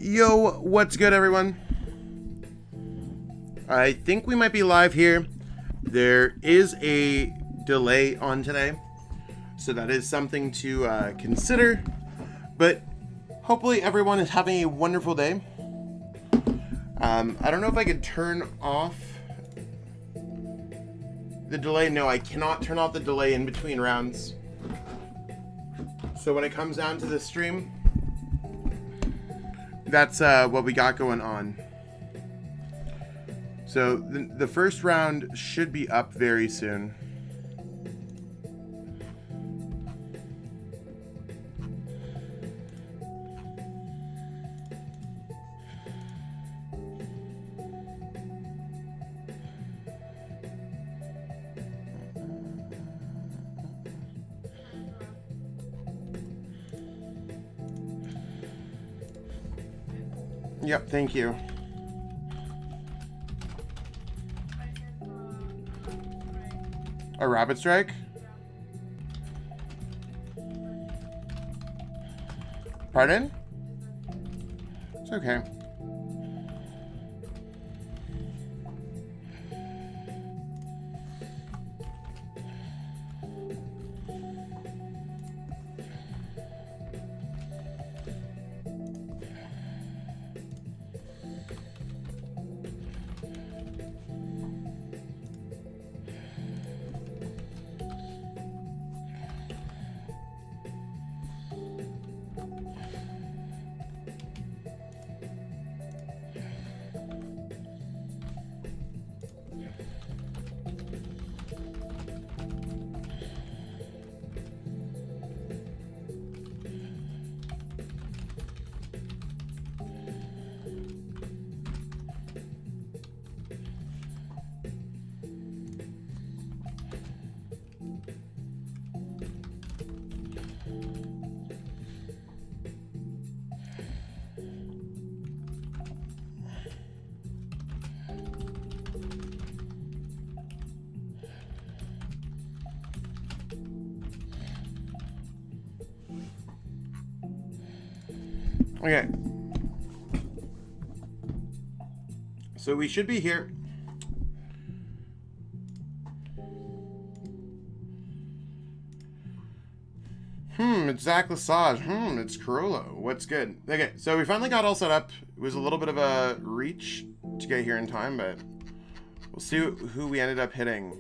Yo, what's good, everyone? I think we might be live here. There is a delay on today, so that is something to consider, but hopefully everyone is having a wonderful day. I don't know if I could turn off the delay. No, I cannot turn off the delay in between rounds. So when it comes down to the stream, that's what we got going on. So the first round should be up very soon. Yep, thank you. A rapid strike? Pardon? It's okay. Okay, so we should be here. It's Zach Lesage. It's Corollo. What's good? Okay, so we finally got all set up. It was a little bit of a reach to get here in time, but we'll see who we ended up hitting.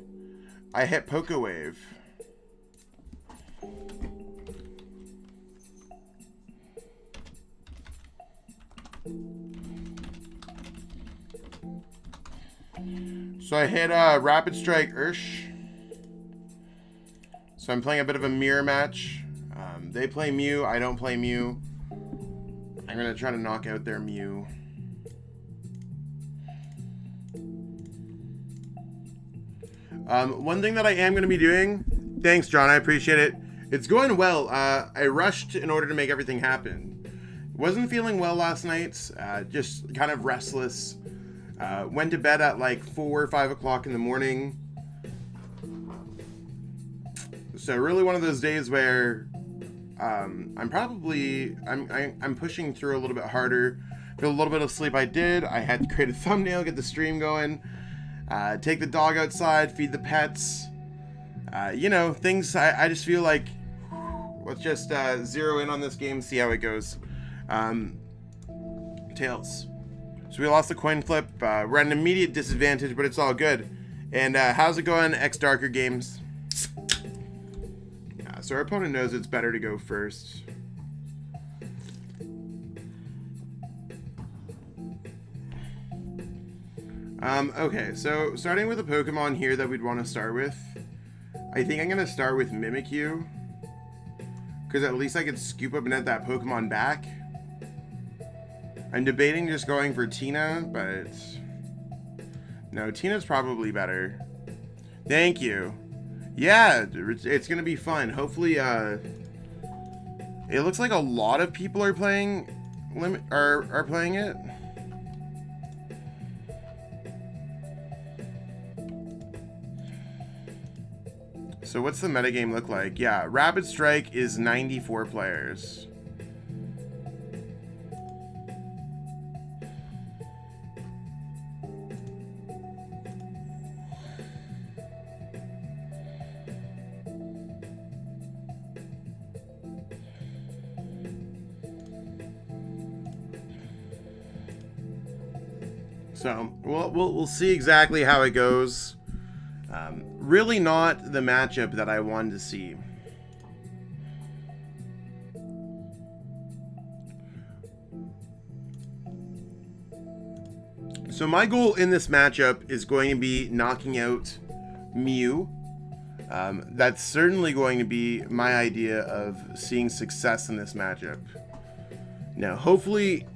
I hit Poké Wave. So I hit Rapid Strike Ursh. So I'm playing a bit of a mirror match. They play Mew, I don't play Mew. I'm going to try to knock out their Mew. One thing that I am going to be doing, thanks John, I appreciate it. It's going well. I rushed in order to make everything happen. Wasn't feeling well last night, just kind of restless. Went to bed at like 4 or 5 o'clock in the morning. So really one of those days where I'm pushing through a little bit harder. Feel a little bit of sleep I did. I had to create a thumbnail, get the stream going, take the dog outside, feed the pets. You know, things I just feel like let's just zero in on this game, see how it goes. Tails. So we lost the coin flip. We're at an immediate disadvantage, but it's all good. And how's it going, X Darker Games? Yeah, so our opponent knows it's better to go first. Okay, so starting with a Pokemon here that we'd want to start with. I think I'm going to start with Mimikyu, because at least I could scoop up and get that Pokemon back. I'm debating just going for Tina, but no, Tina's probably better. Thank you. Yeah, it's gonna be fun. Hopefully, it looks like a lot of people are playing are playing it. So what's the metagame look like? Yeah, Rapid Strike is 94 players. So we'll see exactly how it goes. Really not the matchup that I wanted to see. So my goal in this matchup is going to be knocking out Mew. That's certainly going to be my idea of seeing success in this matchup. Now, hopefully,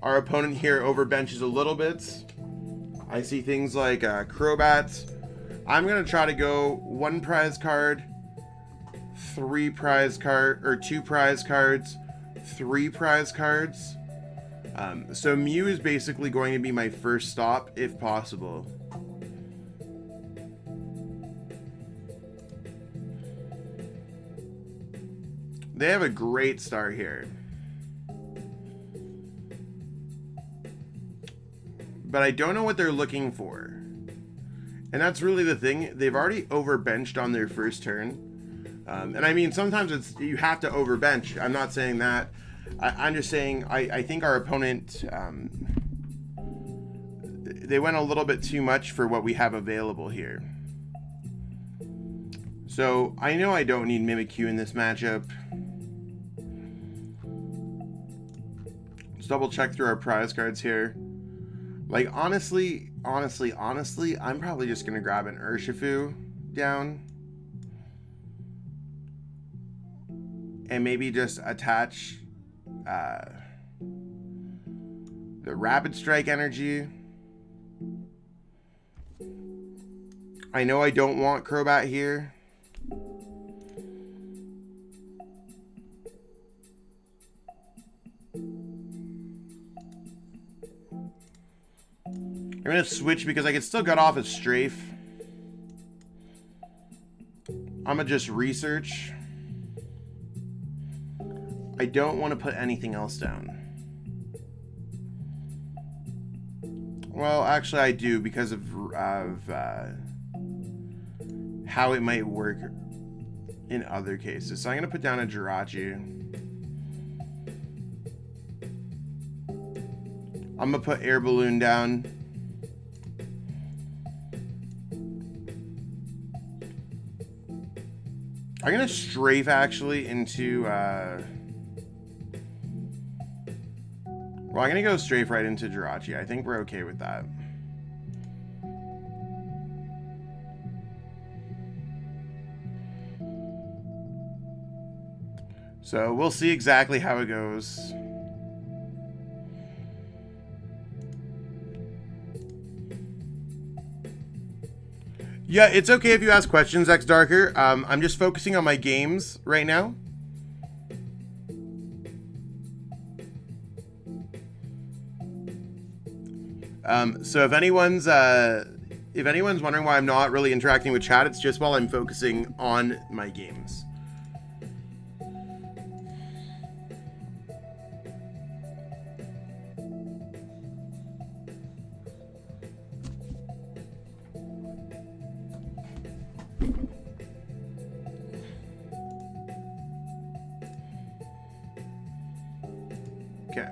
our opponent here overbenches a little bit. I see things like Crobat. I'm gonna try to go 1 prize card, 3 prize card, or 2 prize cards, 3 prize cards. So Mew is basically going to be my first stop if possible. They have a great start here. But I don't know what they're looking for. And that's really the thing. They've already overbenched on their first turn. And I mean, sometimes you have to overbench. I'm not saying that. I'm just saying I think our opponent, they went a little bit too much for what we have available here. So I know I don't need Mimikyu in this matchup. Let's double check through our prize cards here. Like, honestly, I'm probably just going to grab an Urshifu down. And maybe just attach the Rapid Strike energy. I know I don't want Crobat here. I'm going to switch because I can still get off a strafe. I'm going to just research. I don't want to put anything else down. Well, actually I do because of how it might work in other cases. So I'm going to put down a Jirachi. I'm going to put Air Balloon down. I'm going to strafe actually into, well, I'm going to go strafe right into Jirachi. I think we're okay with that. So we'll see exactly how it goes. Yeah, it's okay if you ask questions, X Darker. I'm just focusing on my games right now. So if anyone's wondering why I'm not really interacting with chat, it's just while I'm focusing on my games. Okay.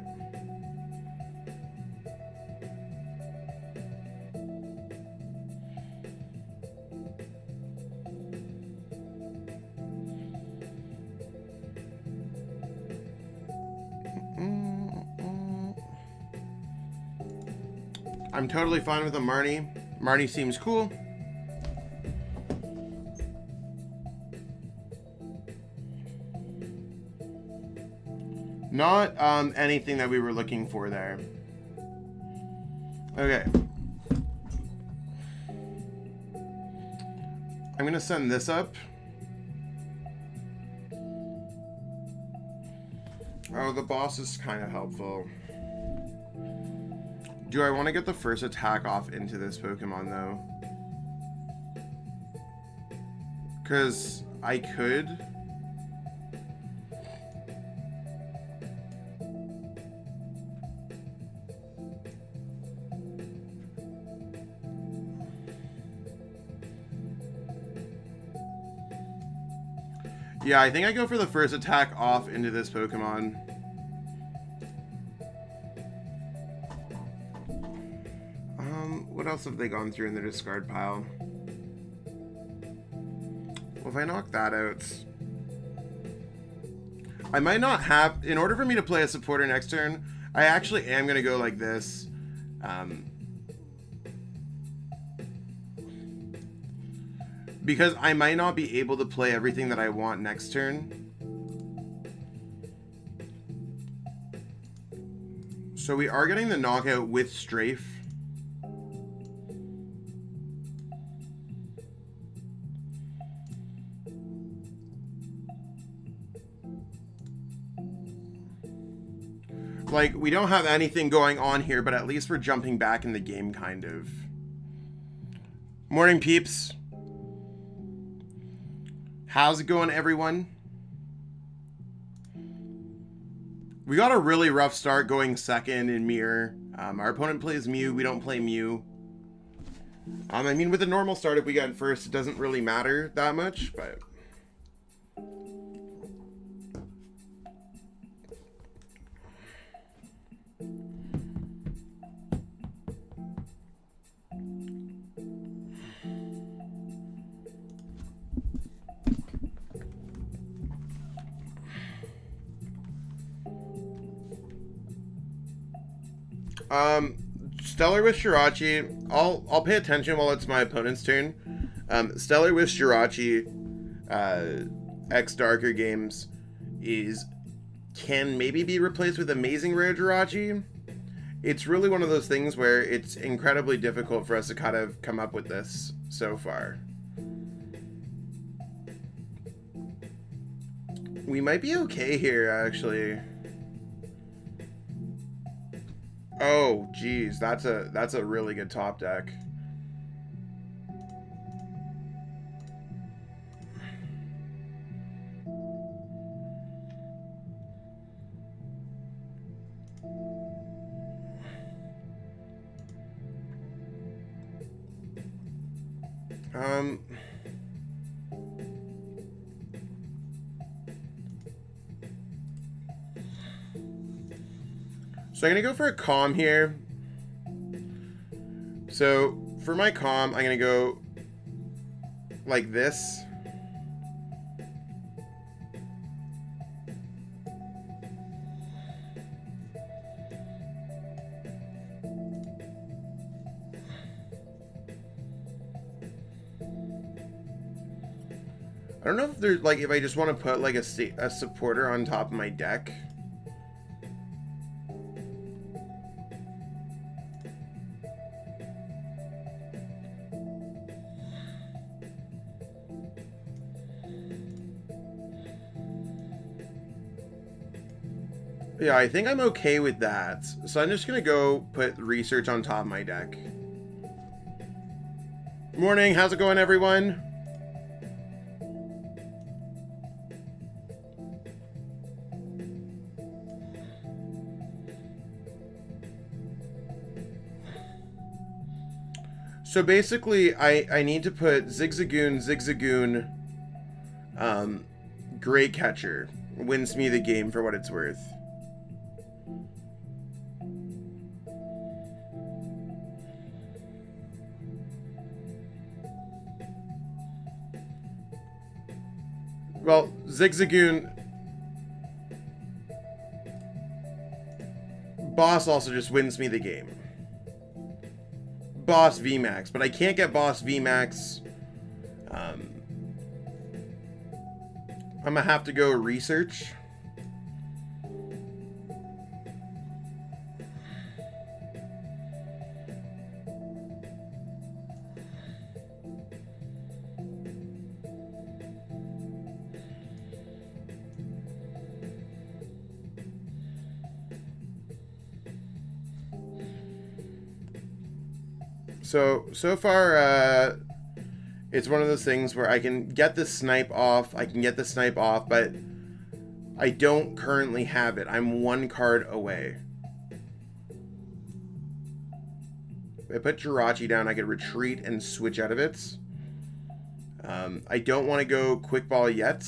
I'm totally fine with a Marnie. Marnie seems cool. Not anything that we were looking for there. Okay. I'm gonna send this up. Oh, the boss is kind of helpful. Do I want to get the first attack off into this Pokemon though? Because I could. Yeah, I think I go for the first attack off into this Pokemon. else have they gone through in the discard pile? Well, if I knock that out, I might not have... In order for me to play a supporter next turn, I actually am going to go like this. Because I might not be able to play everything that I want next turn. So we are getting the knockout with Strafe. Like, we don't have anything going on here, but at least we're jumping back in the game, kind of. Morning, peeps. How's it going, everyone? We got a really rough start going second in Mirror. Our opponent plays Mew. We don't play Mew. I mean, with a normal start, if we got first, it doesn't really matter that much, but... Stellar Wish Jirachi. I'll pay attention while it's my opponent's turn. Stellar Wish Jirachi X Darker Games can maybe be replaced with Amazing Rare Jirachi. It's really one of those things where it's incredibly difficult for us to kind of come up with this so far. We might be okay here, actually. Oh, geez, that's a really good top deck. So I'm going to go for a calm here. So for my calm, I'm going to go like this. I don't know if there's like, if I just want to put like a supporter on top of my deck. Yeah, I think I'm okay with that. So I'm just going to go put research on top of my deck. Morning, how's it going, everyone? So basically, I need to put Zigzagoon, Great Catcher. Wins me the game for what it's worth. Well, Zigzagoon... Boss also just wins me the game. Boss VMAX, but I can't get Boss VMAX. I'm gonna have to go research. So far, it's one of those things where I can get the snipe off, but I don't currently have it. I'm one card away. If I put Jirachi down, I could retreat and switch out of it. I don't want to go Quick Ball yet.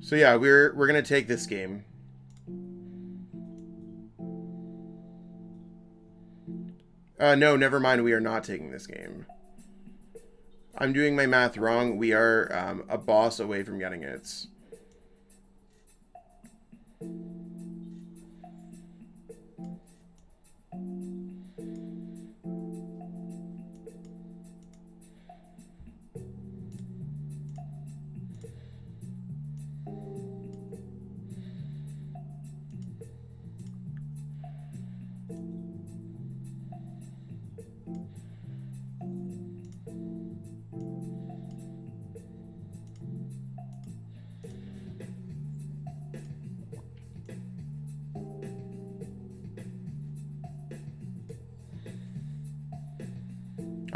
So yeah, we're gonna take this game. No, never mind. We are not taking this game. I'm doing my math wrong. We are a boss away from getting it.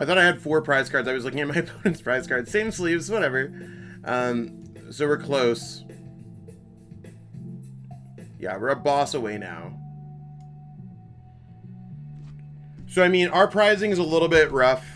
I thought I had 4 prize cards. I was looking at my opponent's prize cards. Same sleeves, whatever. So we're close. Yeah, we're a boss away now. So, I mean, our prizing is a little bit rough.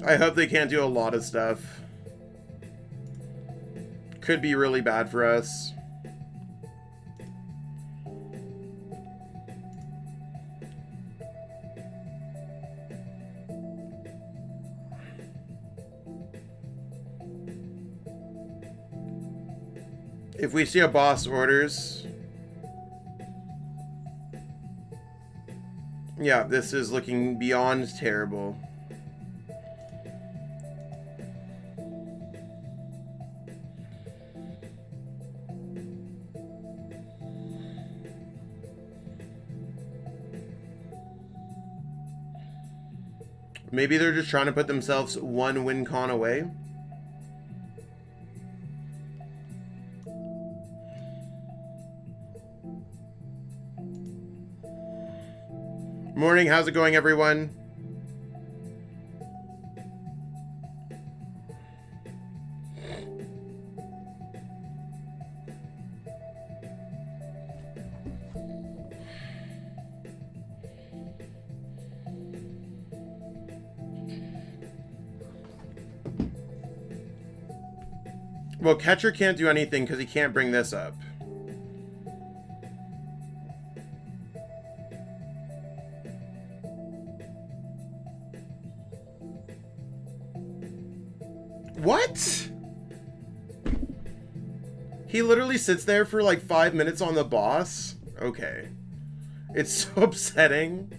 I hope they can't do a lot of stuff. Could be really bad for us. If we see a boss orders... Yeah, this is looking beyond terrible. Maybe they're just trying to put themselves one win con away. Morning, how's it going, everyone? Well, catcher can't do anything because he can't bring this up. What? He literally sits there for like 5 minutes on the boss? Okay. It's so upsetting.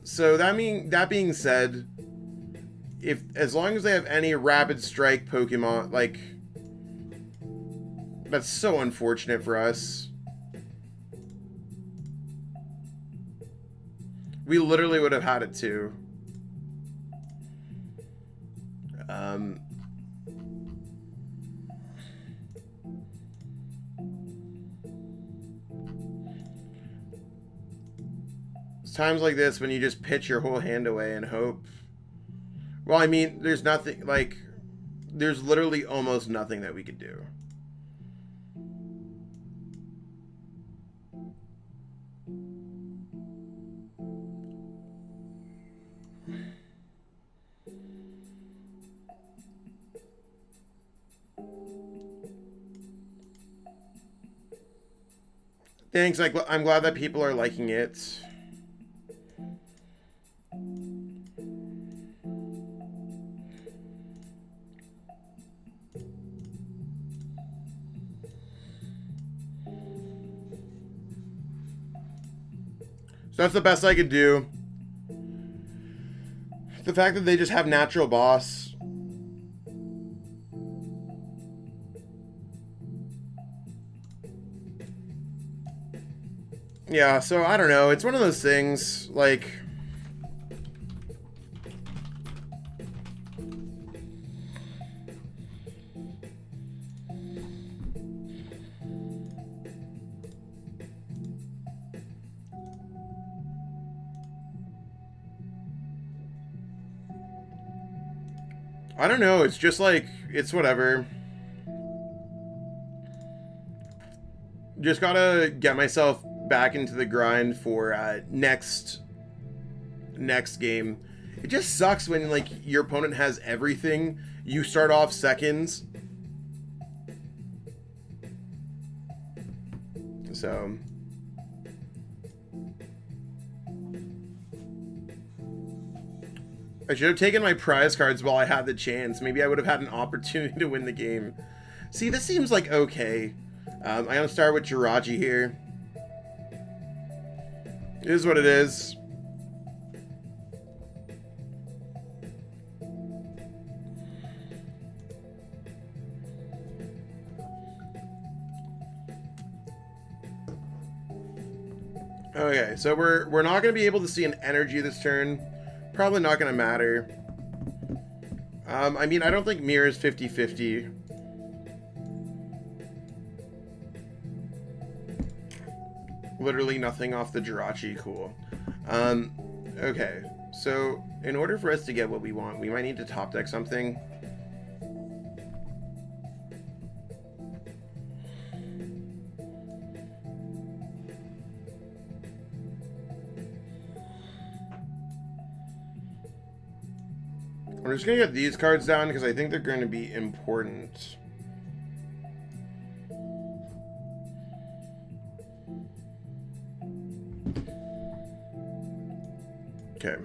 So that being said, as long as they have any rapid strike Pokemon, like, that's so unfortunate for us. We literally would have had it too. It's times like this when you just pitch your whole hand away and hope. Well, I mean, there's nothing, like, there's literally almost nothing that we could do. Thanks, I'm glad that people are liking it. So that's the best I could do. The fact that they just have natural boss. Yeah, so I don't know. It's one of those things, like... I don't know, it's just like, it's whatever. Just gotta get myself back into the grind for next game. It just sucks when, like, your opponent has everything. You start off seconds. So... I should have taken my prize cards while I had the chance. Maybe I would have had an opportunity to win the game. See, this seems like okay. I'm going to start with Jirachi here. It is what it is. Okay, so we're not going to be able to see an energy this turn. Probably not going to matter. I mean, I don't think Mirror is 50-50. Literally nothing off the Jirachi. Cool. Okay, so in order for us to get what we want, we might need to top deck something. I'm just going to get these cards down because I think they're going to be important. Okay.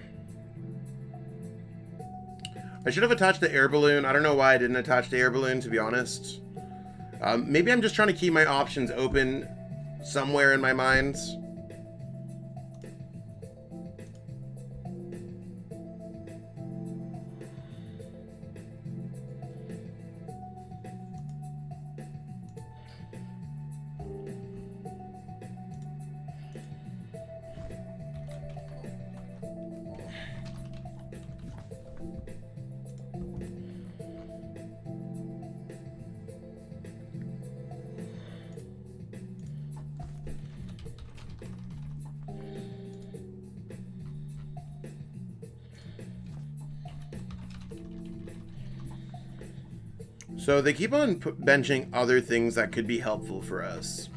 I should have attached the air balloon. I don't know why I didn't attach the air balloon, to be honest. Maybe I'm just trying to keep my options open somewhere in my mind. So they keep on benching other things that could be helpful for us.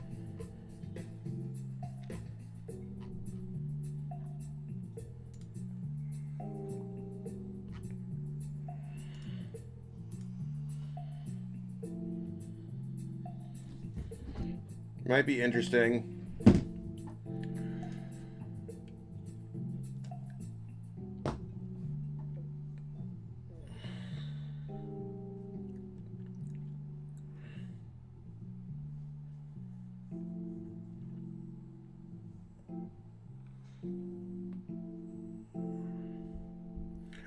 Might be interesting.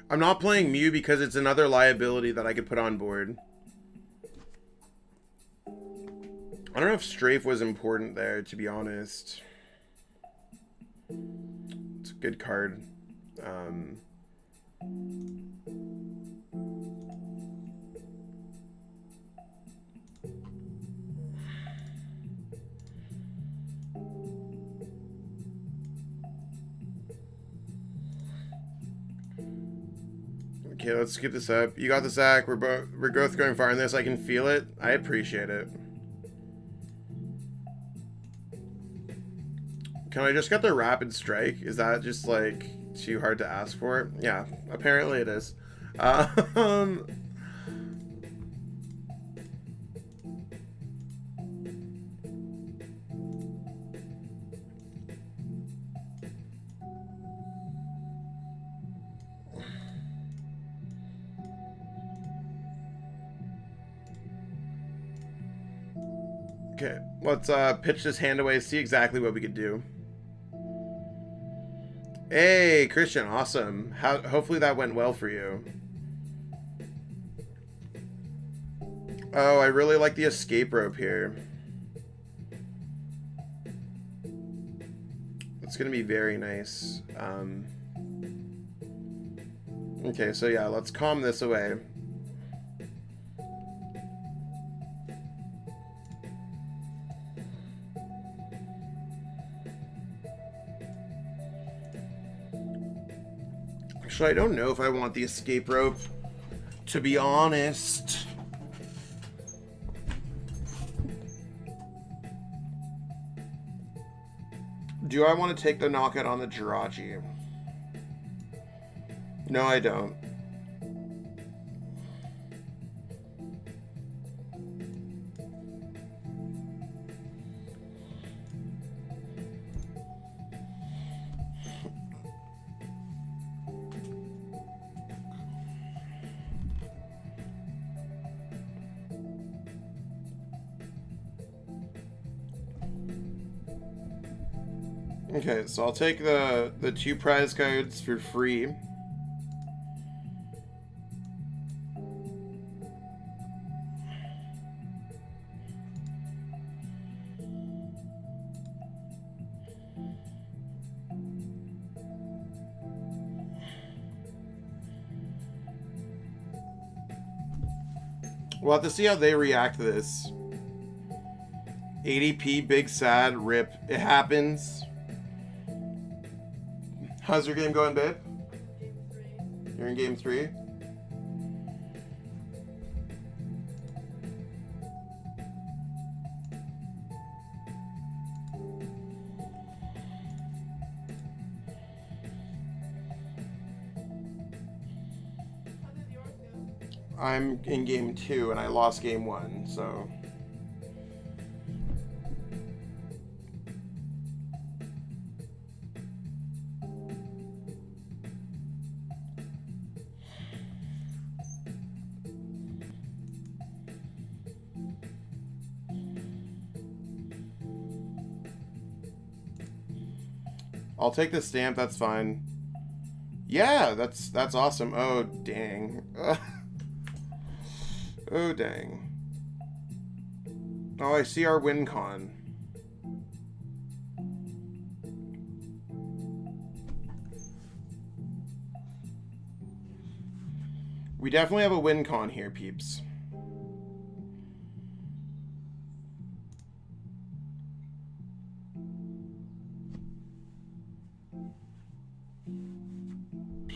I'm not playing Mew because it's another liability that I could put on board. I don't know if Strafe was important there, to be honest. It's a good card. Okay, let's skip this up. You got the sack. We're both going far in this. I can feel it. I appreciate it. Can I just get the rapid strike? Is that just like too hard to ask for? Yeah, apparently it is. Okay, let's pitch this hand away, see exactly what we could do. Hey, Christian, awesome. Hopefully that went well for you. Oh, I really like the escape rope here. It's going to be very nice. Okay, so yeah, let's calm this away. Actually, I don't know if I want the escape rope, to be honest. Do I want to take the knockout on the Jirachi? No, I don't. Okay, so I'll take the 2 prize cards for free. We'll have to see how they react to this. ADP, big sad, rip. It happens. How's your game going, babe? Game 3. You're in game 3? How did yours go? I'm in game 2 and I lost game 1, so... I'll take the stamp, that's fine. Yeah, that's awesome. Oh, dang. Oh, dang. Oh, I see our win con. We definitely have a win con here, peeps.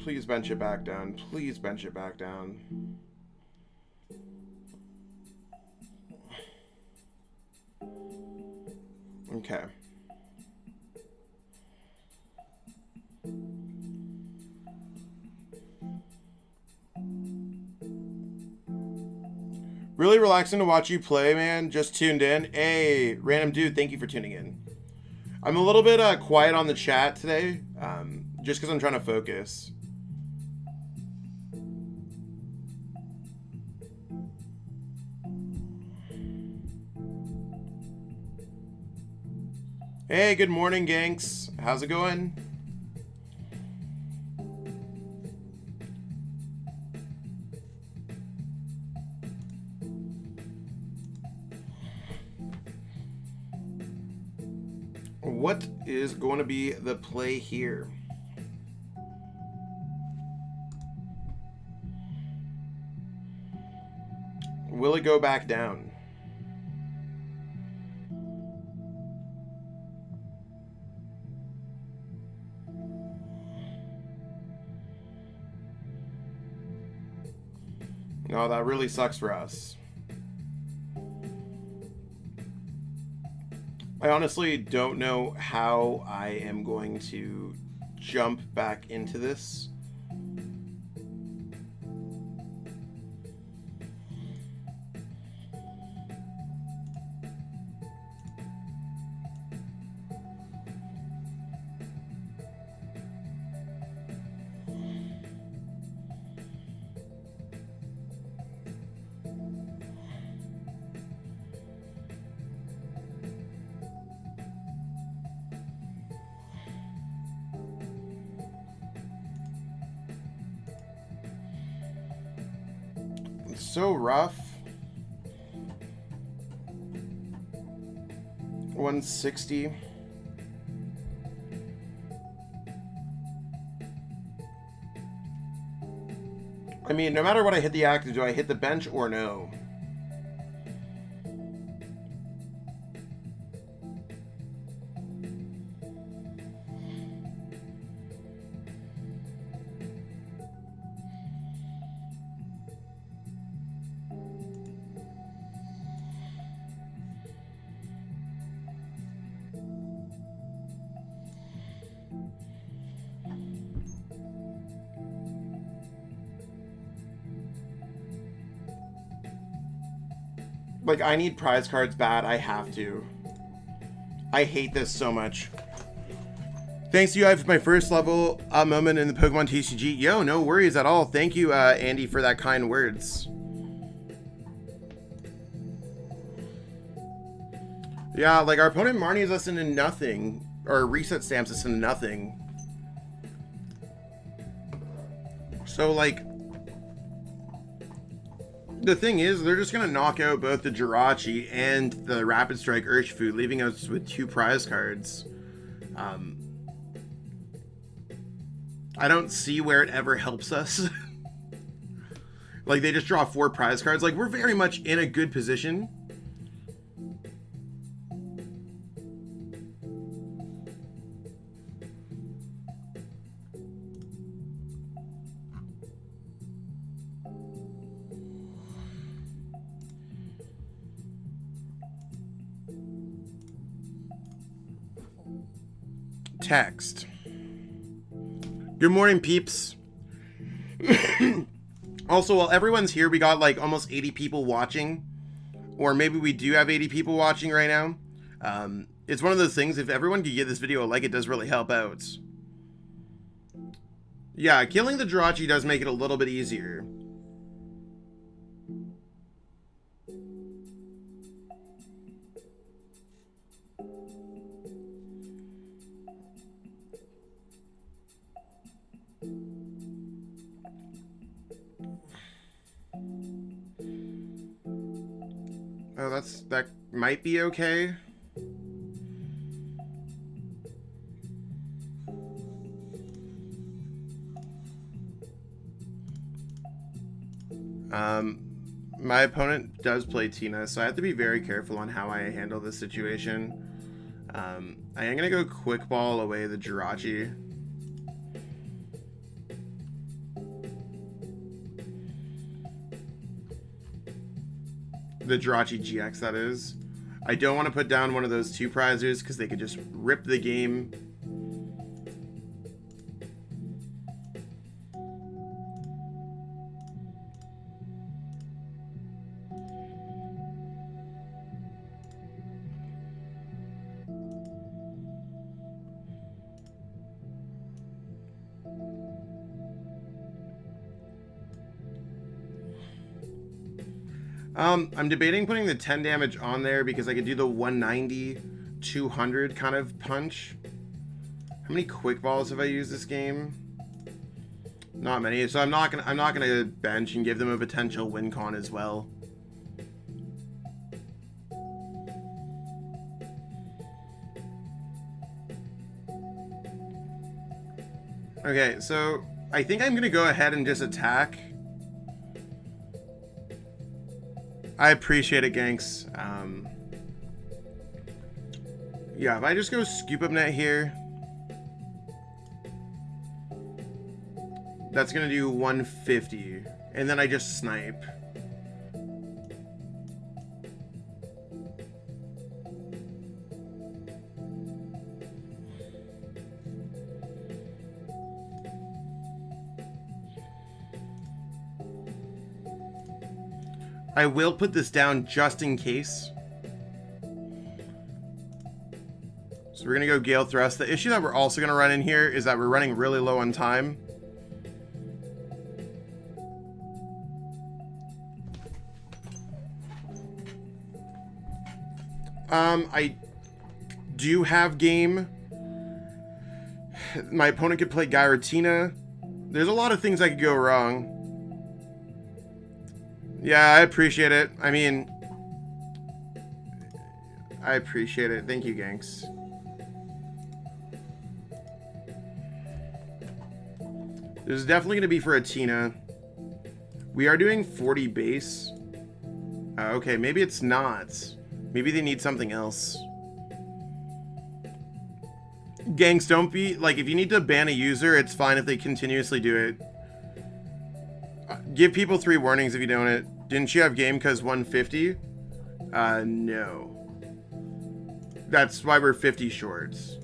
Please bench it back down. Please bench it back down. Okay. Really relaxing to watch you play, man. Just tuned in. Hey, random dude, thank you for tuning in. I'm a little bit quiet on the chat today, just because I'm trying to focus. Hey, good morning, ganks. How's it going? What is going to be the play here? Will it go back down? No, that really sucks for us. I honestly don't know how I am going to jump back into this. So rough. 160. I mean, no matter what I hit the active, do I hit the bench or no? Like, I need prize cards bad. I have to. I hate this so much. Thanks to you, I have my first level moment in the Pokemon TCG. Yo, no worries at all. Thank you, Andy, for that kind words. Yeah, like, our opponent Marnie's us into nothing. Or reset stamps us into nothing. So, like... The thing is, they're just going to knock out both the Jirachi and the Rapid Strike Urshifu, leaving us with 2 prize cards. I don't see where it ever helps us. Like, they just draw 4 prize cards. Like, we're very much in a good position. Text. Good morning, peeps. Also, while everyone's here, we got like almost 80 people watching, or maybe we do have 80 people watching right now. It's one of those things, if everyone could give this video a like, it does really help out. Yeah, killing the Jirachi does make it a little bit easier. Oh, that might be okay. My opponent does play Tina, so I have to be very careful on how I handle this situation. I am gonna go quick ball away the Jirachi. The Jirachi-GX, that is. I don't want to put down one of those 2 prizers because they could just rip the game. I'm debating putting the 10 damage on there because I could do the 190, 200 kind of punch. How many quick balls have I used this game? Not many, so I'm not gonna bench and give them a potential win con as well. Okay, so I think I'm gonna go ahead and just attack. I appreciate it, Ganks. Yeah, if I just go scoop up net here, that's gonna do 150, and then I just snipe. I will put this down just in case. So we're going to go Gale Thrust. The issue that we're also going to run in here is that we're running really low on time. I do have game. My opponent could play Giratina. There's a lot of things that could go wrong. Yeah, I appreciate it. I mean, I appreciate it. Thank you, Ganks. This is definitely going to be for a Tina. We are doing 40 base. Okay, maybe it's not. Maybe they need something else. Gangs, don't be... Like, if you need to ban a user, it's fine if they continuously do it. Give people 3 warnings if you don't. Didn't you have game cause 150? No. That's why we're 50 shorts.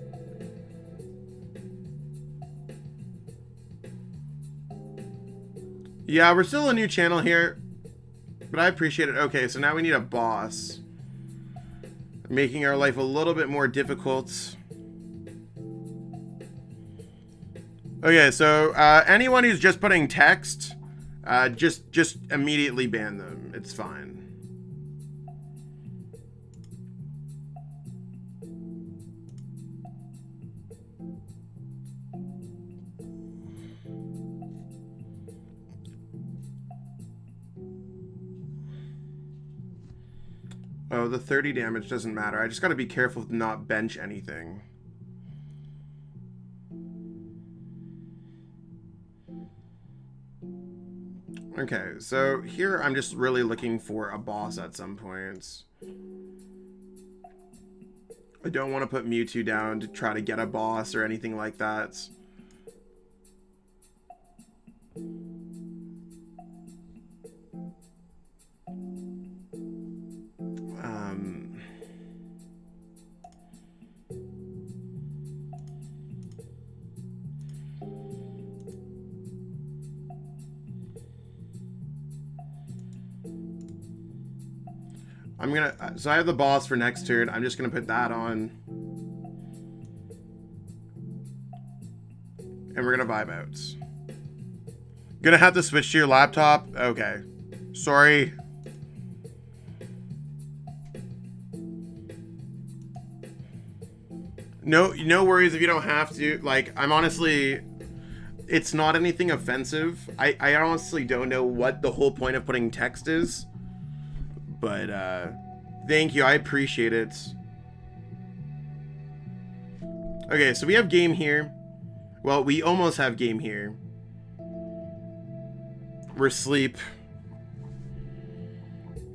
Yeah, we're still a new channel here, but I appreciate it. Okay, so now we need a boss. Making our life a little bit more difficult. Okay, so anyone who's just putting text, just immediately ban them. It's fine. Oh, the 30 damage doesn't matter. I just gotta be careful to not bench anything. Okay, so here I'm just really looking for a boss at some points. I don't want to put Mewtwo down to try to get a boss or anything like that. I'm gonna, so I have the boss for next turn. I'm just gonna put that on. And we're gonna vibe out. Gonna have to switch to your laptop? Okay. Sorry. No worries if you don't have to. Like, I'm honestly, it's not anything offensive. I honestly don't know what the whole point of putting text is. But, thank you. I appreciate it. Okay, so we have game here. Well, we almost have game here. We're asleep.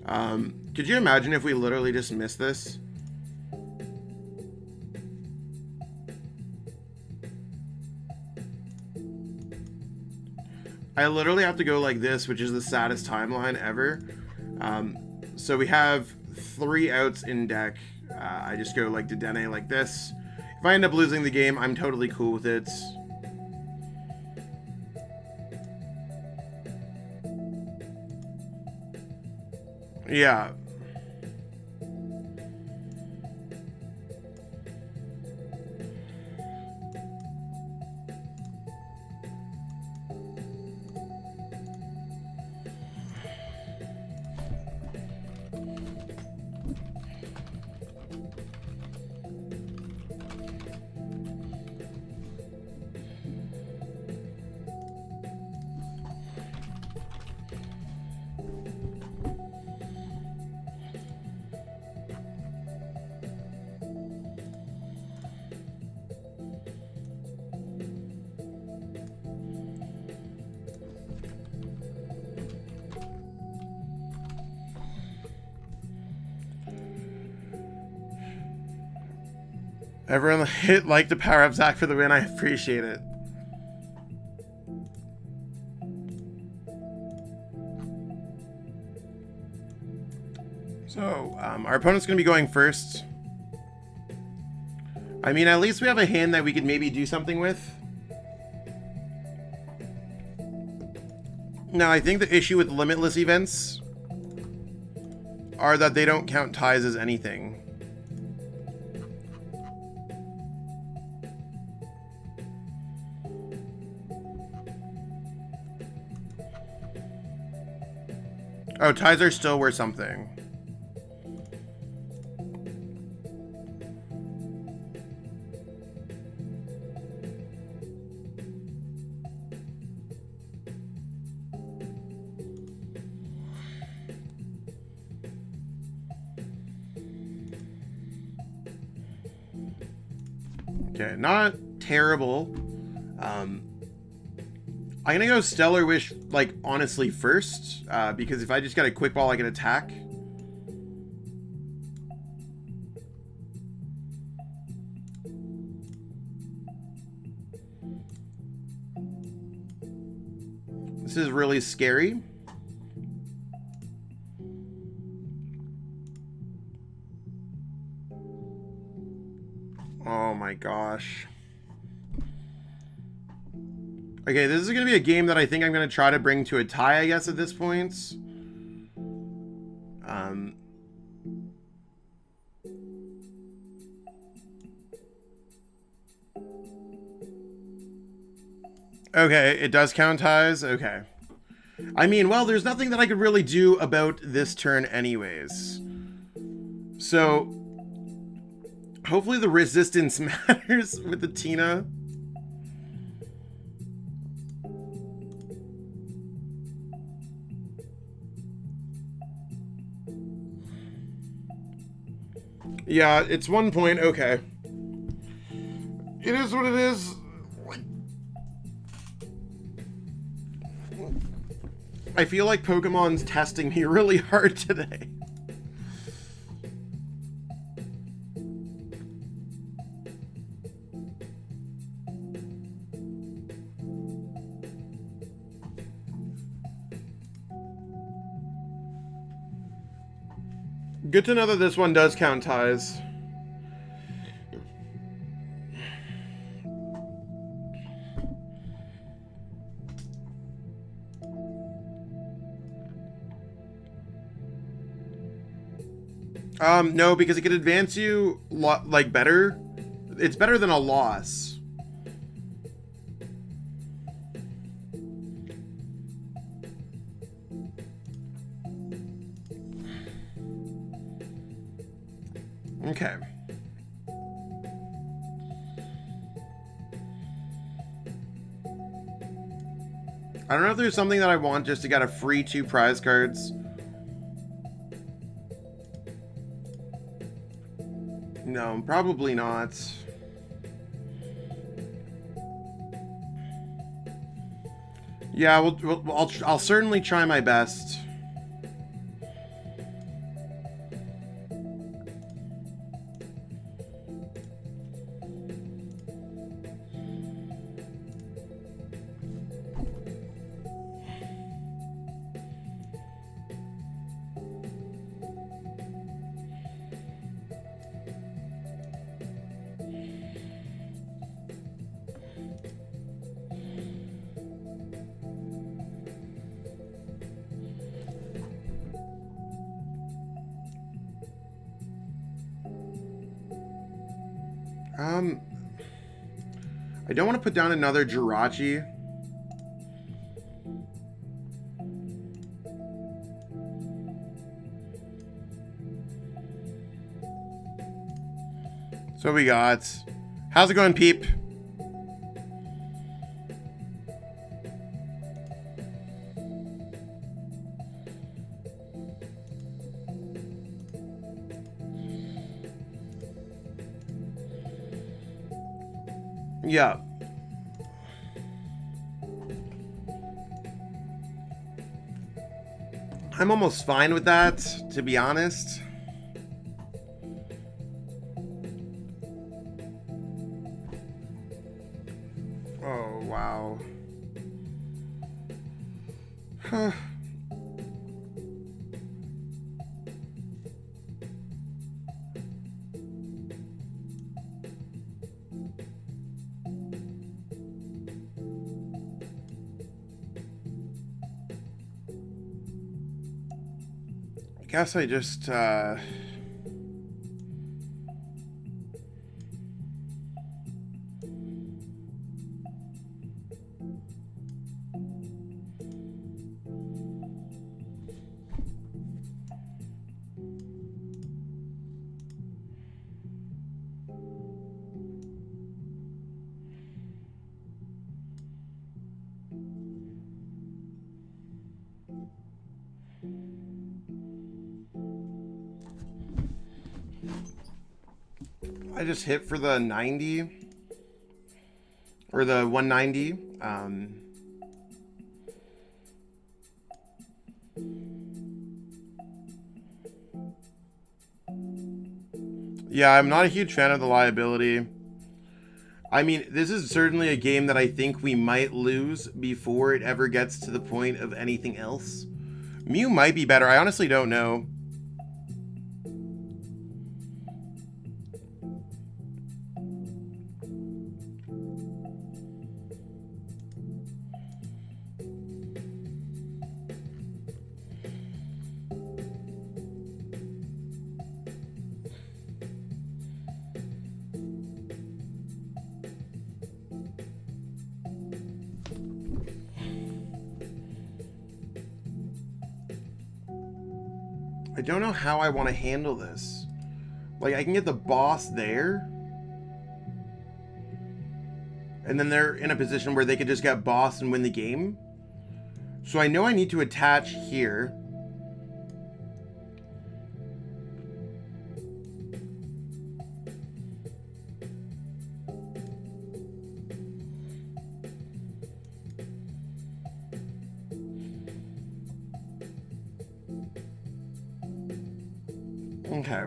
Could you imagine if we literally just missed this? I literally have to go like this, which is the saddest timeline ever. So we have 3 outs in deck. I just go like Dedenne like this. If I end up losing the game, I'm totally cool with it. Yeah. Everyone hit like to power up Zach for the win. I appreciate it. So, our opponent's going to be going first. I mean, at least we have a hand that we could maybe do something with. Now, I think the issue with Limitless events are that they don't count ties as anything. Oh, ties are still worth something. Okay, not terrible. I'm gonna go Stellar Wish, like, honestly, first. Because if I just got a Quick Ball, I can attack. This is really scary. Oh my gosh. Okay, this is going to be a game that I think I'm going to try to bring to a tie, I guess, at this point. Okay, it does count ties. Okay. I mean, well, there's nothing that I could really do about this turn anyways. So, hopefully the resistance matters with the Tina. Yeah, it's 1 point. Okay. It is what it is. I feel like Pokemon's testing me really hard today. Good to know that this one does count ties. No, because it could advance you like better. It's better than a loss. Okay. I don't know if there's something that I want just to get a free 2 prize cards. No, probably not. Yeah, I'll certainly try my best. I don't want to put down another Jirachi. So we got... How's it going, Peep? Yeah. I'm almost fine with that, to be honest. Oh, wow. Huh. Guess I just hit for the 90 or the 190. Yeah, I'm not a huge fan of the liability. I mean, this is certainly a game that I think we might lose before it ever gets to the point of anything else. Mew might be better. I honestly don't know. I don't know how I want to handle this. Like, I can get the boss there. And then they're in a position where they could just get boss and win the game. So I know I need to attach here. Okay.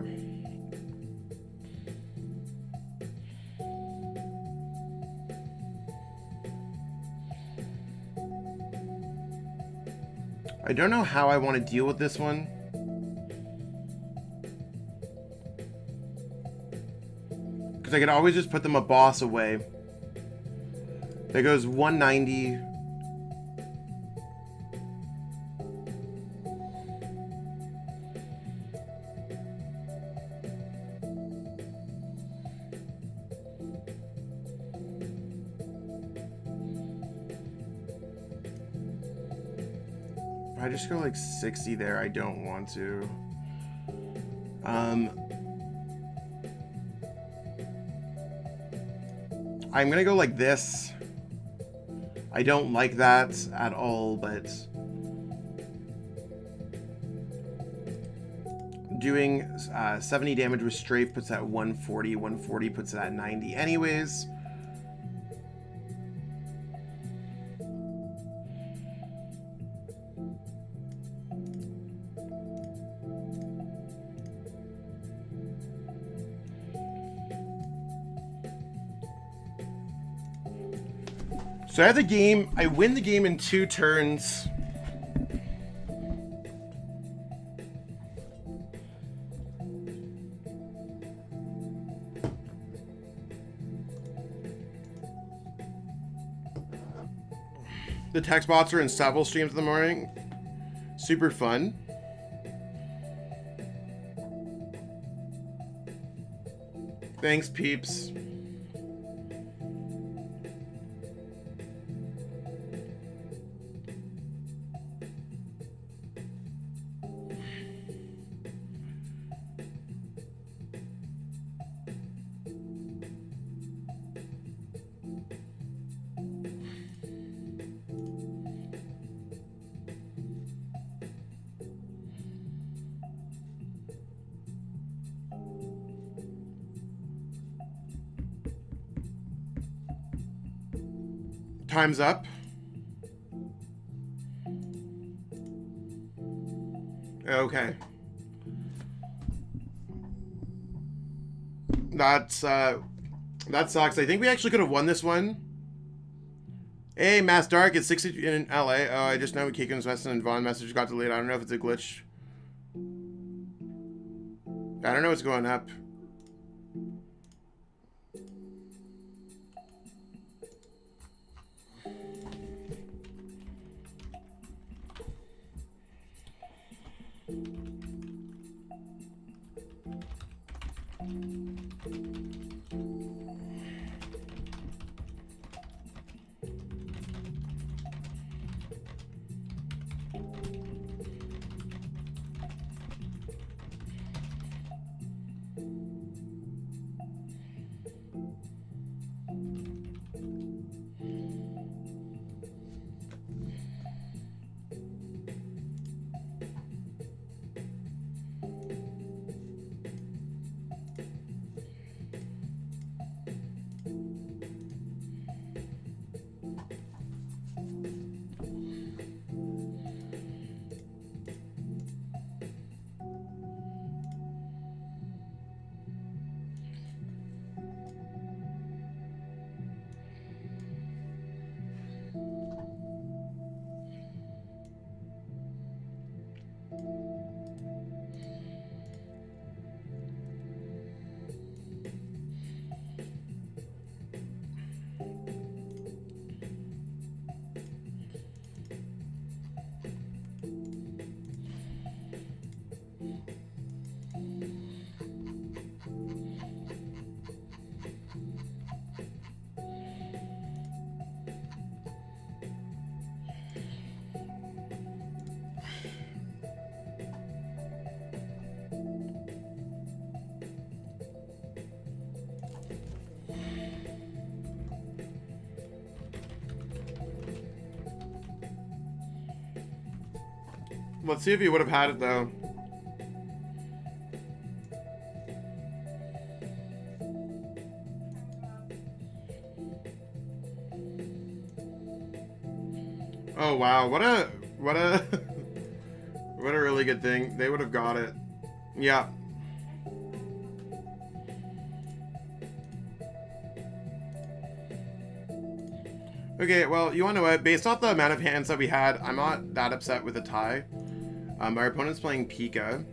I don't know how I want to deal with this one. Because I could always just put them a boss away. That goes 190. If I just go like 60 there, I don't want to. I'm gonna go like this. I don't like that at all, but doing 70 damage with strafe puts at 140. 140 puts it at 90 anyways. So I have the game, I win the game in 2 turns. The text bots are in several streams in the morning. Super fun. Thanks, peeps. Time's up. Okay. That sucks. I think we actually could have won this one. Hey, Mass Dark, it's 60 in LA. Oh, I just know Keegan's Weston and Vaughn message got delayed. I don't know if it's a glitch. I don't know what's going up. Let's see if he would have had it, though. Oh, wow. What a what a really good thing. They would have got it. Yeah. Okay, well, you want to know what? Based off the amount of hands that we had, I'm not that upset with a tie. Our opponent's playing Pika.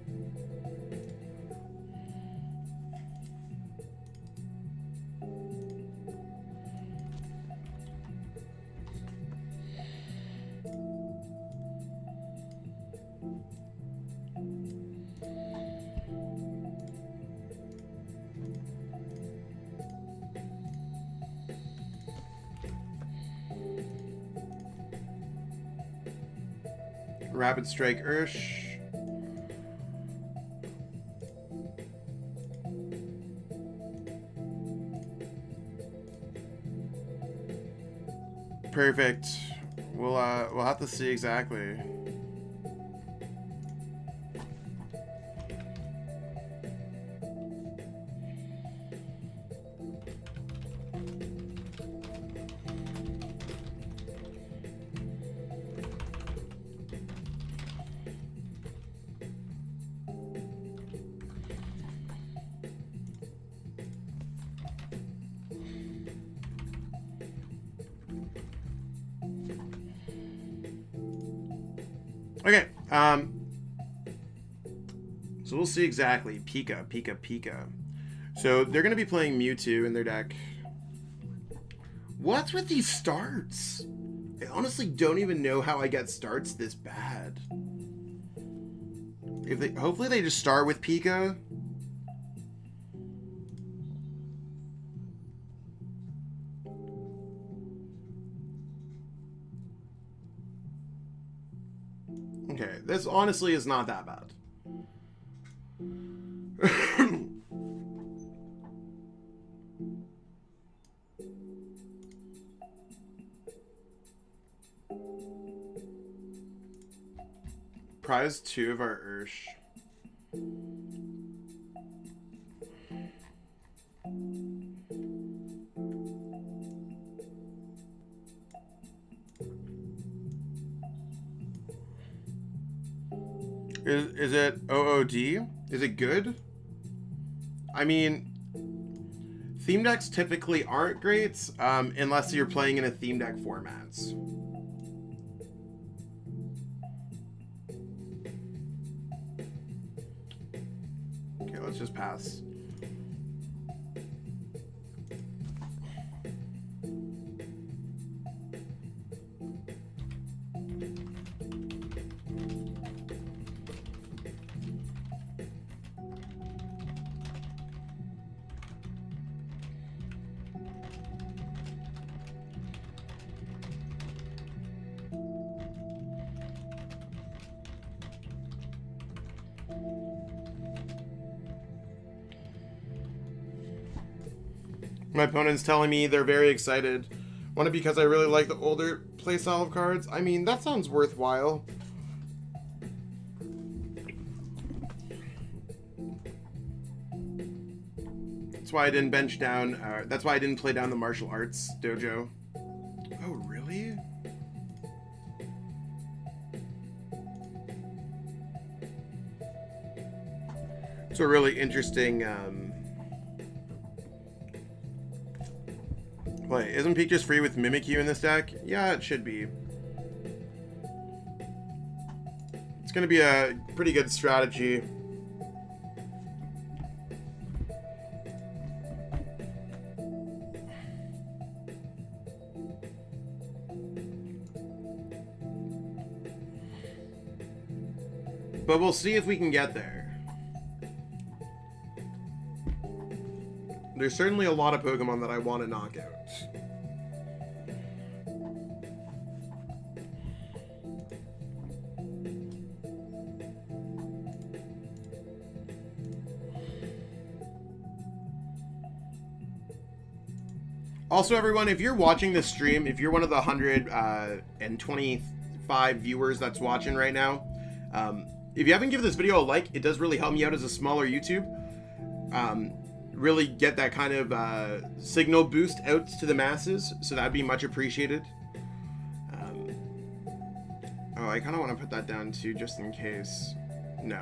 Rapid Strike Ursh. Perfect. We'll have to see exactly. Okay, so we'll see exactly. Pika. So they're going to be playing Mewtwo in their deck. What's with these starts? I honestly don't even know how I get starts this bad. Hopefully they just start with Pika. Okay, this honestly is not that bad. Prize 2 of our Ursh. Is it OOD? Is it good? I mean, theme decks typically aren't great unless you're playing in a theme deck formats. Okay, let's just pass. My opponent's telling me they're very excited. Want it because I really like the older playstyle of cards? I mean, that sounds worthwhile. That's why I didn't bench down, that's why I didn't play down the martial arts dojo. Oh, really? It's a really interesting, play. Isn't Peak just free with Mimikyu in this deck? Yeah, it should be. It's going to be a pretty good strategy. But we'll see if we can get there. There's certainly a lot of Pokemon that I want to knock out. Also, everyone, if you're watching this stream, if you're one of the 125 viewers that's watching right now, If you haven't given this video a like, it does really help me out as a smaller YouTube. Really get that kind of signal boost out to the masses, so that'd be much appreciated. Oh, I kind of want to put that down too, just in case. No.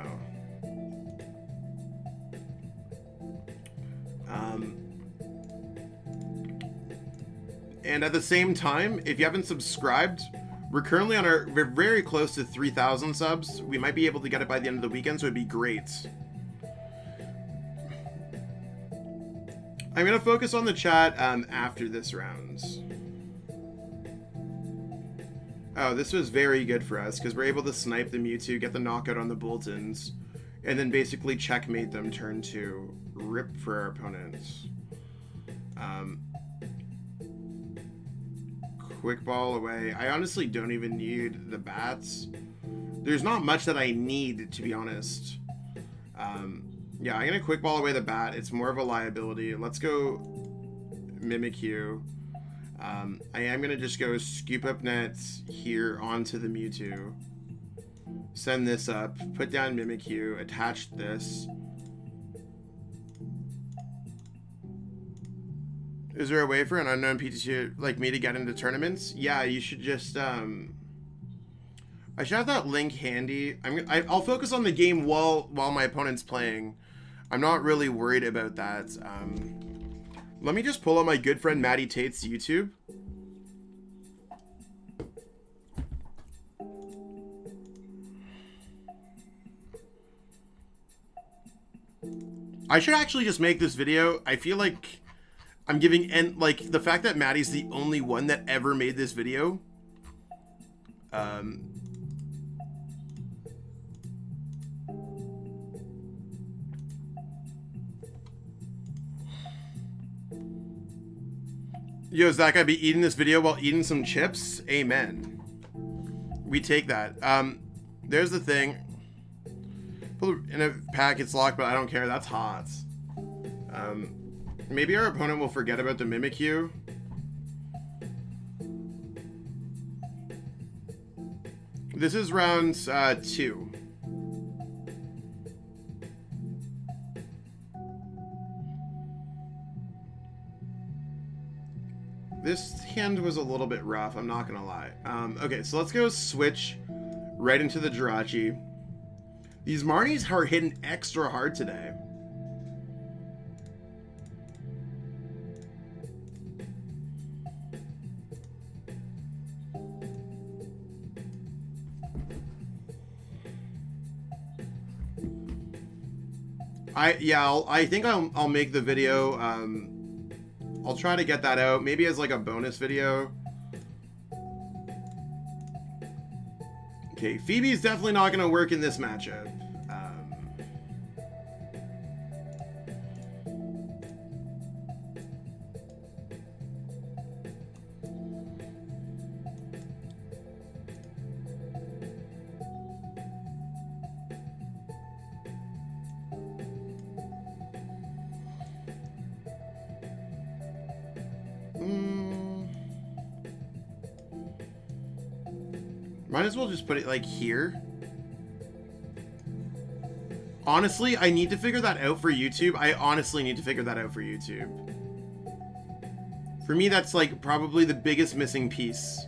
And at the same time, if you haven't subscribed, we're currently on we're very close to 3,000 subs. We might be able to get it by the end of the weekend, so it'd be great. I'm going to focus on the chat after this round. Oh, this was very good for us, because we're able to snipe the Mewtwo, get the knockout on the Boltons, and then basically checkmate them turn 2. Rip for our opponents. Quick ball away. I honestly don't even need the bats. There's not much that I need, to be honest. Yeah, I'm going to quick ball away the bat. It's more of a liability. Let's go Mimikyu. I am going to just go scoop up nets here onto the Mewtwo. Send this up. Put down Mimikyu. Attach this. Is there a way for an unknown PTCGO like me to get into tournaments? Yeah, you should just, I should have that link handy. I'll focus on the game while my opponent's playing. I'm not really worried about that. Let me just pull up my good friend Maddie Tate's YouTube. I should actually just make this video. I feel like I'm giving, and like the fact that Maddie's the only one that ever made this video. Yo, is that guy be eating this video while eating some chips? Amen. We take that. There's the thing. In a pack, it's locked, but I don't care. That's hot. Maybe our opponent will forget about the Mimikyu. This is round 2. This hand was a little bit rough, I'm not gonna lie. Okay, so let's go switch right into the Jirachi. These Marnies are hitting extra hard today. I think I'll make the video. I'll try to get that out, maybe as like a bonus video. Okay, Phoebe's definitely not gonna work in this matchup. Might as well just put it like here. Honestly, I need to figure that out for YouTube. I honestly need to figure that out for YouTube. For me, that's like probably the biggest missing piece.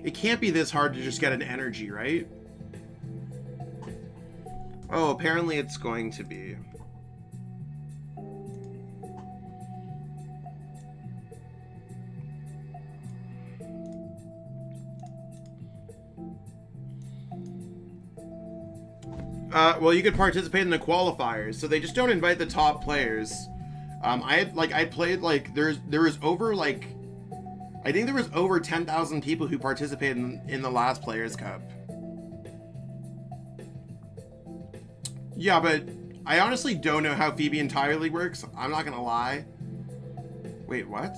It can't be this hard to just get an energy, right? Oh, apparently it's going to be. Well, you could participate in the qualifiers, so they just don't invite the top players. I played like there was over like, I think there was over 10,000 people who participated in the last Players Cup. Yeah, but I honestly don't know how Phoebe entirely works. I'm not gonna lie. Wait, what?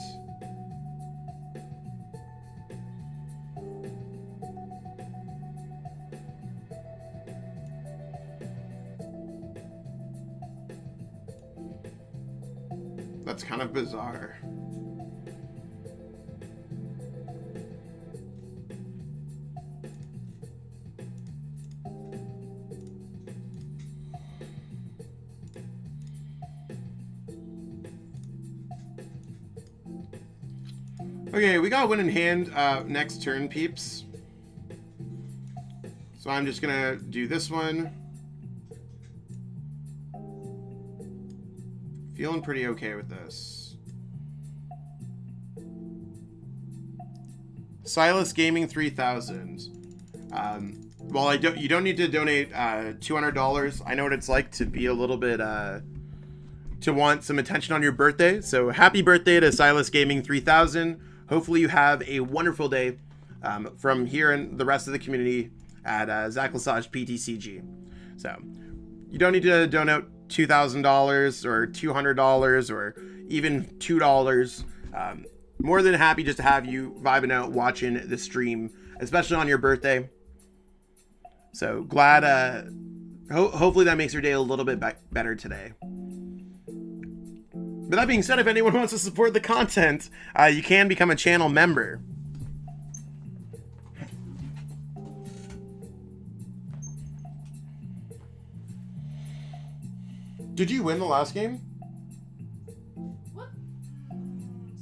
That's kind of bizarre. Okay, we got win in hand next turn, peeps. So I'm just gonna do this one. Feeling pretty okay with this. Silas Gaming 3000. Well, you don't need to donate $200. I know what it's like to be a little bit to want some attention on your birthday. So happy birthday to Silas Gaming 3000. Hopefully you have a wonderful day from here and the rest of the community at Zacklesage PTCG. So you don't need to donate $2,000 or $200 or even $2. More than happy just to have you vibing out watching the stream, especially on your birthday. So glad, hopefully that makes your day a little bit better today. But that being said, if anyone wants to support the content, you can become a channel member. Did you win the last game? What?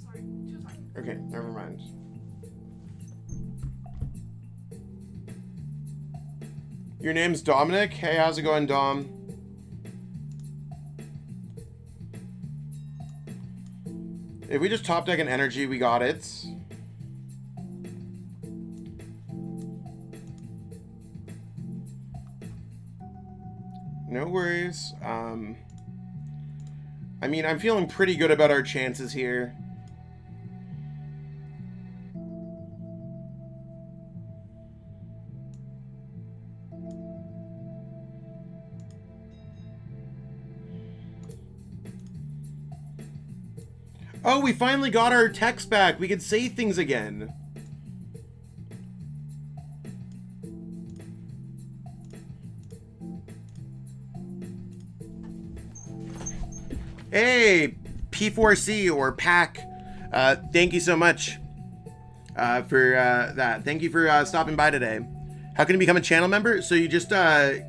Sorry, 2 seconds. Okay, never mind. Your name's Dominic? Hey, how's it going, Dom? If we just top deck an energy, we got it. No worries. I mean, I'm feeling pretty good about our chances here. Oh, we finally got our text back. We could say things again. Hey, P4C or PAC. Thank you so much for that. Thank you for stopping by today. How can you become a channel member? So you just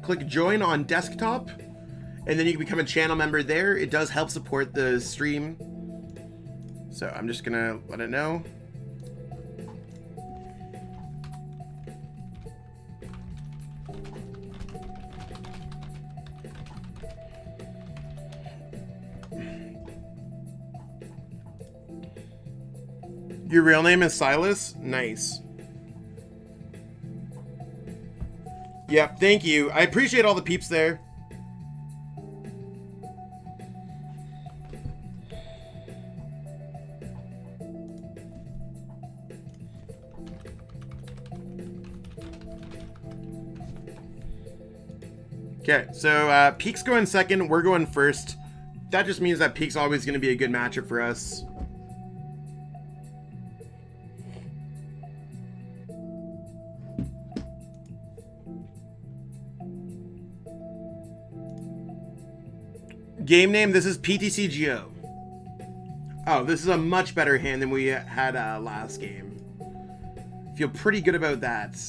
click join on desktop, and then you can become a channel member there. It does help support the stream. So I'm just gonna let it know. Your real name is Silas? Nice. Yep, thank you. I appreciate all the peeps there. Okay, so Peak's going second, we're going first. That just means that Peak's always going to be a good matchup for us. Game name, this is PTCGO. Oh, this is a much better hand than we had last game. Feel pretty good about that.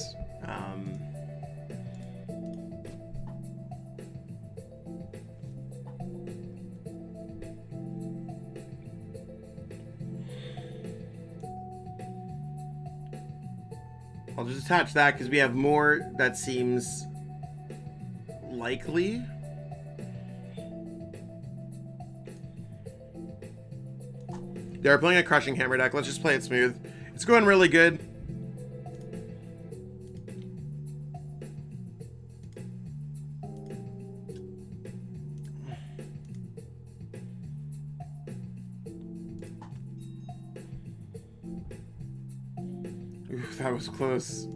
I'll just attach that because we have more that seems likely. They're playing a Crushing Hammer deck. Let's just play it smooth. It's going really good. Oof, that was close.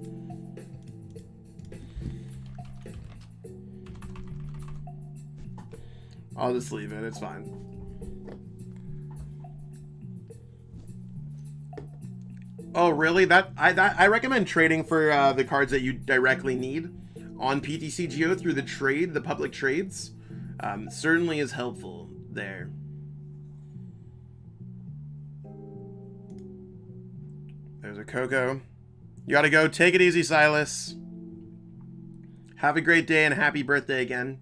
I'll just leave it. It's fine. Oh, really? I recommend trading for the cards that you directly need on PTCGO through the trade, the public trades. Certainly is helpful there. There's a Coco. You gotta go. Take it easy, Silas. Have a great day and happy birthday again.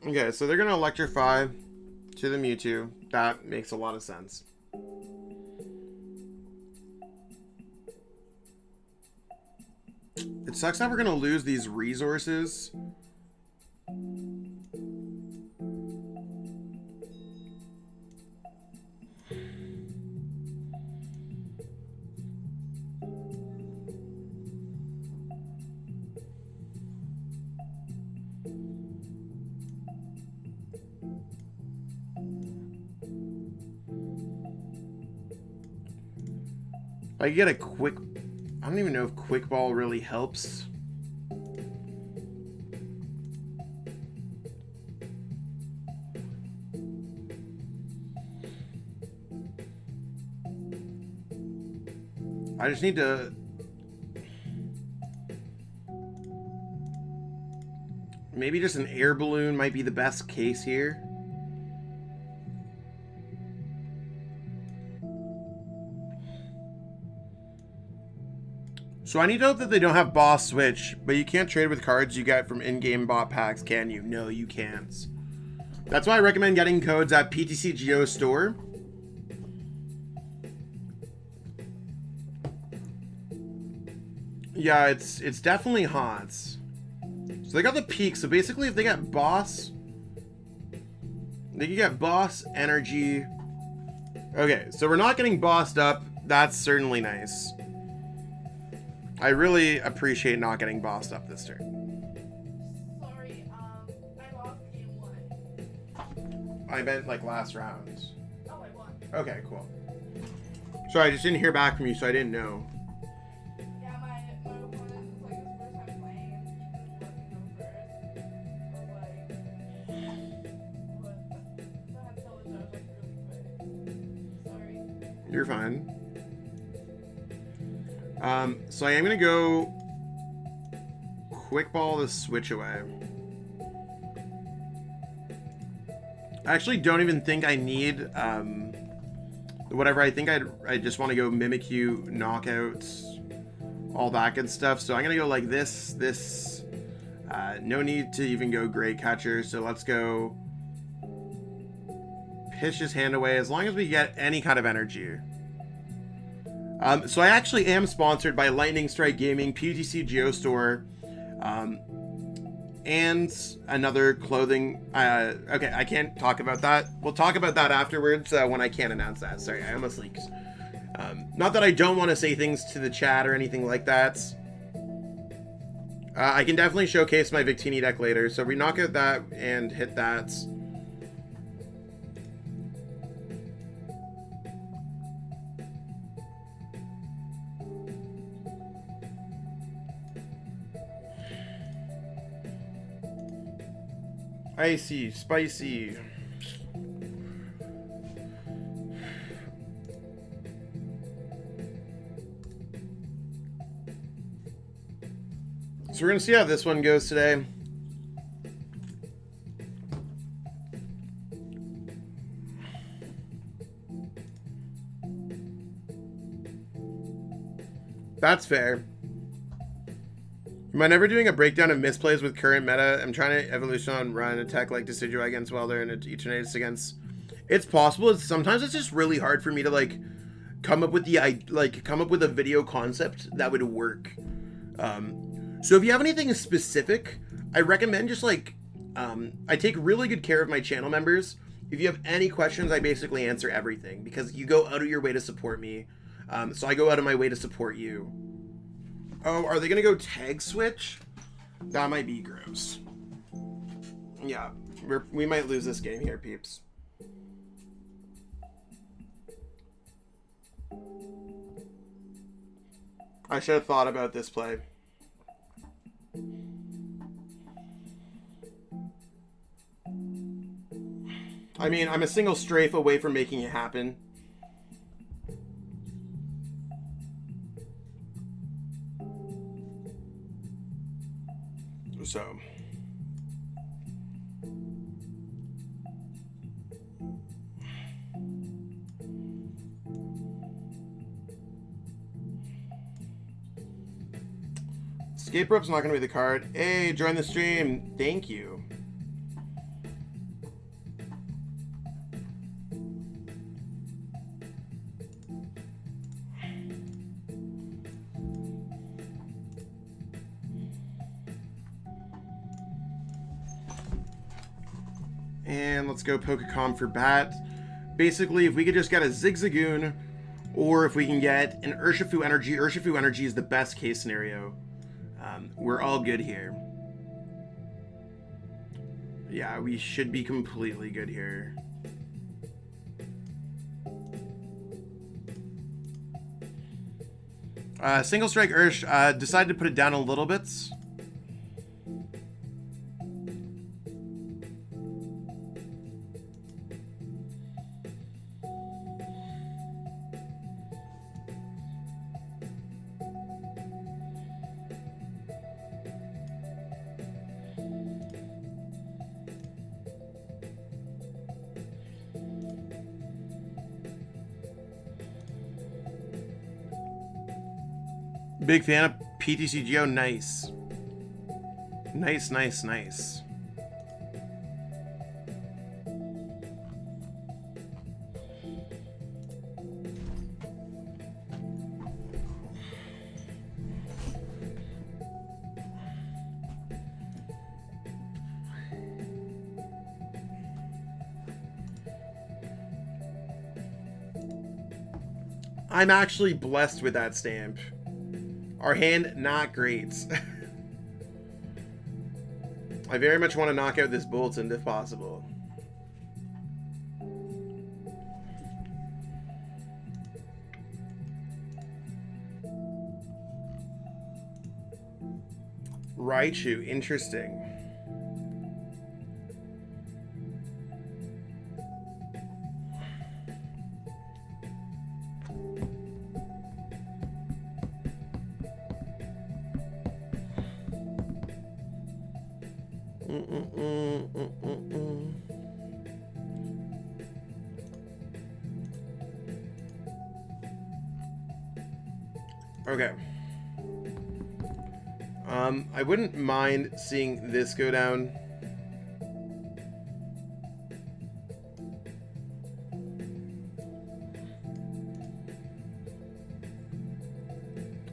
Okay, so they're gonna electrify to the Mewtwo. That makes a lot of sense. It sucks that we're gonna lose these resources. I get a quick... I don't even know if Quick Ball really helps. I just need to... Maybe just an air balloon might be the best case here. So I need to hope that they don't have boss switch, but you can't trade with cards you get from in-game bot packs, can you? No, you can't. That's why I recommend getting codes at PTCGO store. Yeah, it's definitely hot. So they got the peak. So basically, if they get boss, they can get boss energy. Okay, so we're not getting bossed up. That's certainly nice. I really appreciate not getting bossed up this turn. Sorry, I lost game 1. I meant like last round. Oh, I won. Okay, cool. Sorry, I just didn't hear back from you, so I didn't know. Yeah, my opponent is like his first time playing and he just let me go first. So I had to tell the judge like really quick. Sorry. You're fine. So I am gonna go Quick Ball the switch away. I actually don't even think I need whatever. I think I just want to go Mimikyu knockouts, all that good stuff. So I'm gonna go like this. No need to even go Great Catcher. So let's go pitch his hand away as long as we get any kind of energy. So I actually am sponsored by Lightning Strike Gaming, PTCGO store, and another clothing. Okay, I can't talk about that. We'll talk about that afterwards when I can't announce that. Sorry, I almost leaked. Not that I don't want to say things to the chat or anything like that. I can definitely showcase my Victini deck later. So we knock out that and hit that. Icy, spicy. So we're gonna see how this one goes today. That's fair. Am I never doing a breakdown of misplays with current meta? I'm trying to evolution on run attack like Decidueye against Welder and Eternatus against. It's possible. Sometimes it's just really hard for me to like come up with a video concept that would work. So if you have anything specific, I recommend just like I take really good care of my channel members. If you have any questions, I basically answer everything because you go out of your way to support me. So I go out of my way to support you. Oh, are they going to go tag switch? That might be gross. Yeah, we might lose this game here, peeps. I should have thought about this play. I mean, I'm a single strafe away from making it happen. So Escape Rope's not going to be the card. Hey, join the stream. Thank you. and let's go Pokecom for bat. Basically, if we could just get a Zigzagoon, or if we can get an Urshifu Energy is the best case scenario. We're all good here. Yeah, we should be completely good here. Single Strike Ursh, decided to put it down a little bit. Big fan of PTCGO. Nice. Nice, nice, nice. I'm actually blessed with that stamp. Our hand, not great. I very much want to knock out this Bolton if possible. Raichu, interesting. Okay. I wouldn't mind seeing this go down.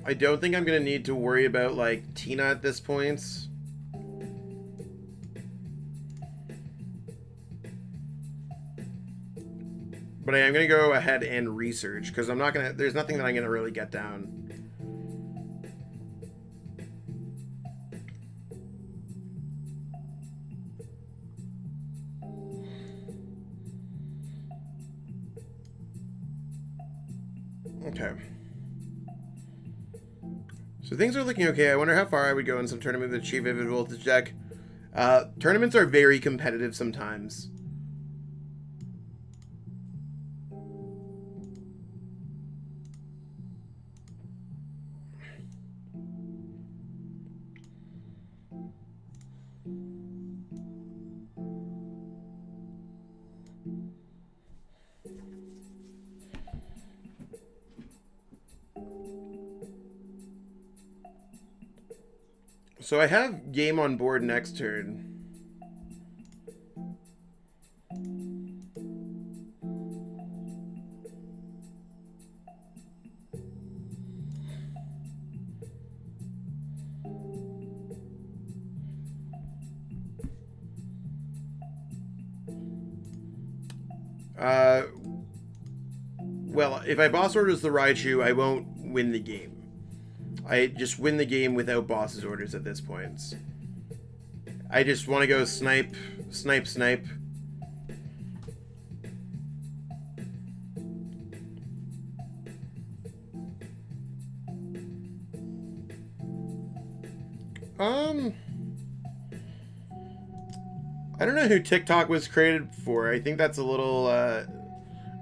I don't think I'm gonna need to worry about like Tina at this point. But I am gonna go ahead and research because I'm not gonna. There's nothing that I'm gonna really get down. Okay. So things are looking okay. I wonder how far I would go in some tournament with a Chi Vivid Voltage deck. Tournaments are very competitive sometimes. So I have game on board next turn. Well, if I boss orders the Raichu, I won't win the game. I just win the game without boss's orders at this point. I just want to go snipe, snipe, snipe. I don't know who TikTok was created for. I think that's a little, oh,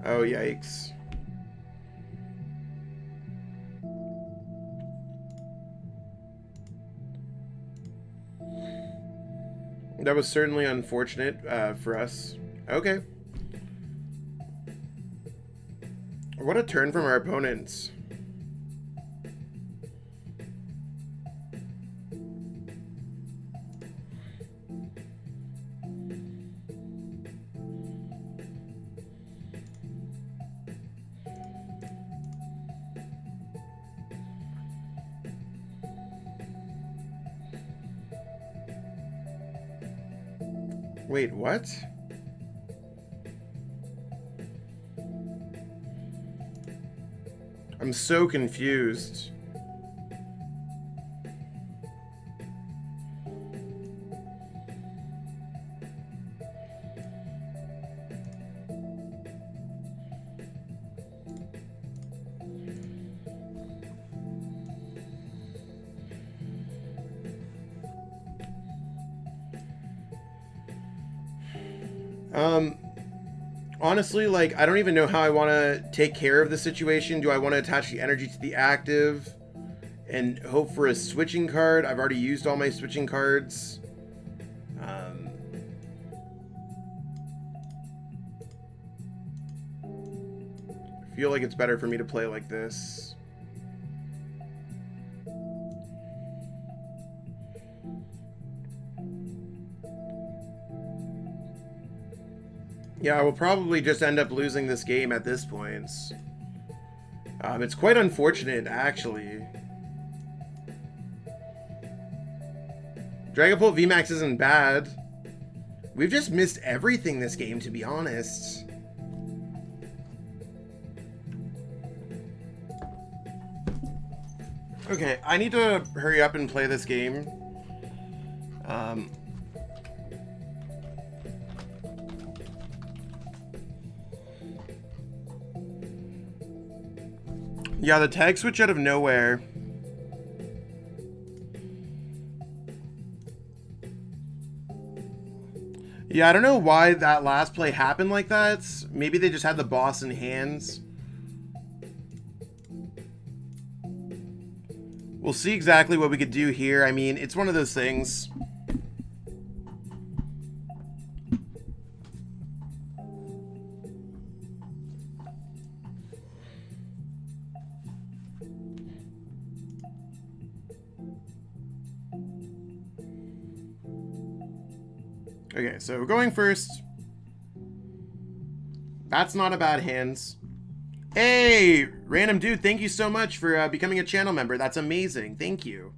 yikes. That was certainly unfortunate for us. Okay. What a turn from our opponents. Wait, what? I'm so confused. Honestly, like, I don't even know how I want to take care of the situation. Do I want to attach the energy to the active and hope for a switching card? I've already used all my switching cards. I feel like it's better for me to play like this. Yeah, I will probably just end up losing this game at this point. It's quite unfortunate, actually. Dragapult VMAX isn't bad. We've just missed everything this game, to be honest. Okay, I need to hurry up and play this game. Yeah, the tag switch out of nowhere. Yeah, I don't know why that last play happened like that. Maybe they just had the boss in hands. We'll see exactly what we could do here. I mean, it's one of those things. Okay, so going first. That's not a bad hands. Hey, random dude, thank you so much for becoming a channel member. That's amazing. Thank you.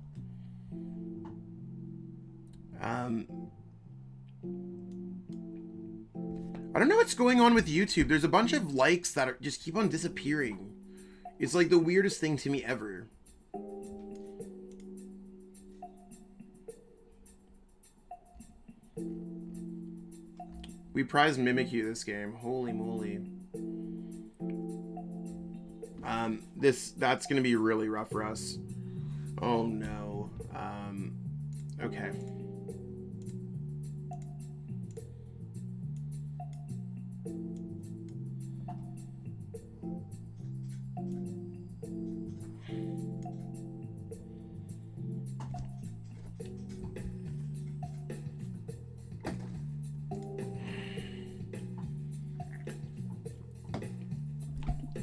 I don't know what's going on with YouTube. There's a bunch of likes that just keep on disappearing. It's like the weirdest thing to me ever. We prized Mimikyu this game. Holy moly. That's gonna be really rough for us. Oh no. Okay.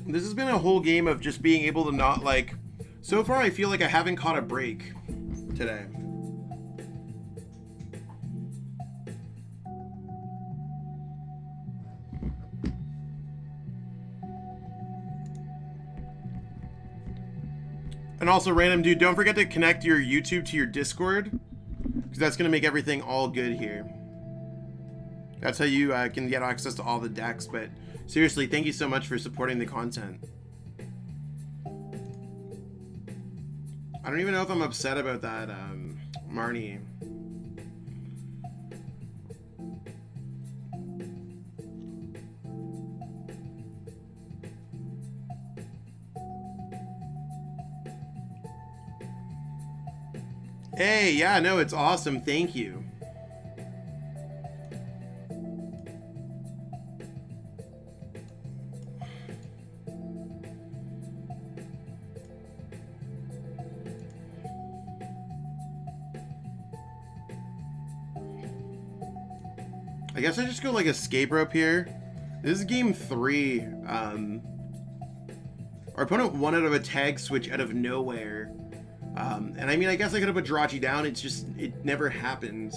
This has been a whole game of just being able to not, like... So far, I feel like I haven't caught a break today. And also, random dude, don't forget to connect your YouTube to your Discord, because that's going to make everything all good here. That's how you can get access to all the decks, but... Seriously, thank you so much for supporting the content. I don't even know if I'm upset about that, Marnie. Hey, yeah, no, it's awesome. Thank you. I guess I just go like Escape Rope here. This is game 3. Our opponent won out of a tag switch out of nowhere. And I mean, I guess I could have put Jirachi down. It's just, it never happens.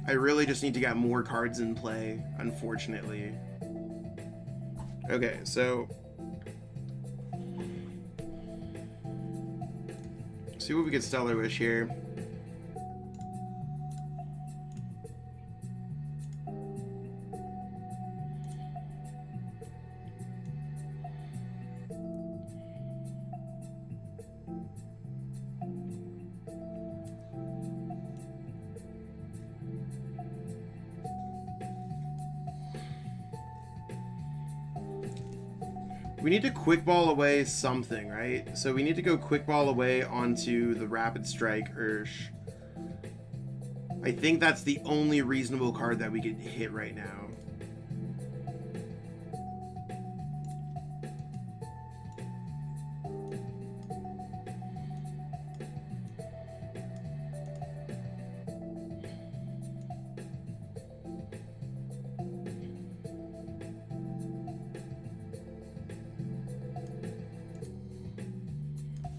I really just need to get more cards in play, unfortunately. Okay, so... see what we could Stellar Wish here. We need to quick ball away something, right? So we need to go quick ball away onto the Rapid Strike Ursh. I think that's the only reasonable card that we could hit right now.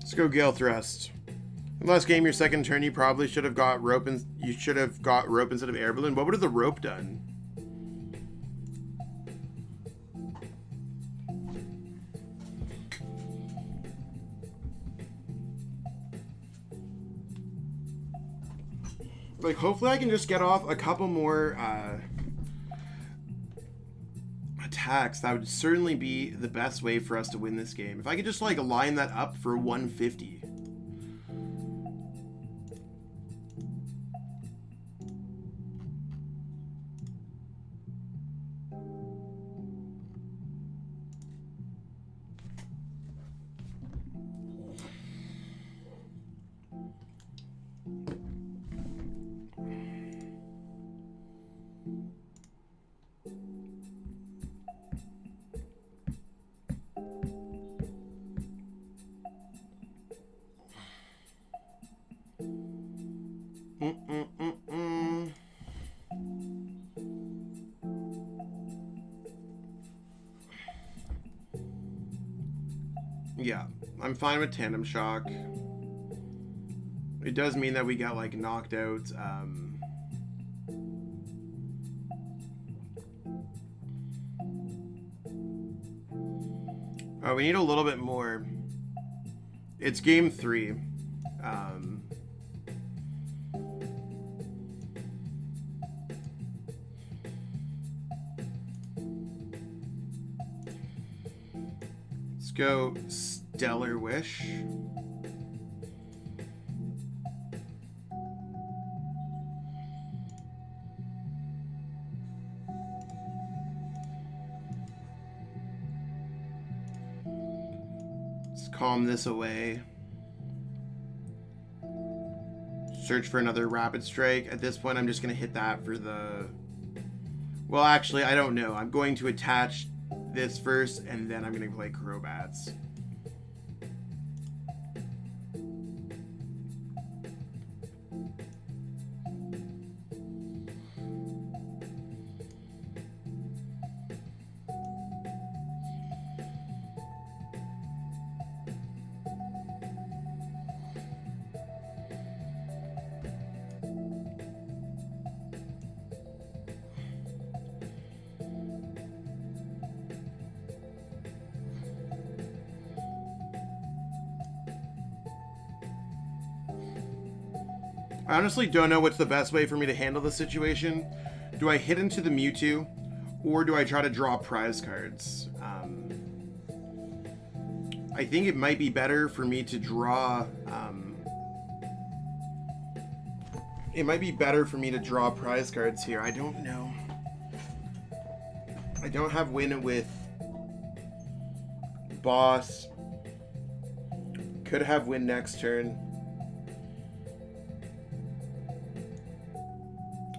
Let's go Gale Thrust. In the last game, your second turn, you probably should have got rope, and you should have got rope instead of air balloon. What would have the rope done? Like, hopefully I can just get off a couple more attacks. That would certainly be the best way for us to win this game. If I could just, like, line that up for 150. Yeah, I'm fine with Tandem Shock. It does mean that we got, like, knocked out. Oh, we need a little bit more. It's game 3. Let's go Stellar Wish. Let's calm this away. Search for another Rapid Strike. At this point, I'm just going to hit that for the... Well, actually, I don't know. I'm going to attach this first, and then I'm going to play Crobats. I honestly don't know what's the best way for me to handle the situation. Do I hit into the Mewtwo, or do I try to draw prize cards? I think it might be better for me to draw... it might be better for me to draw prize cards here. I don't know. I don't have win with boss. Could have win next turn.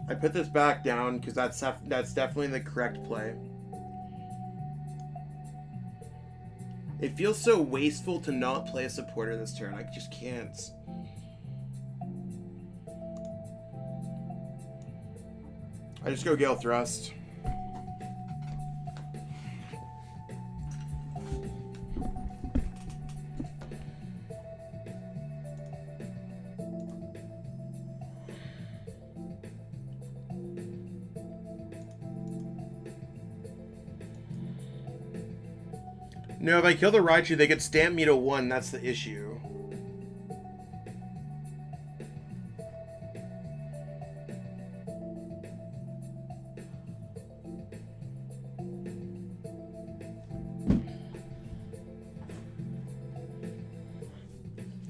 I put this back down because that's definitely the correct play. It feels so wasteful to not play a supporter this turn. I just can't. I just go Gale Thrust. No, if I kill the Raichu, they could stamp me to 1. That's the issue.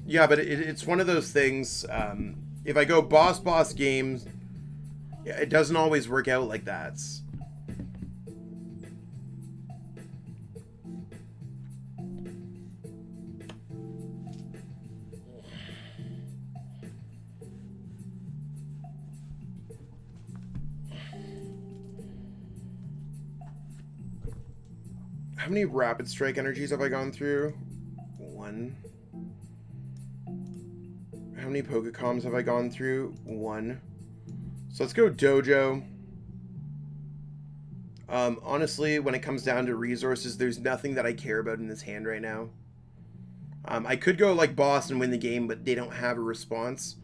Yeah, but it's one of those things. If I go boss games, it doesn't always work out like that. How many Rapid Strike energies have I gone through? 1. How many Pokecoms have I gone through? 1. So let's go Dojo. Honestly, when it comes down to resources, there's nothing that I care about in this hand right now. I could go like boss and win the game, but they don't have a response.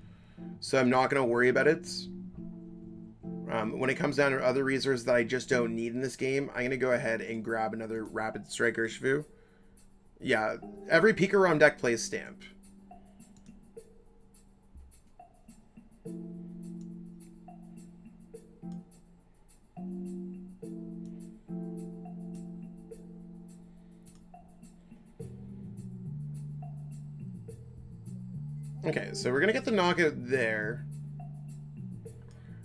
So I'm not going to worry about it. When it comes down to other resources that I just don't need in this game, I'm going to go ahead and grab another Rapid Strike Urshifu. Yeah, every Pikarom deck plays Stamp. Okay, so we're going to get the knockout there.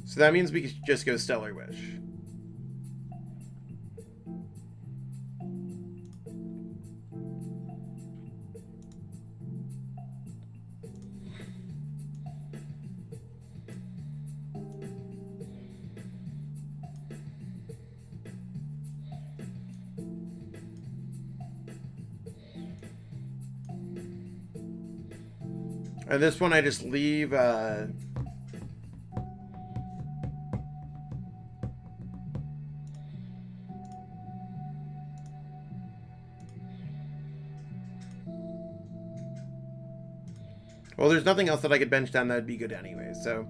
So that means we can just go Stellar Wish. And this one I just leave well, there's nothing else that I could bench down that would be good anyway, so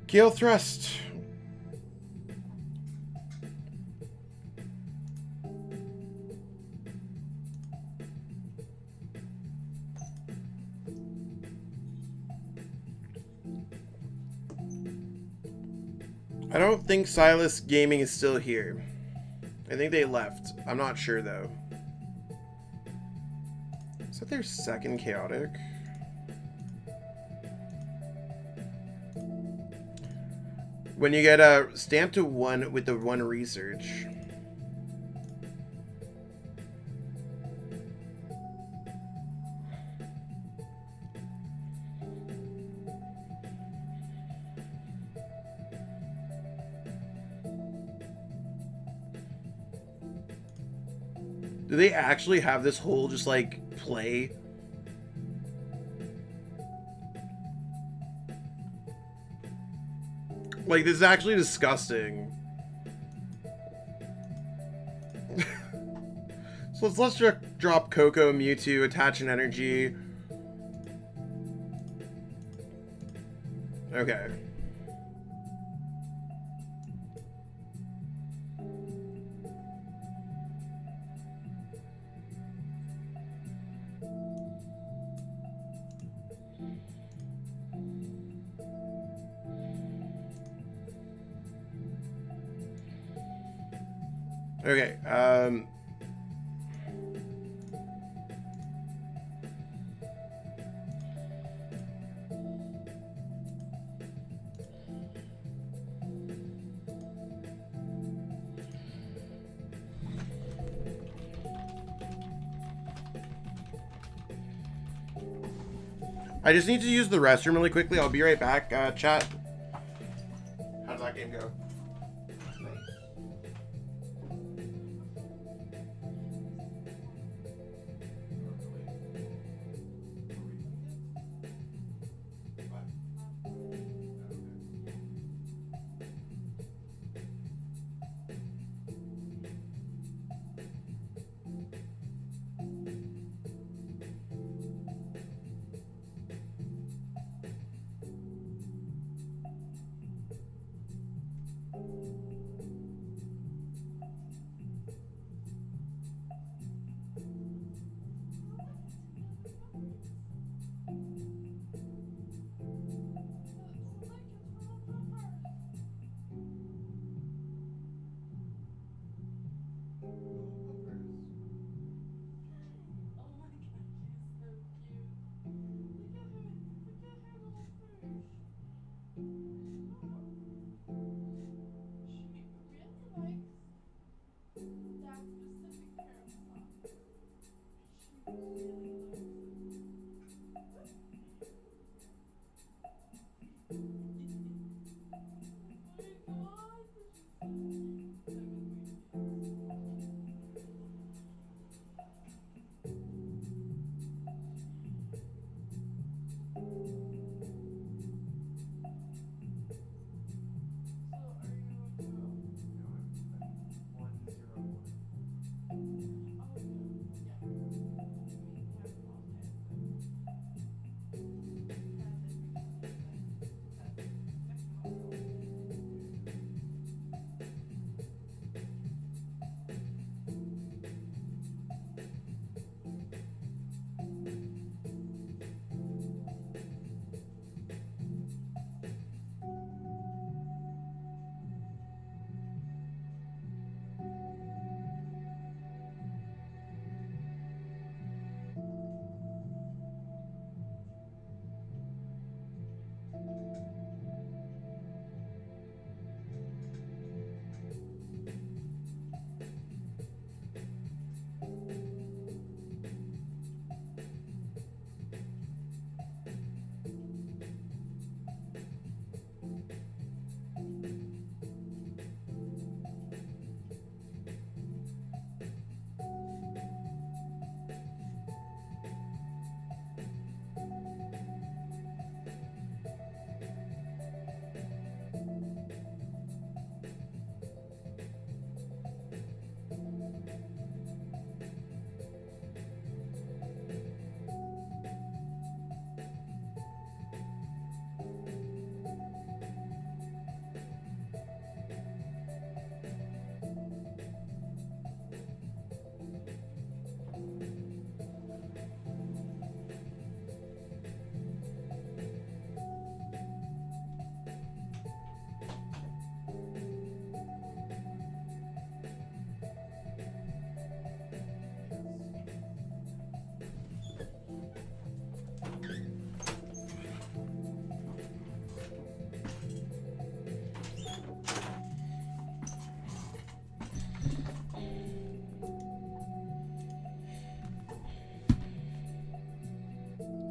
Gale Thrust. I don't think Silas Gaming is still here. I think they left. I'm not sure though. Is that their second chaotic? When you get a stamp to 1 with the 1 research. Do they actually have this whole just like play? Like, this is actually disgusting. So let's just drop Coco, Mewtwo, attach an energy. Okay. Okay, I just need to use the restroom really quickly. I'll be right back, chat. How does that game go?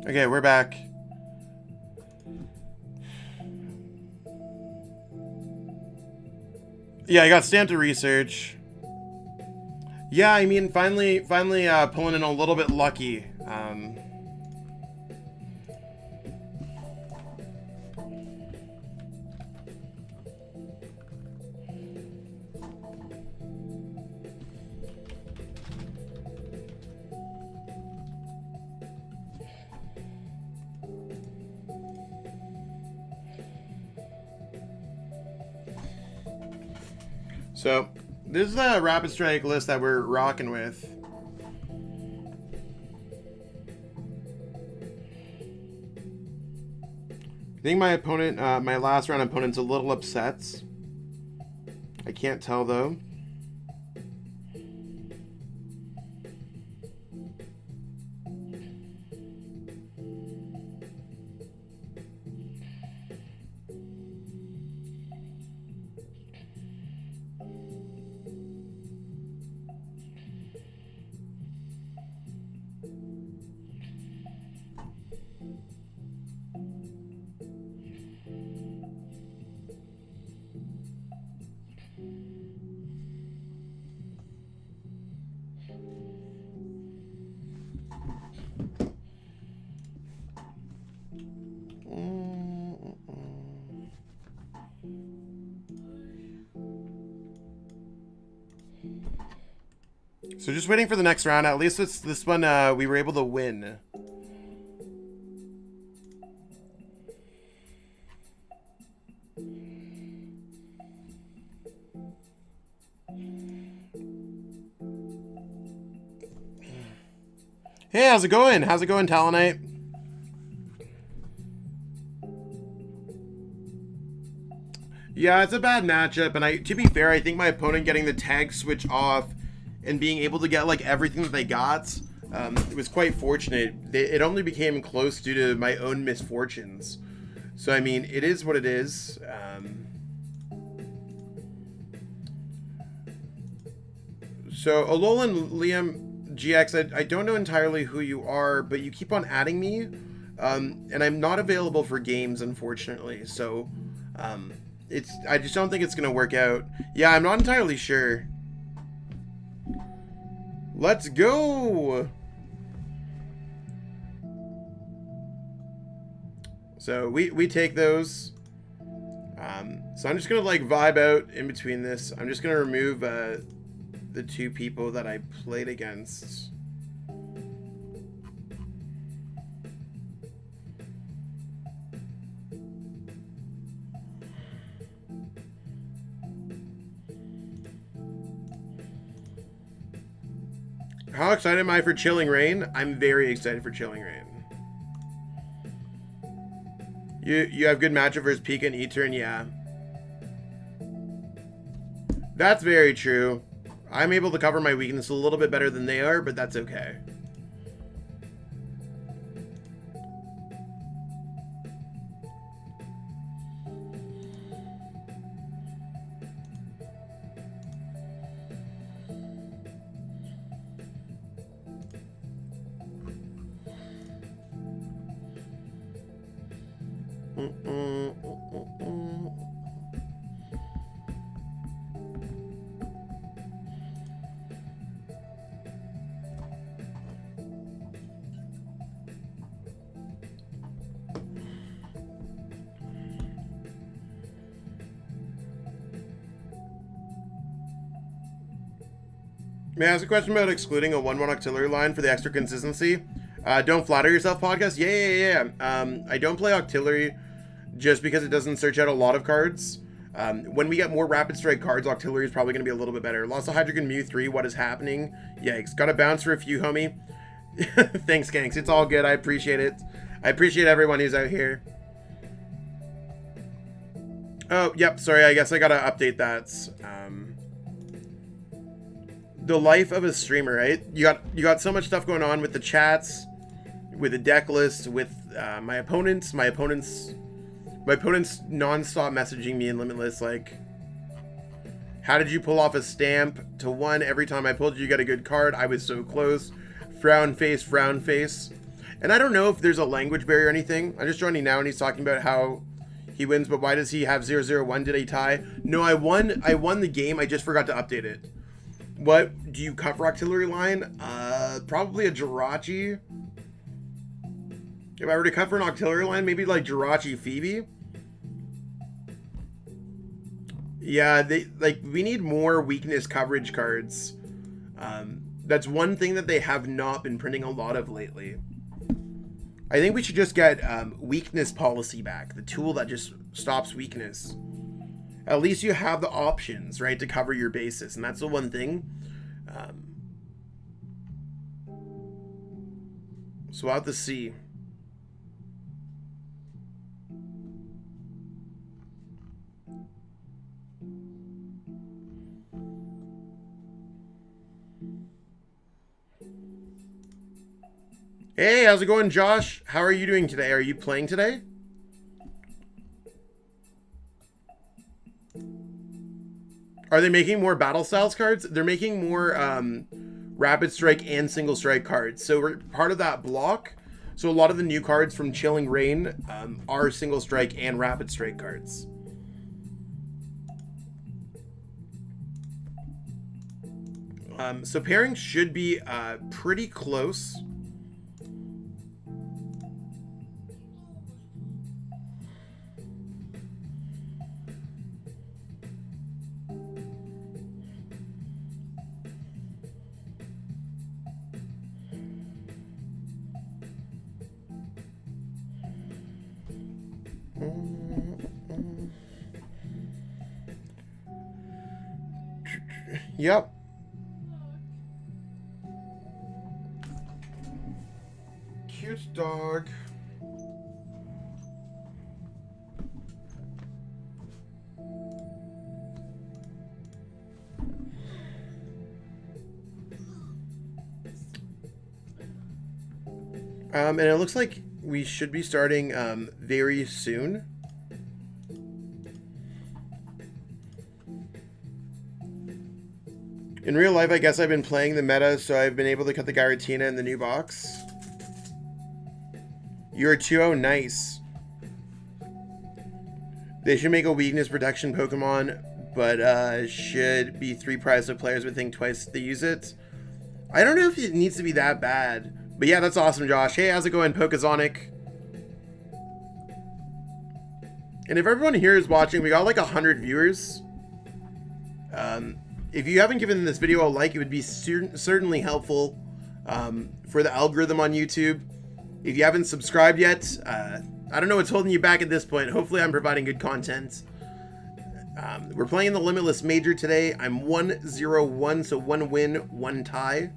Okay, we're back. Yeah, I got stamped to research. Yeah, I mean, finally pulling in a little bit lucky. So, this is the Rapid Strike list that we're rocking with. I think my opponent, my last round opponent's a little upset. I can't tell though. So just waiting for the next round. At least it's this one we were able to win. Hey, how's it going? How's it going, Talonite? Yeah, it's a bad matchup, and to be fair, I think my opponent getting the tag switch off and being able to get like everything that they got, it was quite fortunate. It only became close due to my own misfortunes. So I mean, it is what it is. So Alolan Liam GX, I don't know entirely who you are, but you keep on adding me, and I'm not available for games, unfortunately. So I just don't think it's gonna work out. Yeah, I'm not entirely sure. Let's go! So we take those. So I'm just gonna like vibe out in between this. I'm just gonna remove the two people that I played against. How excited am I for Chilling Reign? I'm very excited for Chilling Reign. You have good matchup versus Pika and E-Turn, yeah. That's very true. I'm able to cover my weakness a little bit better than they are, but that's okay. May I ask a question about excluding a 1/1 Octillery line for the extra consistency? Don't flatter yourself, podcast. Yeah. I don't play Octillery just because it doesn't search out a lot of cards. When we get more Rapid Strike cards, Octillery is probably going to be a little bit better. Lost to Hydreigon Mew 3. What is happening? Yikes. Got to bounce for a few, homie. Thanks, Ganks. It's all good. I appreciate it. I appreciate everyone who's out here. Oh, yep. Sorry. I guess I got to update that. The life of a streamer, right? You got so much stuff going on with the chats, with the deck list, with my opponents non-stop messaging me in Limitless like, how did you pull off a stamp to 1 every time I pulled you got a good card? I was so close. Frown face. And I don't know if there's a language barrier or anything. I'm just joining now and he's talking about how he wins, but why does he have 0-0-1? Did he tie? No, I won the game. I just forgot to update it. What do you cut for auxiliary line? Probably a Jirachi. If I were to cut for an auxiliary line, maybe like Jirachi Phoebe. Yeah, we need more weakness coverage cards. That's one thing that they have not been printing a lot of lately. I think we should just get weakness policy back, the tool that just stops weakness. At least you have the options, right, to cover your bases, and that's the one thing. So out to sea. Hey, how's it going, Josh? How are you doing today? Are you playing today? Are they making more Battle Styles cards? They're making more Rapid Strike and Single Strike cards. So we're part of that block. So a lot of the new cards from Chilling Reign are Single Strike and Rapid Strike cards. So pairing should be pretty close. Yep. Cute dog. And it looks like we should be starting very soon. In real life, I guess I've been playing the meta, so I've been able to cut the Giratina in the new box. You're 2-0, nice. They should make a weakness protection Pokemon, but should be 3 prize so players would think twice they use it. I don't know if it needs to be that bad. But yeah, that's awesome, Josh. Hey, how's it going, Pokazonic? And if everyone here is watching, we got like 100 viewers. If you haven't given this video a like, it would be certainly helpful for the algorithm on YouTube. If you haven't subscribed yet, I don't know what's holding you back at this point. Hopefully I'm providing good content. We're playing the Limitless Major today. I'm 1-0-1, so 1 win, 1 tie.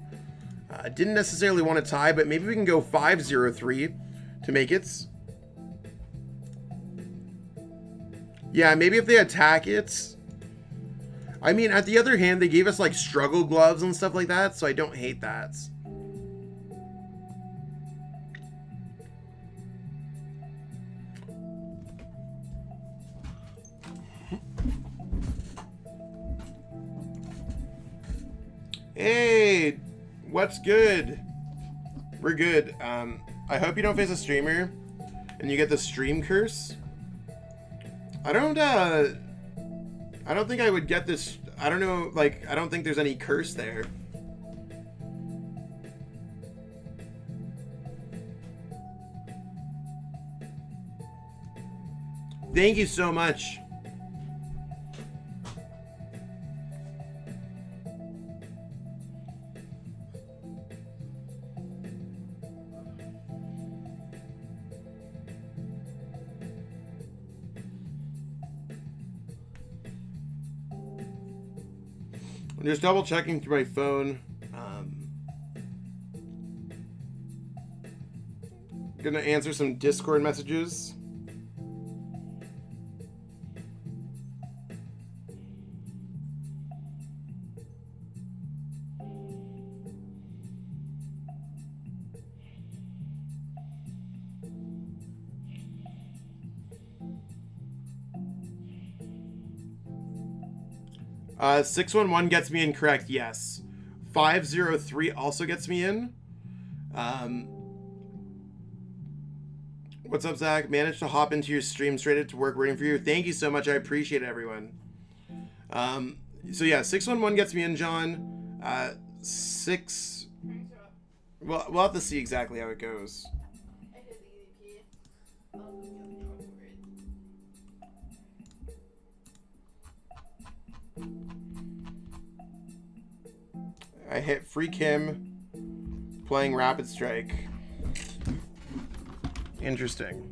Didn't necessarily want to tie, but maybe we can go 5-0-3 to make it. Yeah, maybe if they attack it. I mean, at the other hand, they gave us like struggle gloves and stuff like that, so I don't hate that. Hey, what's good? We're good. I hope you don't face a streamer and you get the stream curse. I don't think I would get this. I don't know, like, I don't think there's any curse there. Thank you so much. I'm just double checking through my phone. Gonna answer some Discord messages. Uh, 611 gets me in correct, yes. 503 also gets me in. What's up, Zach? Managed to hop into your stream straight into work waiting for you. Thank you so much. I appreciate it, everyone. So yeah, 611 gets me in, John. 6. Well, we'll have to see exactly how it goes. I hit the EDP. I'll just get the yellow for it. I hit Free Kim playing Rapid Strike. Interesting.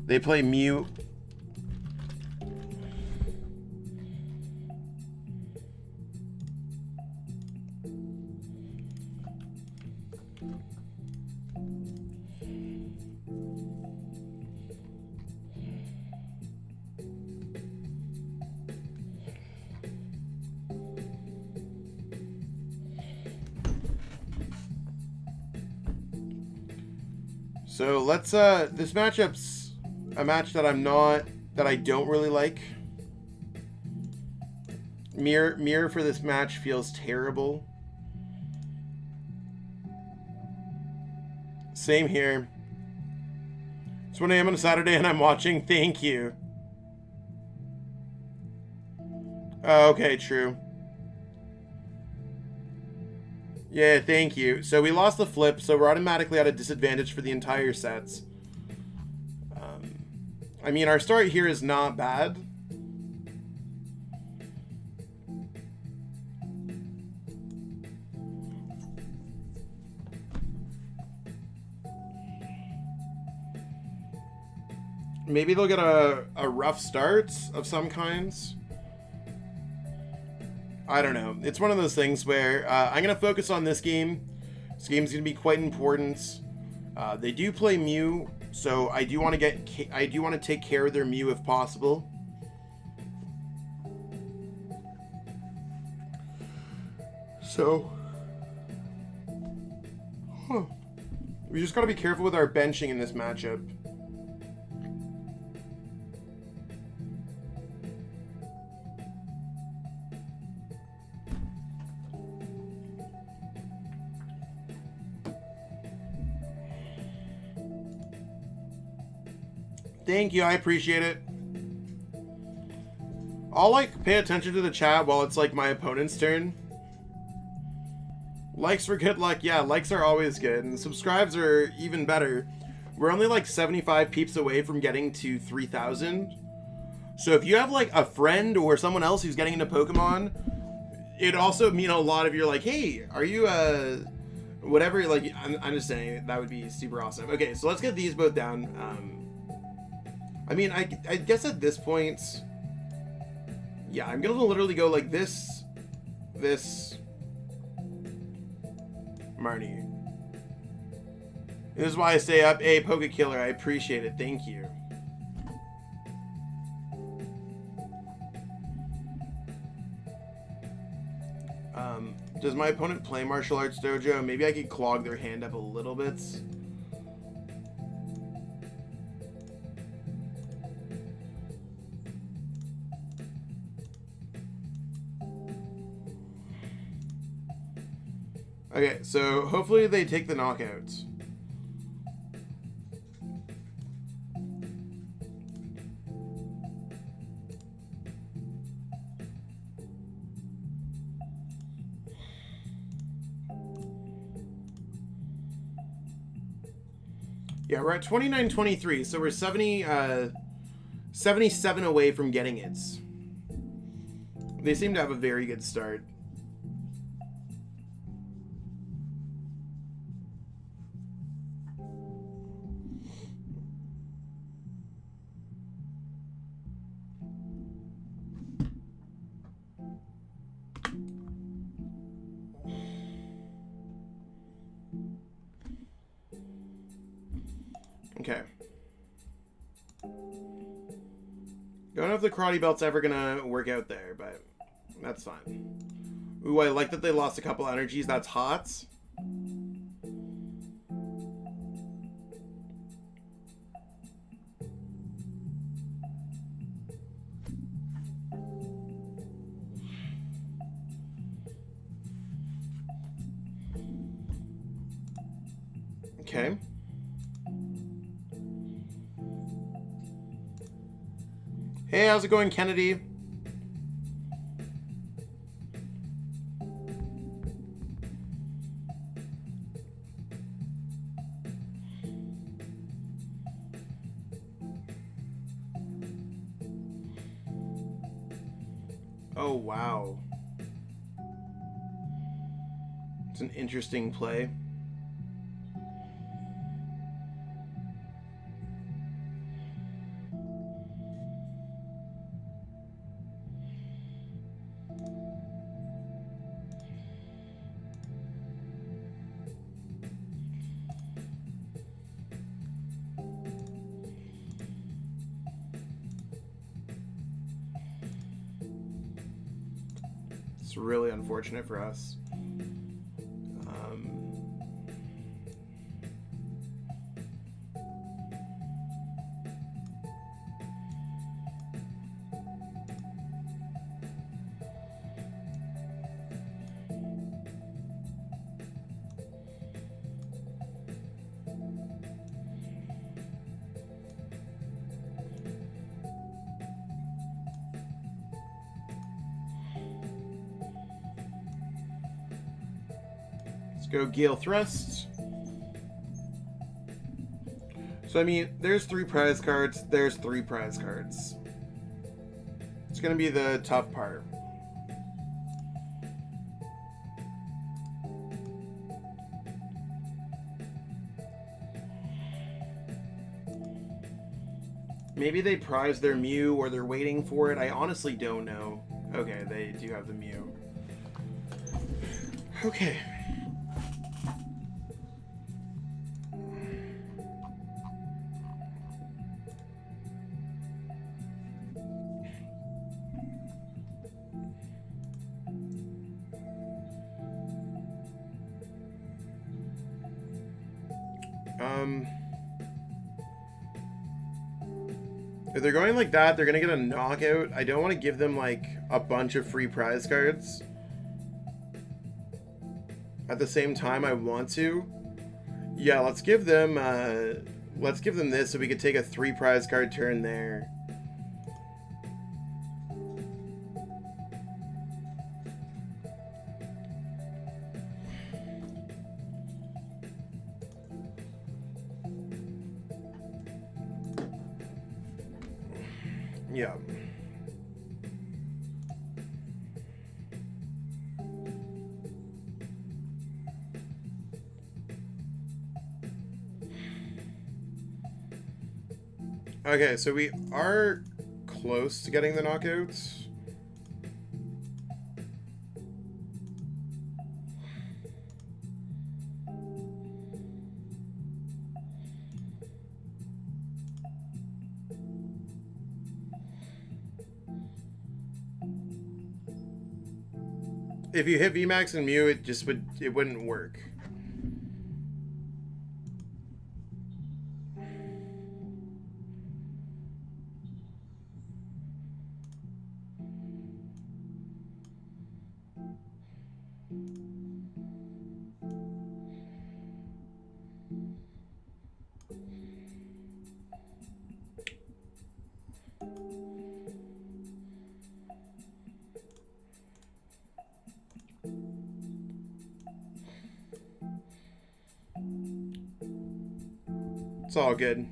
They play Mew. So let's this matchup's a match that I don't really like. Mirror for this match feels terrible. Same here. It's 1 a.m. on a Saturday and I'm watching. Thank you. Oh, okay, true. Yeah, thank you. So we lost the flip, so we're automatically at a disadvantage for the entire sets. I mean, our start here is not bad. Maybe they'll get a rough start of some kinds. I don't know. It's one of those things where I'm going to focus on this game. This game's going to be quite important. They do play Mew, so I do want to take care of their Mew if possible. So, we just got to be careful with our benching in this matchup. Thank you, I appreciate it. I'll like pay attention to the chat while it's like my opponent's turn. Likes for good luck. Yeah, likes are always good, and subscribes are even better. We're only like 75 peeps away from getting to 3,000. So if you have like a friend or someone else who's getting into Pokemon, it also mean a lot if you're like, hey, are you whatever, like I'm just saying that would be super awesome. Okay, so let's get these both down. I mean, I guess at this point, yeah, I'm gonna literally go like this, Marnie. This is why I stay up. Hey, Poke Killer, I appreciate it. Thank you. Does my opponent play Martial Arts Dojo? Maybe I could clog their hand up a little bit. Okay, so hopefully they take the knockouts. Yeah, we're at 29-23, so we're 77 away from getting it. They seem to have a very good start. Okay. Don't know if the karate belt's ever gonna work out there, but that's fine. Ooh, I like that they lost a couple energies. That's hot. Okay. Hey, how's it going, Kennedy? Oh, wow. It's an interesting play. It's really unfortunate for us. Let's go Gale Thrust. So, I mean, there's 3 prize cards. There's 3 prize cards. It's going to be the tough part. Maybe they prize their Mew or they're waiting for it. I honestly don't know. Okay, they do have the Mew. Okay. If they're going like that, they're gonna get a knockout. I don't want to give them like a bunch of free prize cards. At the same time, I want to. Yeah, let's give them this so we could take a 3 prize card turn there. Yeah. Okay, so we are close to getting the knockouts. If you hit VMAX and Mew, it wouldn't work. It's all good.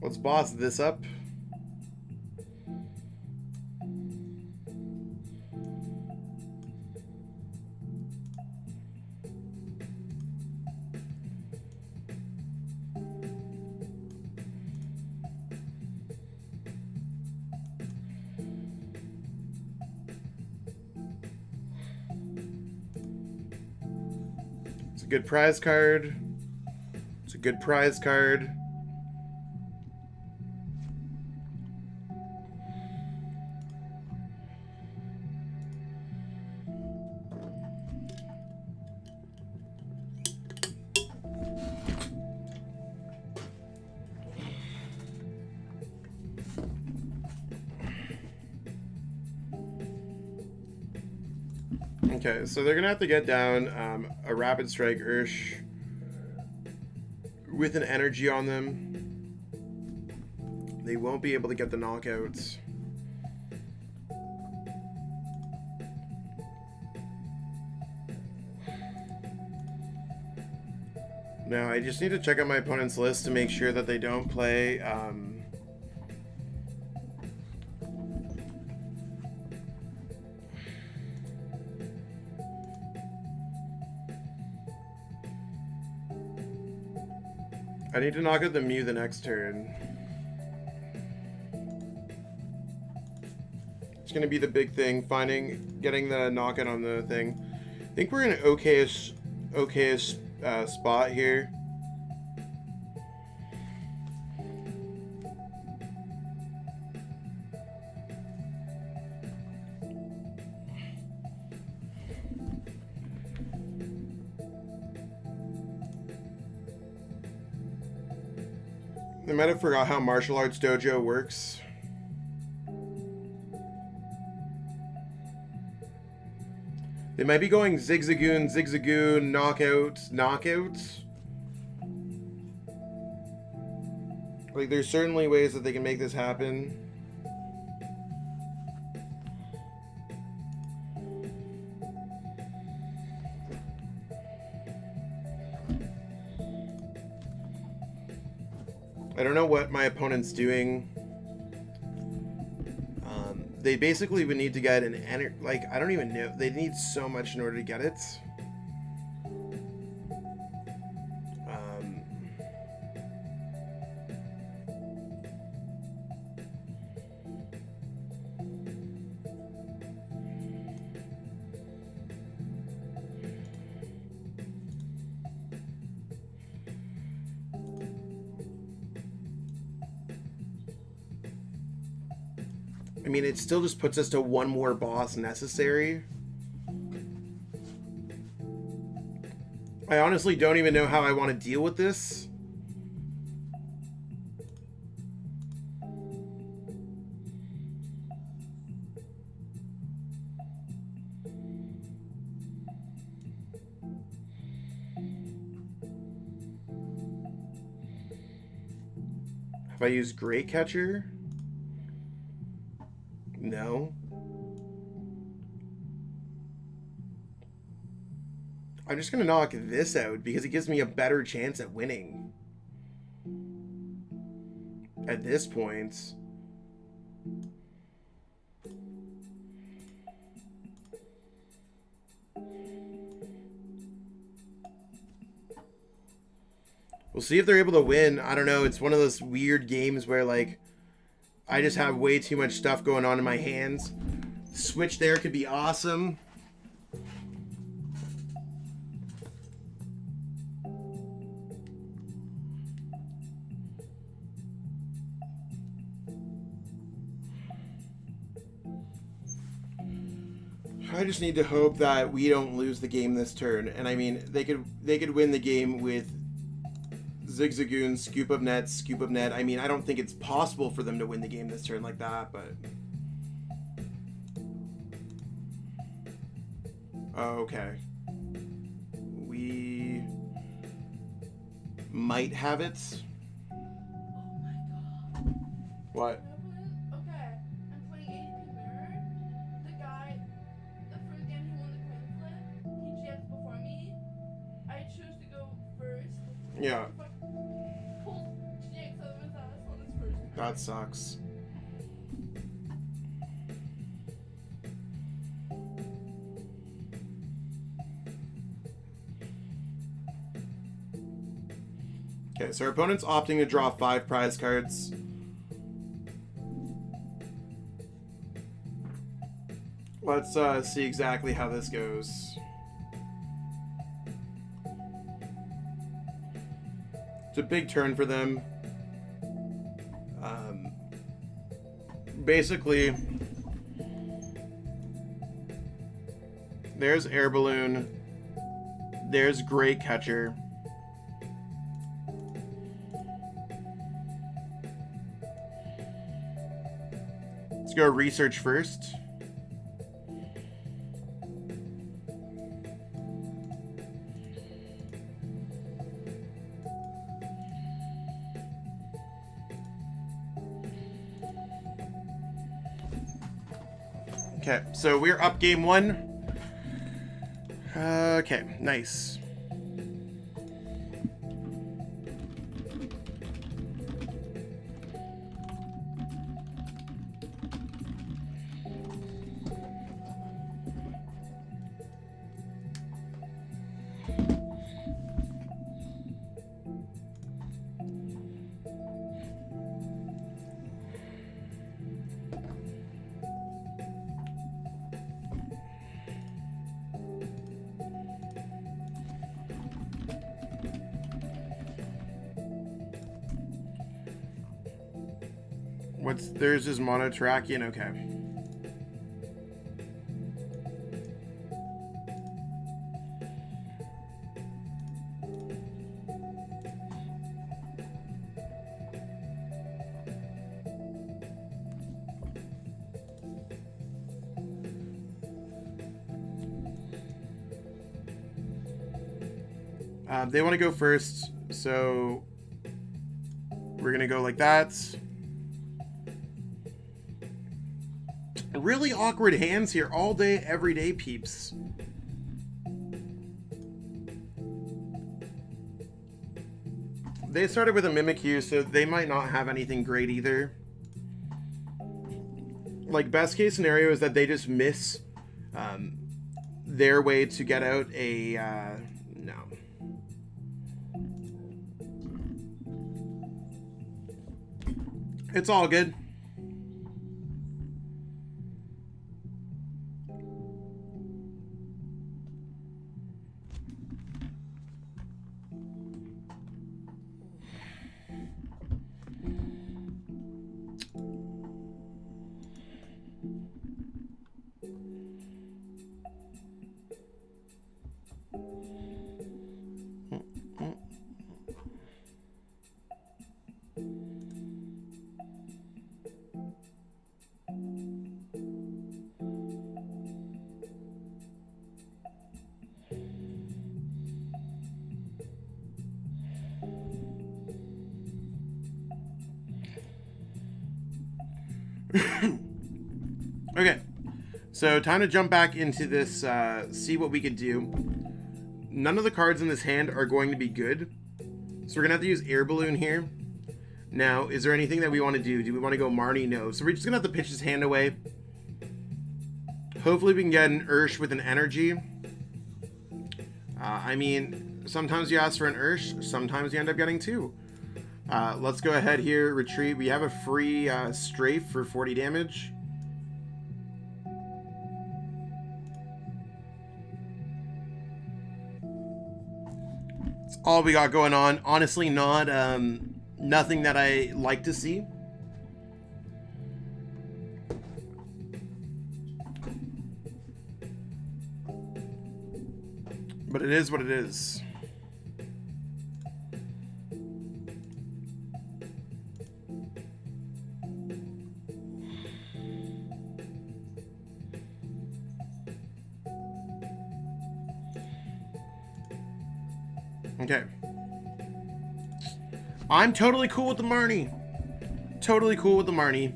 Let's boss this up. It's a good prize card. It's a good prize card. Okay, so they're gonna have to get down a Rapid Strike Ursh with an energy on them. They won't be able to get the knockouts. Now, I just need to check out my opponent's list to make sure that they don't play I need to knock out the Mew the next turn. It's gonna be the big thing, getting the knockout on the thing. I think we're in an okayish spot here. I might have forgot how Martial Arts Dojo works. They might be going Zigzagoon, knockout. Like, there's certainly ways that they can make this happen. I don't know what my opponent's doing. They basically would need to get an like, I don't even know. They need so much in order to get it. I mean, it still just puts us to one more boss necessary. I honestly don't even know how I want to deal with this. Have I used Great Catcher? No. I'm just gonna knock this out because it gives me a better chance at winning. At this point. We'll see if they're able to win. I don't know. It's one of those weird games where, like, I just have way too much stuff going on in my hands. Switch there could be awesome. I just need to hope that we don't lose the game this turn. And I mean, they could win the game with Zigzagoon, scoop up net. I mean, I don't think it's possible for them to win the game this turn like that, but... Okay. We might have it. Oh my god. What? Okay, I'm playing ADP Mirror. The guy, the first game he won the coin flip, he GX before me. I choose to go first. Yeah. Pulled GX out of his ass on his first turn. That sucks. Okay, so our opponent's opting to draw 5 prize cards. Let's see exactly how this goes. It's a big turn for them. Basically, there's Air Balloon. There's Great Catcher. Let's go research first. Okay, so we're up game 1. Okay, nice. Theirs is Monotrachian, okay. They want to go first, so we're gonna go like that. Really awkward hands here all day, every day, peeps. They started with a Mimikyu, so they might not have anything great either. Like, best case scenario is that they just miss their way to get out a... no. It's all good. Okay, so time to jump back into this, see what we could do. None of the cards in this hand are going to be good, so we're gonna have to use Air Balloon here. Now, is there anything that we want to do? Do we want to go Marnie? No. So we're just gonna have to pitch his hand away. Hopefully we can get an Ursh with an energy. I mean, sometimes you ask for an Ursh, sometimes you end up getting 2. Let's go ahead here, retreat. We have a free strafe for 40 damage. That's all we got going on. Honestly, not nothing that I like to see. But it is what it is. Okay. I'm totally cool with the Marnie. Totally cool with the Marnie.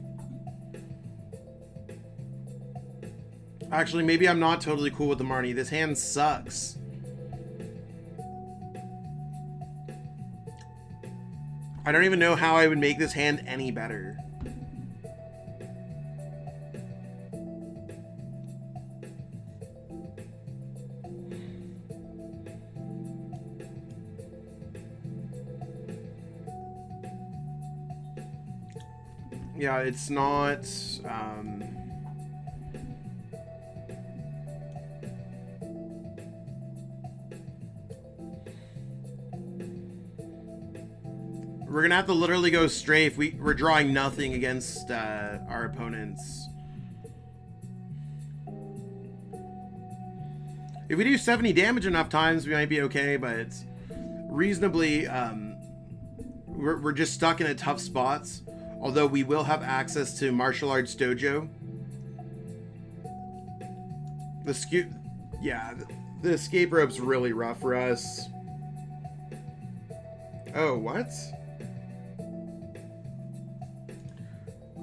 Actually, maybe I'm not totally cool with the Marnie. This hand sucks. I don't even know how I would make this hand any better. Yeah, it's not... We're gonna have to literally go strafe. We're drawing nothing against our opponents. If we do 70 damage enough times, we might be okay, but it's reasonably... we're just stuck in a tough spots. Although we will have access to Martial Arts Dojo. The escape rope's really rough for us. Oh, what?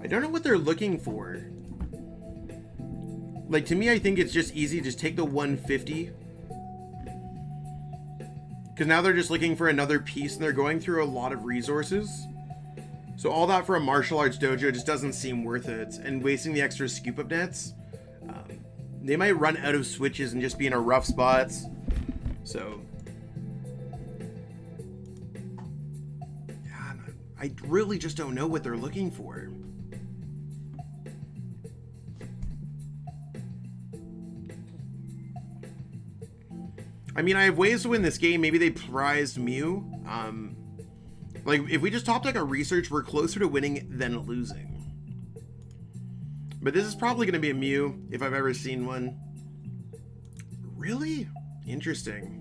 I don't know what they're looking for. Like, to me, I think it's just easy. Just take the 150. Because now they're just looking for another piece, and they're going through a lot of resources. So all that for a martial arts dojo just doesn't seem worth it. And wasting the extra scoop up nets. They might run out of switches and just be in a rough spot. So... yeah, I really just don't know what they're looking for. I mean, I have ways to win this game. Maybe they prized Mew. Like, if we just top deck a research, we're closer to winning than losing. But this is probably going to be a Mew, if I've ever seen one. Really? Interesting.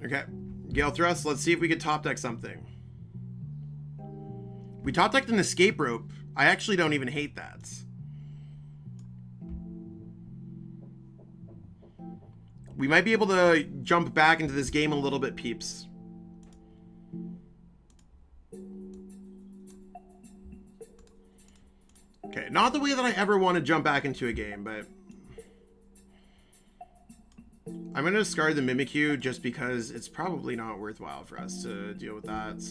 Okay. Gale Thrust, let's see if we can top deck something. We top decked an Escape Rope. I actually don't even hate that. We might be able to jump back into this game a little bit, peeps. Okay, not the way that I ever want to jump back into a game, but... I'm going to discard the Mimikyu just because it's probably not worthwhile for us to deal with that.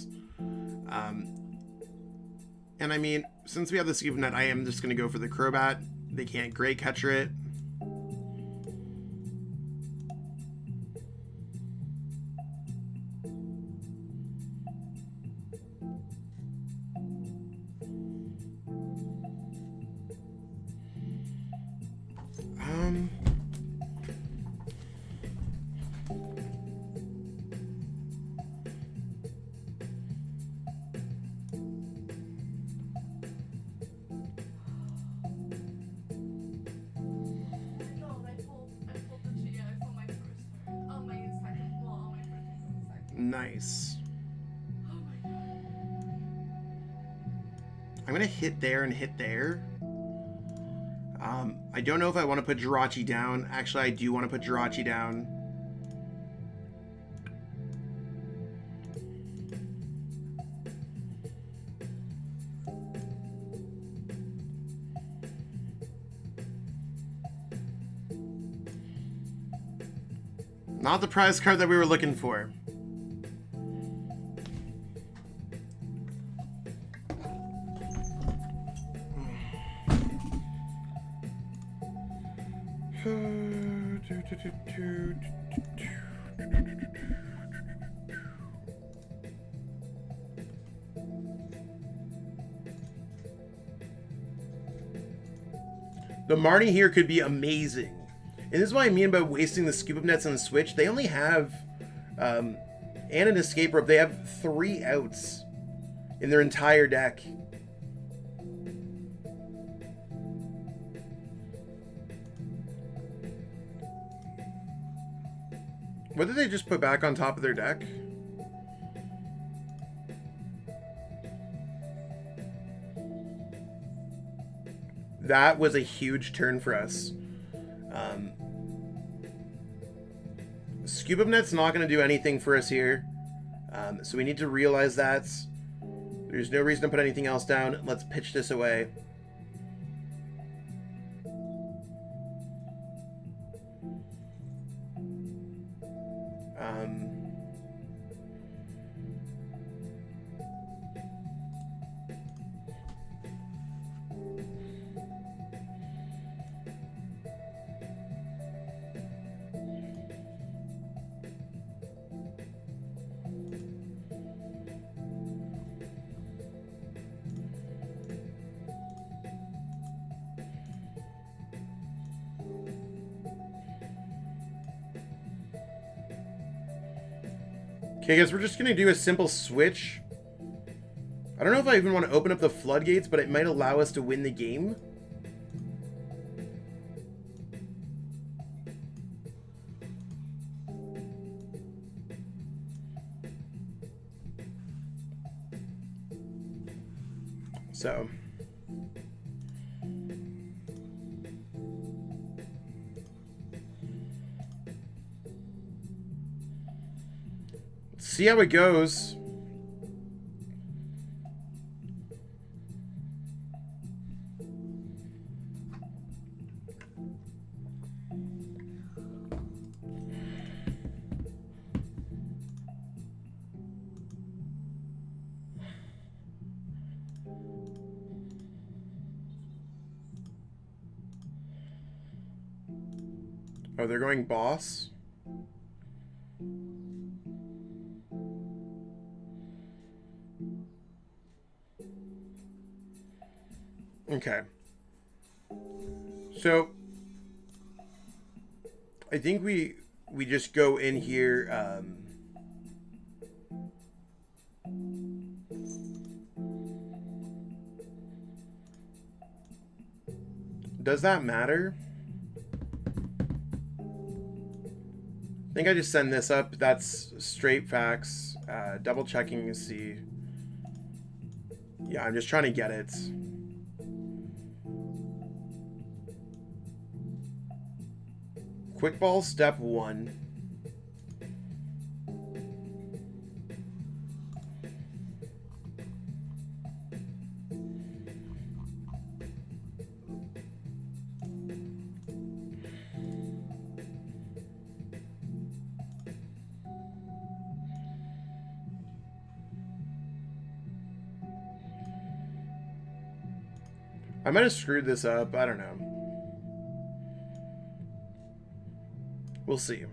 And I mean, since we have the Scoop Net, I am just going to go for the Crobat. They can't Great Catcher it. Nice. Oh my god. I'm gonna hit there and hit there. I don't know if I want to put Jirachi down. Actually, I do want to put Jirachi down. Not the prize card that we were looking for. The Marnie here could be amazing. And this is what I mean by wasting the Scoop Up Nets on the Switch. They only have, and an Escape Rope, they have 3 outs in their entire deck. What did they just put back on top of their deck? That was a huge turn for us. Scoop Up Net's not going to do anything for us here. So we need to realize that. There's no reason to put anything else down. Let's pitch this away. Okay, guys, we're just going to do a simple switch. I don't know if I even want to open up the floodgates, but it might allow us to win the game. So... see how it goes. Oh, they're going boss? Okay. So I think we just go in here. Does that matter? I think I just send this up. That's straight facts. Double checking to see. Yeah, I'm just trying to get it. Quick ball step 1. I might have screwed this up. I don't know. We'll see.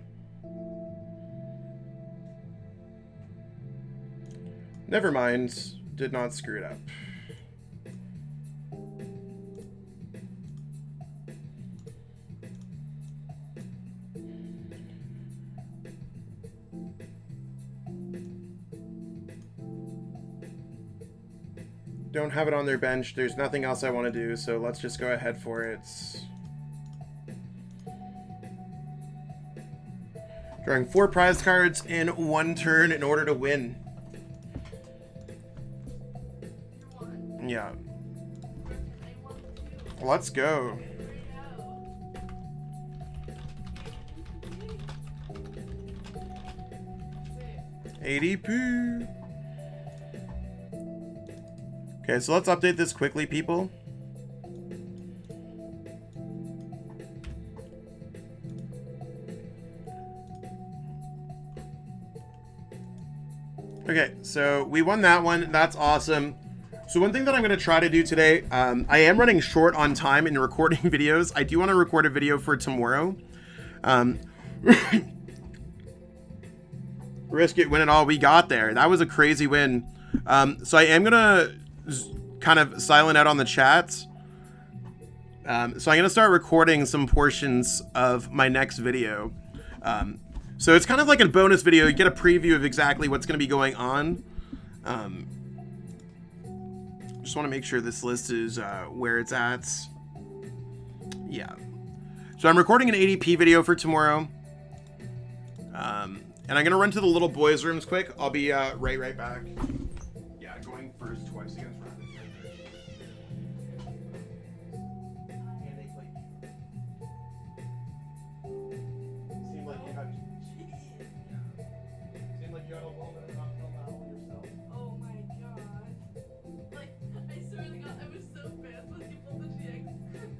Never mind. Did not screw it up. Don't have it on their bench. There's nothing else I want to do, so let's just go ahead for it. Drawing 4 prize cards in 1 turn in order to win. Yeah. Let's go. ADP. Okay, so let's update this quickly, people. Okay, so we won that one. That's awesome. So one thing that I'm going to try to do today, I am running short on time in recording videos. I do want to record a video for tomorrow. Risk it, win it all. We got there. That was a crazy win. So I am going to kind of silent out on the chat. So I'm going to start recording some portions of my next video. So it's kind of like a bonus video. You get a preview of exactly what's going to be going on. Just want to make sure this list is where it's at. Yeah. So I'm recording an ADP video for tomorrow. And I'm going to run to the little boys' rooms quick. I'll be right back. Yeah, going first twice against Rabbit. And they played. Seemed like you had... Seemed like you had a little bit of an uphill battle yourself. Oh my god. Like, I swear to god, I was so fast when he pulled the GX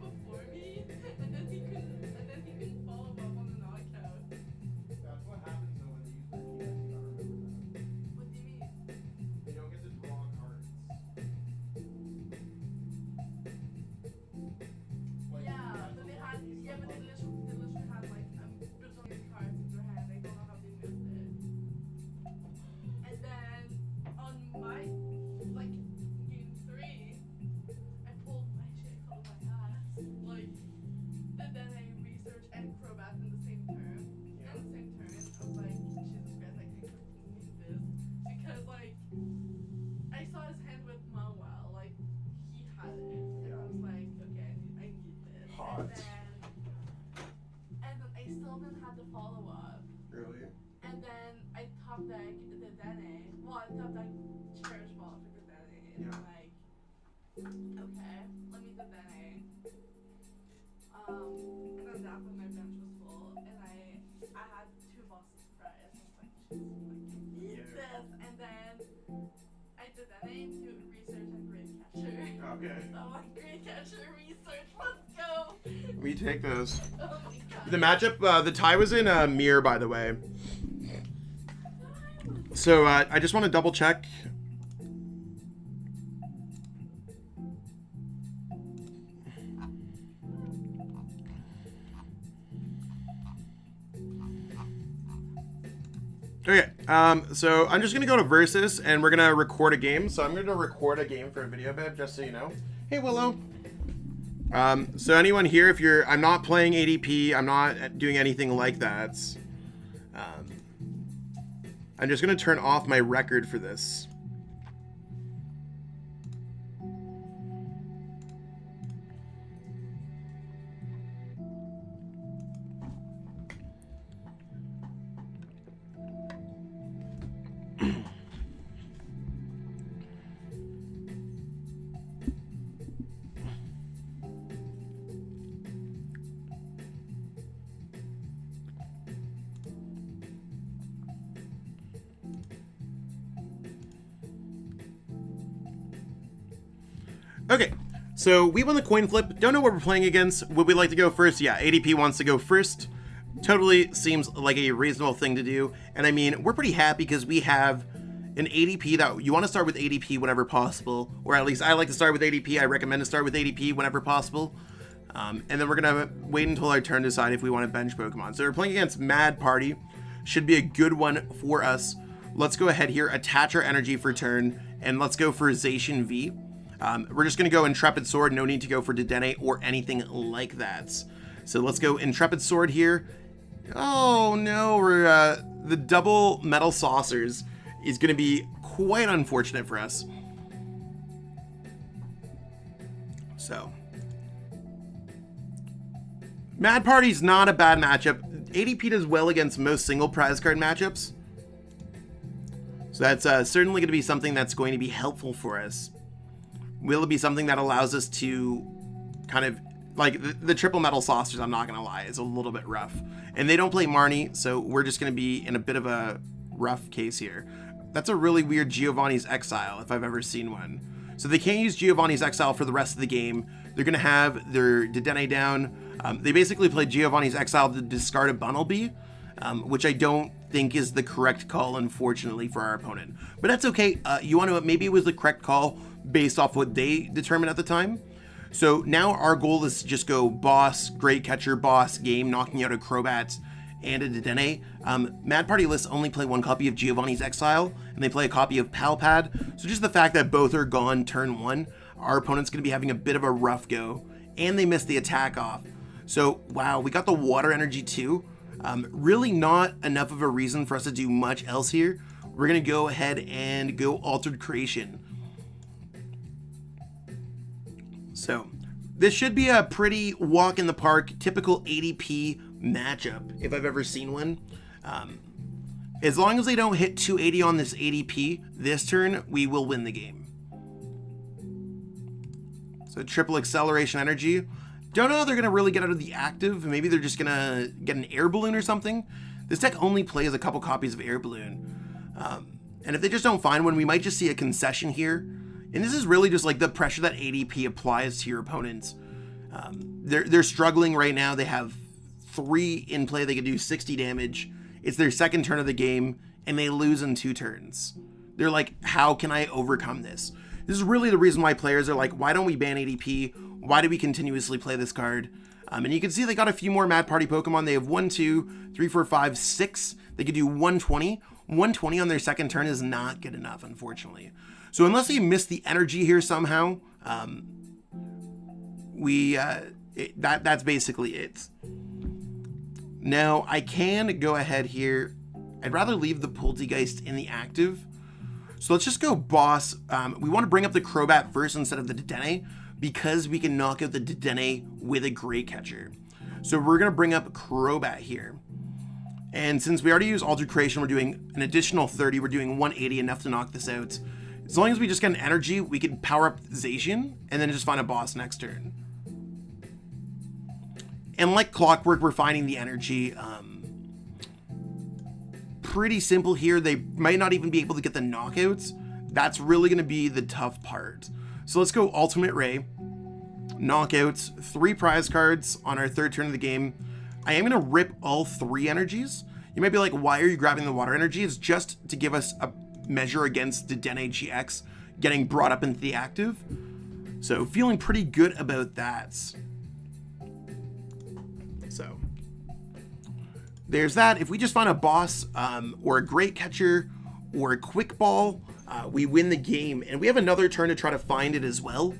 before me, and then he couldn't follow up on the knockout. That's what happens though when they use their GX. You gotta remember that. What do you mean? They don't get to draw cards. Like, Yeah, but they literally had like a bazillion cards in their hand. I don't know how they missed it. And then on my like game 3, I pulled my shit out of my ass. Like Dedenne research and Crobat in the same turn. Yeah. In the same turn, I was like, Jesus Christ, I can't continue this because like I saw his hand with Mawel, like he had it, and I was like, okay, I need this. Hot. And then I still didn't have the follow up. Really? And then I top deck the Dedenne. Well, I top deck Cherish Ball for the Dedenne. And Yeah. I'm like, okay, let me Dedenne. And then that's when my bench was full, and I had 2 bosses prize. I was like, Jesus, I need Yeah. this. And then I Dedenne to research and Great Catcher. Okay. So I'm like, Great Catcher research, let's go. We take those. Oh my god. The matchup, the tie was in mirror, by the way. So I just want to double check. Okay, so I'm just gonna go to Versus and we're gonna record a game. So I'm gonna record a game for a video, babe, just so you know. Hey, Willow. So anyone here, if you're, I'm not playing ADP, I'm not doing anything like that. I'm just gonna turn off my record for this. Okay, so we won the coin flip. Don't know what we're playing against. Would we like to go first? Yeah, ADP wants to go first. Totally seems like a reasonable thing to do. And I mean, we're pretty happy because we have an ADP that you want to start with ADP whenever possible. Or at least I like to start with ADP. I recommend to start with ADP whenever possible. And then we're going to wait until our turn to decide if we want to bench Pokemon. So we're playing against Mad Party. Should be a good one for us. Let's go ahead here, attach our energy for turn, and let's go for Zacian V. We're just going to go Intrepid Sword, no need to go for Dedenne or anything like that. So let's go Intrepid Sword here. Oh no, we're, the double Metal Saucers is going to be quite unfortunate for us. So, Mad Party's not a bad matchup. ADP does well against most single prize card matchups. So that's certainly going to be something that's going to be helpful for us. Will it be something that allows us to kind of, like, the triple Metal Saucers, I'm not going to lie, is a little bit rough. And they don't play Marnie, so we're just going to be in a bit of a rough case here. That's a really weird Giovanni's Exile, if I've ever seen one. So they can't use Giovanni's Exile for the rest of the game. They're going to have their Dedenne down. They basically play Giovanni's Exile to discard a Bunnelby, which I don't think is the correct call, unfortunately, for our opponent. But that's okay. You want to, maybe it was the correct call based off what they determined at the time. So now our goal is to just go boss, great catcher, boss, game, knocking out a Crobat and a Dedenne. Mad Party lists only play one copy of Giovanni's Exile, and they play a copy of Palpad. So just the fact that both are gone turn one, our opponent's going to be having a bit of a rough go, and they missed the attack off. So, wow, we got the water energy too. Really not enough of a reason for us to do much else here. We're going to go ahead and go Altered Creation. So, this should be a pretty walk in the park, typical ADP matchup, if I've ever seen one. As long as they don't hit 280 on this ADP this turn, we will win the game. So, triple Acceleration Energy. Don't know how they're going to really get out of the active. Maybe they're just going to get an Air Balloon or something. This deck only plays a couple copies of Air Balloon. And if they just don't find one, we might just see a concession here. And this is really just like the pressure that ADP applies to your opponents. They're struggling right now. They have 3 in play. They could do 60 damage. It's their second turn of the game, and they lose in 2 turns. They're like, how can I overcome this? This is really the reason why players are like, why don't we ban ADP? Why do we continuously play this card? And you can see they got a few more Mad Party Pokemon. They have 1, 2, 3, 4, 5, 6. They could do 120. 120 on their second turn is not good enough, unfortunately. So unless they miss the energy here somehow, that's basically it. Now, I can go ahead here. I'd rather leave the Poltegeist in the active. So let's just go boss. We want to bring up the Crobat first instead of the Dedenne, because we can knock out the Dedenne with a Great Catcher. So we're going to bring up Crobat here. And since we already used Altered Creation, we're doing an additional 30. We're doing 180, enough to knock this out. As long as we just get an energy, we can power up Zacian and then just find a boss next turn. And like clockwork, we're finding the energy. Pretty simple here. They might not even be able to get the knockouts. That's really going to be the tough part. So let's go Ultimate Ray. Knockouts, 3 prize cards on our third turn of the game. I am going to rip all 3 energies. You might be like, why are you grabbing the water energy? It's just to give us a measure against Dedenne-GX getting brought up into the active. So feeling pretty good about that. So there's that. If we just find a boss or a great catcher or a quick ball, we win the game. And we have another turn to try to find it as well.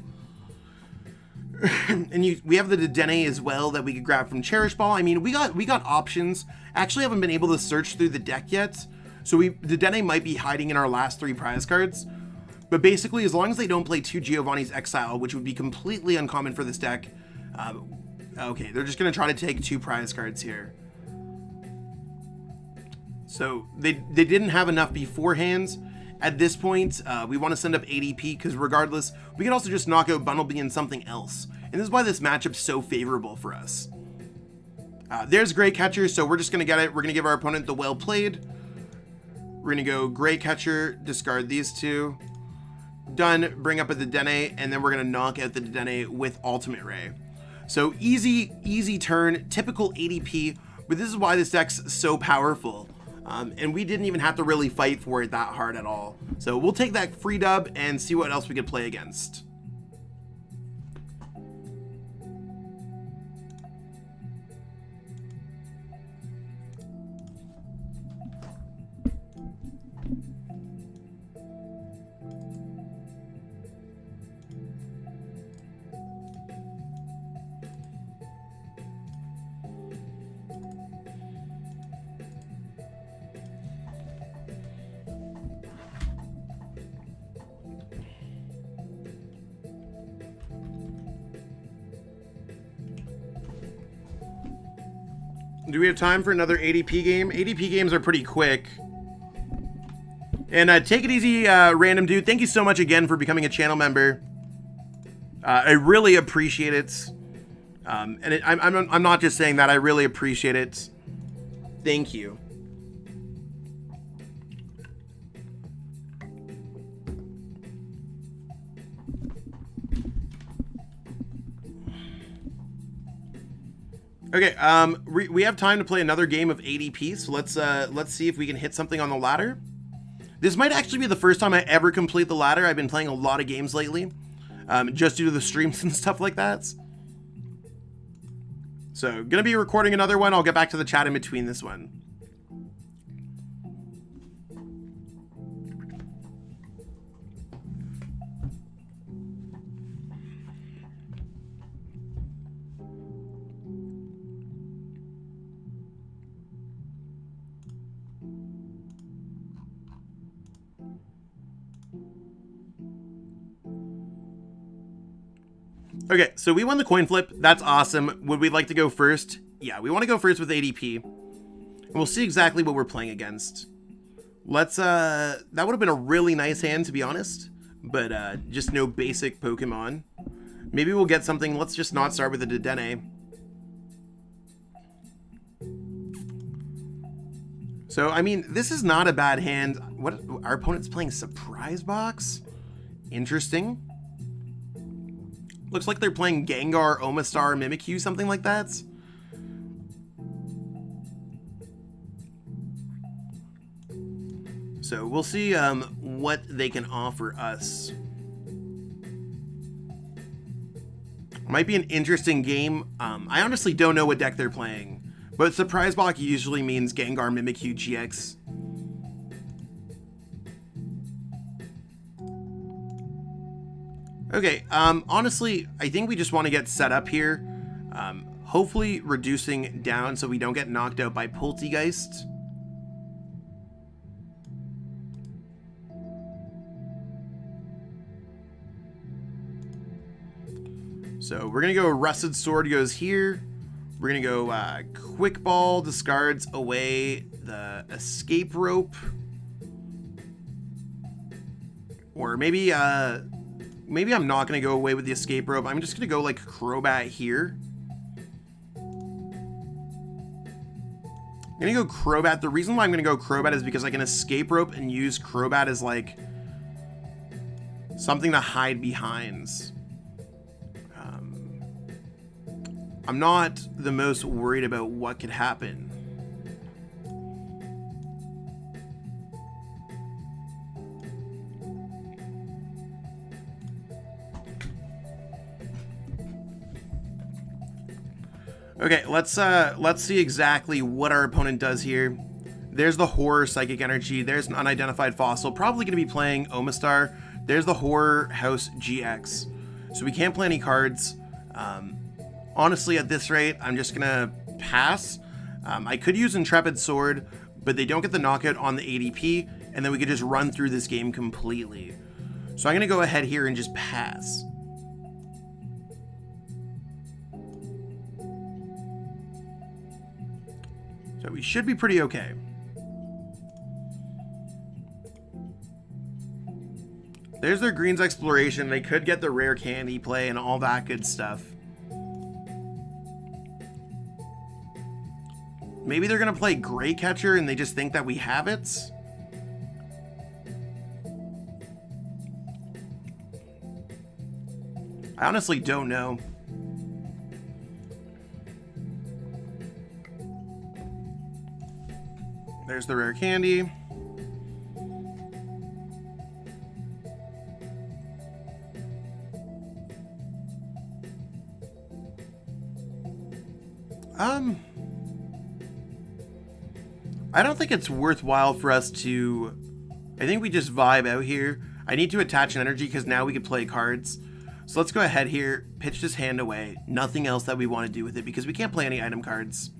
And we have the Dedenne as well that we could grab from Cherish Ball. I mean, we got options. Actually, haven't been able to search through the deck yet. So Dedenne might be hiding in our last 3 prize cards. But basically, as long as they don't play 2 Giovanni's Exile, which would be completely uncommon for this deck. Okay, they're just going to try to take 2 prize cards here. So they didn't have enough beforehand. At this point, we want to send up ADP because regardless, we can also just knock out Bumblebee and something else. And this is why this matchup's so favorable for us. There's Great Catcher, so we're just going to get it. We're going to give our opponent the well played. We're going to go Great Catcher, discard these 2. Done, bring up a Dedenne, and then we're going to knock out the Dedenne with Ultimate Ray. So easy turn, typical ADP, but this is why this deck's so powerful. And we didn't even have to really fight for it that hard at all. So we'll take that free dub and see what else we could play against. Do we have time for another ADP game? ADP games are pretty quick. And take it easy, Random Dude. Thank you so much again for becoming a channel member. I really appreciate it. And I'm not just saying that. I really appreciate it. Thank you. Okay, we have time to play another game of ADP, so let's see if we can hit something on the ladder. This might actually be the first time I ever complete the ladder. I've been playing a lot of games lately, just due to the streams and stuff like that. So, gonna be recording another one. I'll get back to the chat in between this one. Okay, so we won the coin flip. That's awesome. Would we like to go first? Yeah, we want to go first with ADP. And we'll see exactly what we're playing against. Let's, that would have been a really nice hand, to be honest. But, just no basic Pokemon. Maybe we'll get something. Let's just not start with a Dedenne. So, I mean, this is not a bad hand. What, our opponent's playing Surprise Box? Interesting. Looks like they're playing Gengar, Omastar, Mimikyu, something like that. So we'll see what they can offer us. Might be an interesting game. I honestly don't know what deck they're playing, but Surprise Box usually means Gengar, Mimikyu, GX. Okay, honestly, I think we just want to get set up here. Hopefully reducing down so we don't get knocked out by Poltegeist. So we're going to go Rusted Sword goes here. We're going to go Quick Ball discards away the Escape Rope. Or maybe... maybe I'm not going to go away with the Escape Rope. I'm just going to go like Crobat here. I'm going to go Crobat. The reason why I'm going to go Crobat is because I can Escape Rope and use Crobat as like something to hide behind. I'm not the most worried about what could happen. Okay, let's see exactly what our opponent does here. There's the Horror Psychic Energy. There's an Unidentified Fossil. Probably going to be playing Omastar. There's the Horror House GX. So we can't play any cards. Honestly, at this rate, I'm just going to pass. I could use Intrepid Sword, but they don't get the knockout on the ADP, and then we could just run through this game completely. So I'm going to go ahead here and just pass. So we should be pretty okay. There's their Greens Exploration. They could get the Rare Candy play and all that good stuff. Maybe they're going to play Great Catcher and they just think that we have it. I honestly don't know. There's the Rare Candy. I don't think it's worthwhile for us to... I think we just vibe out here. I need to attach an energy because now we can play cards. So let's go ahead here, pitch this hand away. Nothing else that we want to do with it because we can't play any item cards.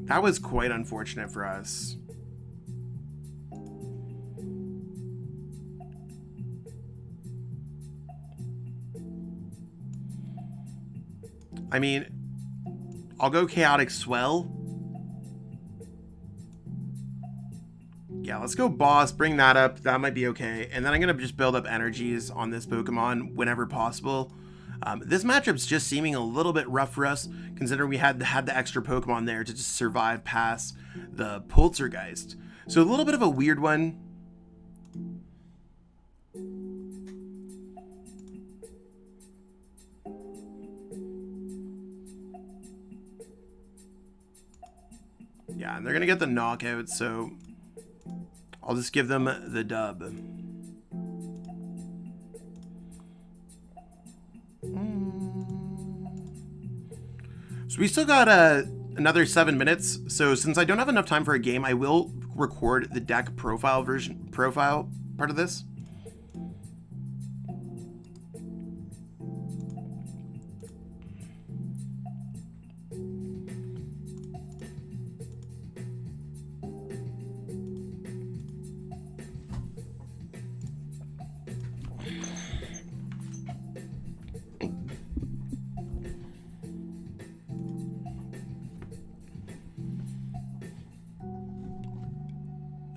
That was quite unfortunate for us. I mean, I'll go Chaotic Swell. Yeah, let's go Boss, bring that up. That might be okay. And then I'm going to just build up energies on this Pokemon whenever possible. This matchup's just seeming a little bit rough for us, considering we had the extra Pokemon there to just survive past the Poltergeist. So a little bit of a weird one. Yeah, and they're going to get the knockout, so I'll just give them the dub. So we still got another 7 minutes. So since I don't have enough time for a game, I will record the deck profile part of this.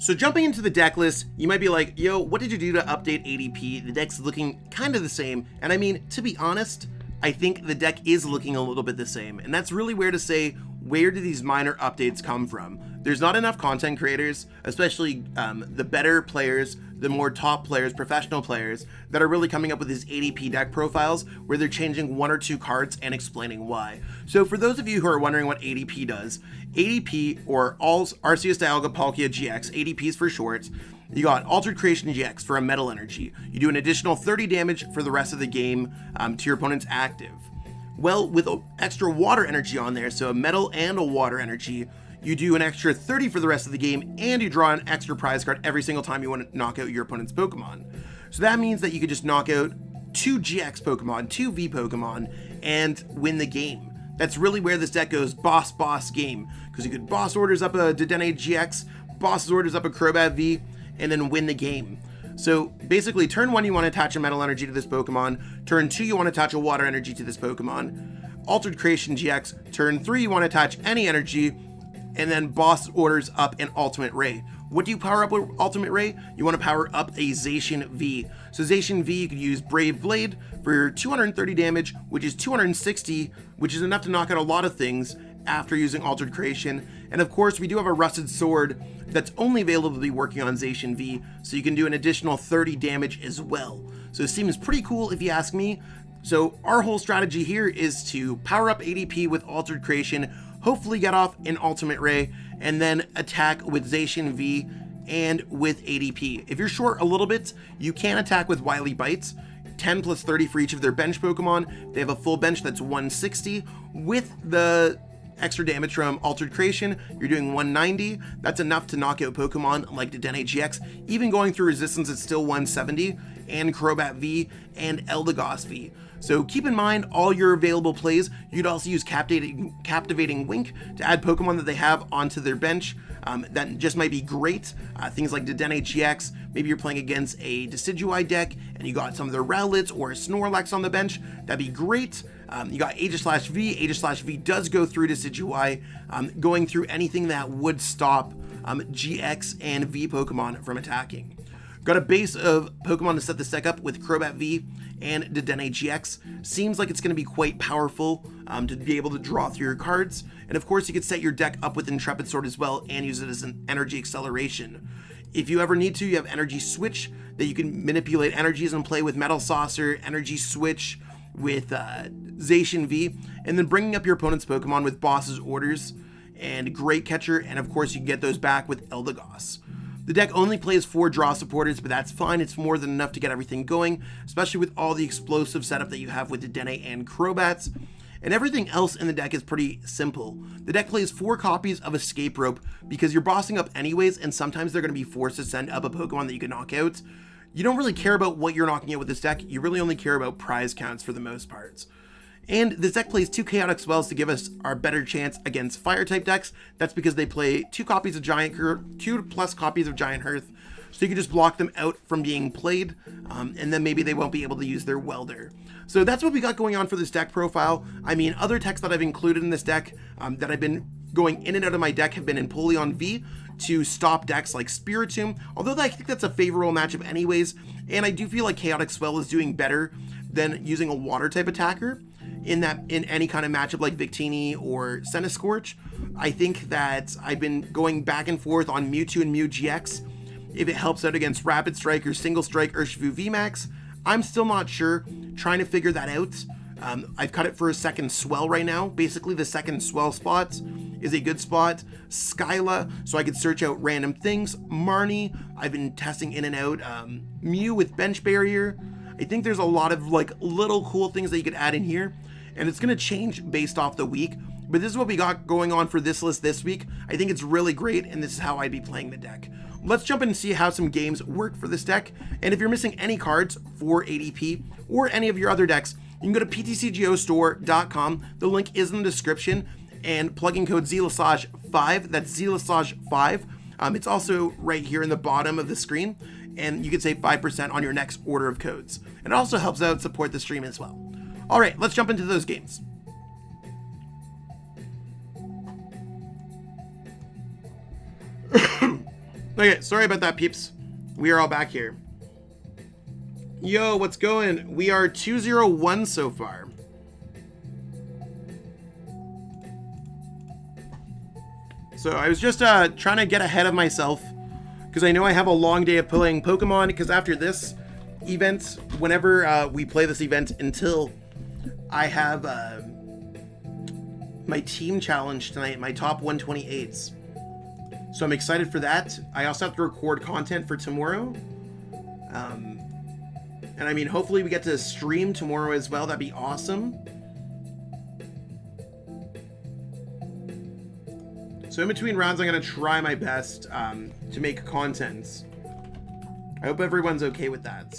So jumping into the deck list, you might be like, yo, what did you do to update ADP? The deck's looking kind of the same. And I mean, to be honest, I think the deck is looking a little bit the same. And that's really where to say, where do these minor updates come from? There's not enough content creators, especially the better players, the more top players, professional players, that are really coming up with these ADP deck profiles where they're changing 1 or 2 cards and explaining why. So for those of you who are wondering what ADP does, ADP, or Arceus Dialga Palkia GX, ADPs for short, you got Altered Creation GX for a metal energy. You do an additional 30 damage for the rest of the game to your opponent's active. Well, with extra water energy on there, so a metal and a water energy, you do an extra 30 for the rest of the game, and you draw an extra prize card every single time you want to knock out your opponent's Pokemon. So that means that you could just knock out 2 GX Pokemon, 2 V Pokemon, and win the game. That's really where this deck goes boss game, because you could boss orders up a Dedenne-GX, boss orders up a Crobat V, and then win the game. So basically, turn 1 you want to attach a metal energy to this Pokemon, turn 2 you want to attach a water energy to this Pokemon, Altered Creation GX, turn 3 you want to attach any energy, and then boss orders up an Ultimate Ray. What do you power up with Ultimate Ray? You want to power up a Zacian V. So Zacian V, you could use Brave Blade for 230 damage, which is 260, which is enough to knock out a lot of things after using Altered Creation. And of course, we do have a Rusted Sword that's only available to be working on Zacian V, so you can do an additional 30 damage as well. So it seems pretty cool if you ask me. So our whole strategy here is to power up ADP with Altered Creation, hopefully get off an Ultimate Ray, and then attack with Zacian V and with ADP. If you're short a little bit, you can attack with Wily Bites, 10 plus 30 for each of their bench Pokemon. They have a full bench that's 160. With the extra damage from Altered Creation, you're doing 190. That's enough to knock out Pokemon like Dedenne-GX. Even going through Resistance, it's still 170, and Crobat V and Eldegoss V. So keep in mind all your available plays. You'd also use Captivating Wink to add Pokemon that they have onto their bench. That just might be great. Things like Dedenne-GX, maybe you're playing against a Decidueye deck and you got some of their Rowlets or a Snorlax on the bench, that'd be great. You got Aegis/V. Aegis/V does go through Decidueye, going through anything that would stop GX and V Pokemon from attacking. Got a base of Pokemon to set this deck up with Crobat V and Dedenne-GX. Seems like it's going to be quite powerful to be able to draw through your cards. And of course, you could set your deck up with Intrepid Sword as well and use it as an energy acceleration. If you ever need to, you have Energy Switch that you can manipulate energies and play with Metal Saucer, Energy Switch with Zacian V, and then bringing up your opponent's Pokemon with Boss's Orders and Great Catcher, and of course you can get those back with Eldegoss. The deck only plays 4 draw supporters, but that's fine. It's more than enough to get everything going, especially with all the explosive setup that you have with Dedenne and Crobats. And everything else in the deck is pretty simple. The deck plays 4 copies of Escape Rope because you're bossing up anyways, and sometimes they're going to be forced to send up a Pokemon that you can knock out. You don't really care about what you're knocking out with this deck. You really only care about prize counts for the most parts. And this deck plays 2 Chaotic Swells to give us our better chance against Fire-type decks. That's because they play 2 copies of 2 plus copies of Giant Hearth, so you can just block them out from being played, and then maybe they won't be able to use their Welder. So that's what we got going on for this deck profile. I mean, other techs that I've included in this deck that I've been going in and out of my deck have been Empoleon V to stop decks like Spiritomb, although I think that's a favorable matchup anyways, and I do feel like Chaotic Swell is doing better than using a Water-type attacker in any kind of matchup like Victini or Centiskorch. I think that I've been going back and forth on Mewtwo and Mew GX. If it helps out against Rapid Strike or Single Strike Urshifu VMAX, I'm still not sure. Trying to figure that out. I've cut it for a second swell right now. Basically, the second swell spot is a good spot. Skyla, so I could search out random things. Marnie, I've been testing in and out. Mew with Bench Barrier. I think there's a lot of like little cool things that you could add in here, and it's going to change based off the week. But this is what we got going on for this list this week. I think it's really great, and this is how I'd be playing the deck. Let's jump in and see how some games work for this deck. And if you're missing any cards for ADP or any of your other decks, you can go to PTCGOstore.com. The link is in the description, and plug in code ZELASAGE5. That's ZELASAGE5. It's also right here in the bottom of the screen, and you can save 5% on your next order of codes. And it also helps out support the stream as well. All right, let's jump into those games. Okay, sorry about that, peeps. We are all back here. Yo, what's going? We are 2-0-1 so far. So I was just trying to get ahead of myself because I know I have a long day of playing Pokemon, because after this event, whenever we play this event until I have my team challenge tonight, my top 128s. So I'm excited for that. I also have to record content for tomorrow. And I mean, hopefully we get to stream tomorrow as well. That'd be awesome. So in between rounds, I'm going to try my best to make content. I hope everyone's okay with that.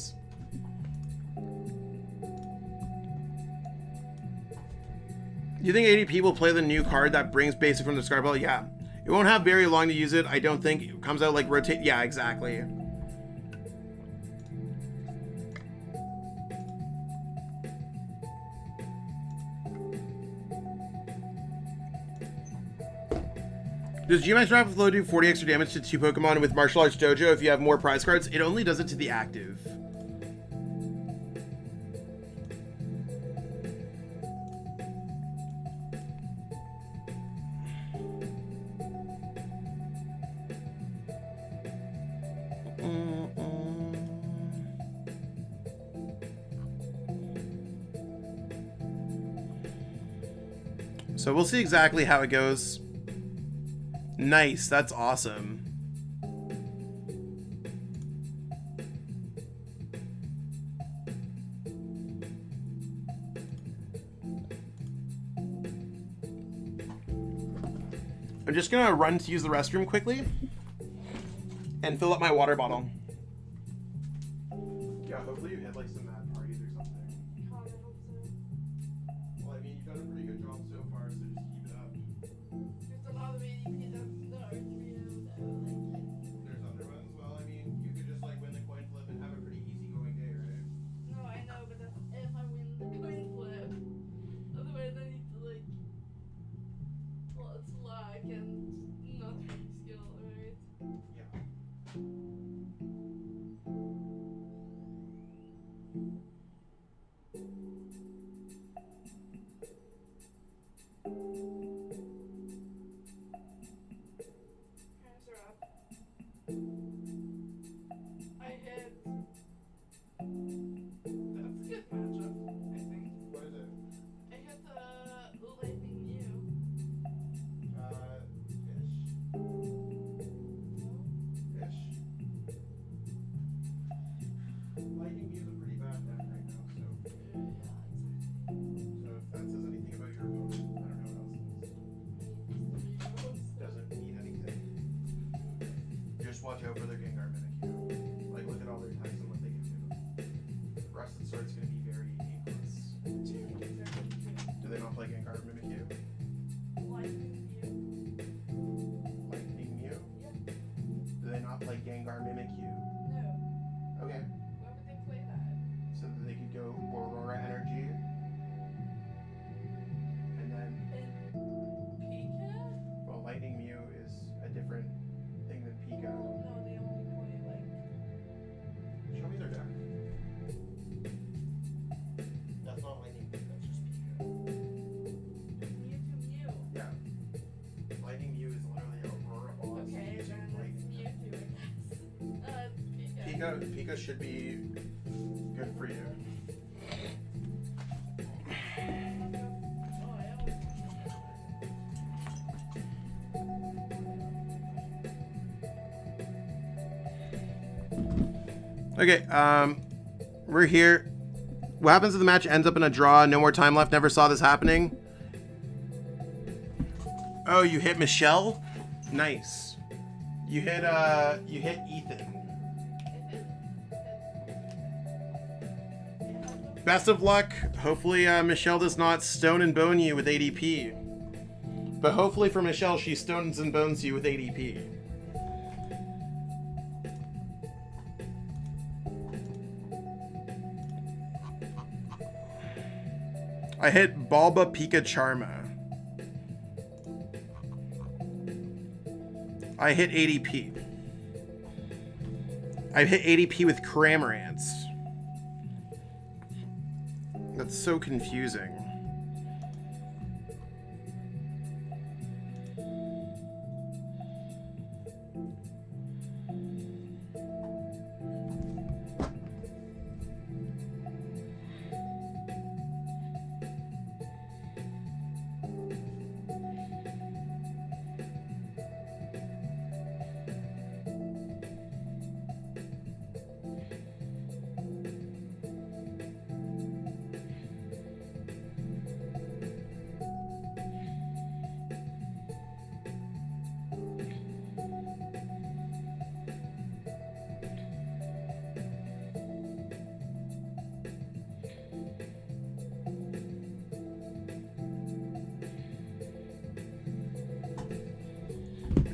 You think ADP will play the new card that brings basic from the discard pile? Yeah. It won't have very long to use it. I don't think it comes out like rotate. Yeah, exactly. Does GMAX Rapid Flow do 40 extra damage to 2 Pokemon with Martial Arts Dojo if you have more prize cards? It only does it to the active. So we'll see exactly how it goes. Nice, that's awesome. I'm just gonna run to use the restroom quickly and fill up my water bottle. Yeah, hopefully you hit like some mad parties or something. God, I hope so. Well, I mean, you've done a pretty good job so far, so just keep it up. There's a lot of ADP that's the Archery though. There's other ones. Well, I mean, you could just like win the coin flip and have a pretty easygoing day, right? No, I know, but that's if I win the coin flip. Otherwise, I need to like, well, it's luck and not really skill, right? Yeah. Hands are up. I hit. That's a good matchup, I think. What is it? I hit the Lightning Mew. Ish. Lightning Mew's a pretty bad deck right now, so if that says anything about your opponent, I don't know what else doesn't mean anything. Just watch out for their Gengar Mimikyu. Like, look at all their types and what they can do. Rusted Sword's gonna be very aimless. Do they not play Gengar Mimikyu? Lightning Mew. Lightning Mew? Yep. Do they not play Gengar Mimikyu? No. Okay. Why would they play that? So that they could go Aurora Energy. And then, And Pika? well, Lightning Mew is a different thing than Pika. No, they only play like. Show me their deck. That's not Lightning Mew, that's just Pika. Mewtwo. Yeah. Lightning Mew is literally Aurora boss. Okay, using then it's Lightning. Mewtwo, I guess. Pika should be good for you. Oh, I always. Okay, we're here. What happens if the match ends up in a draw? No more time left. Never saw this happening. Oh, you hit Michelle? Nice. You hit Ethan. Best of luck. Hopefully Michelle does not stone and bone you with ADP. But hopefully for Michelle, she stones and bones you with ADP. I hit Balba Pika Charma. I hit ADP. I hit ADP with Cramorants. That's so confusing.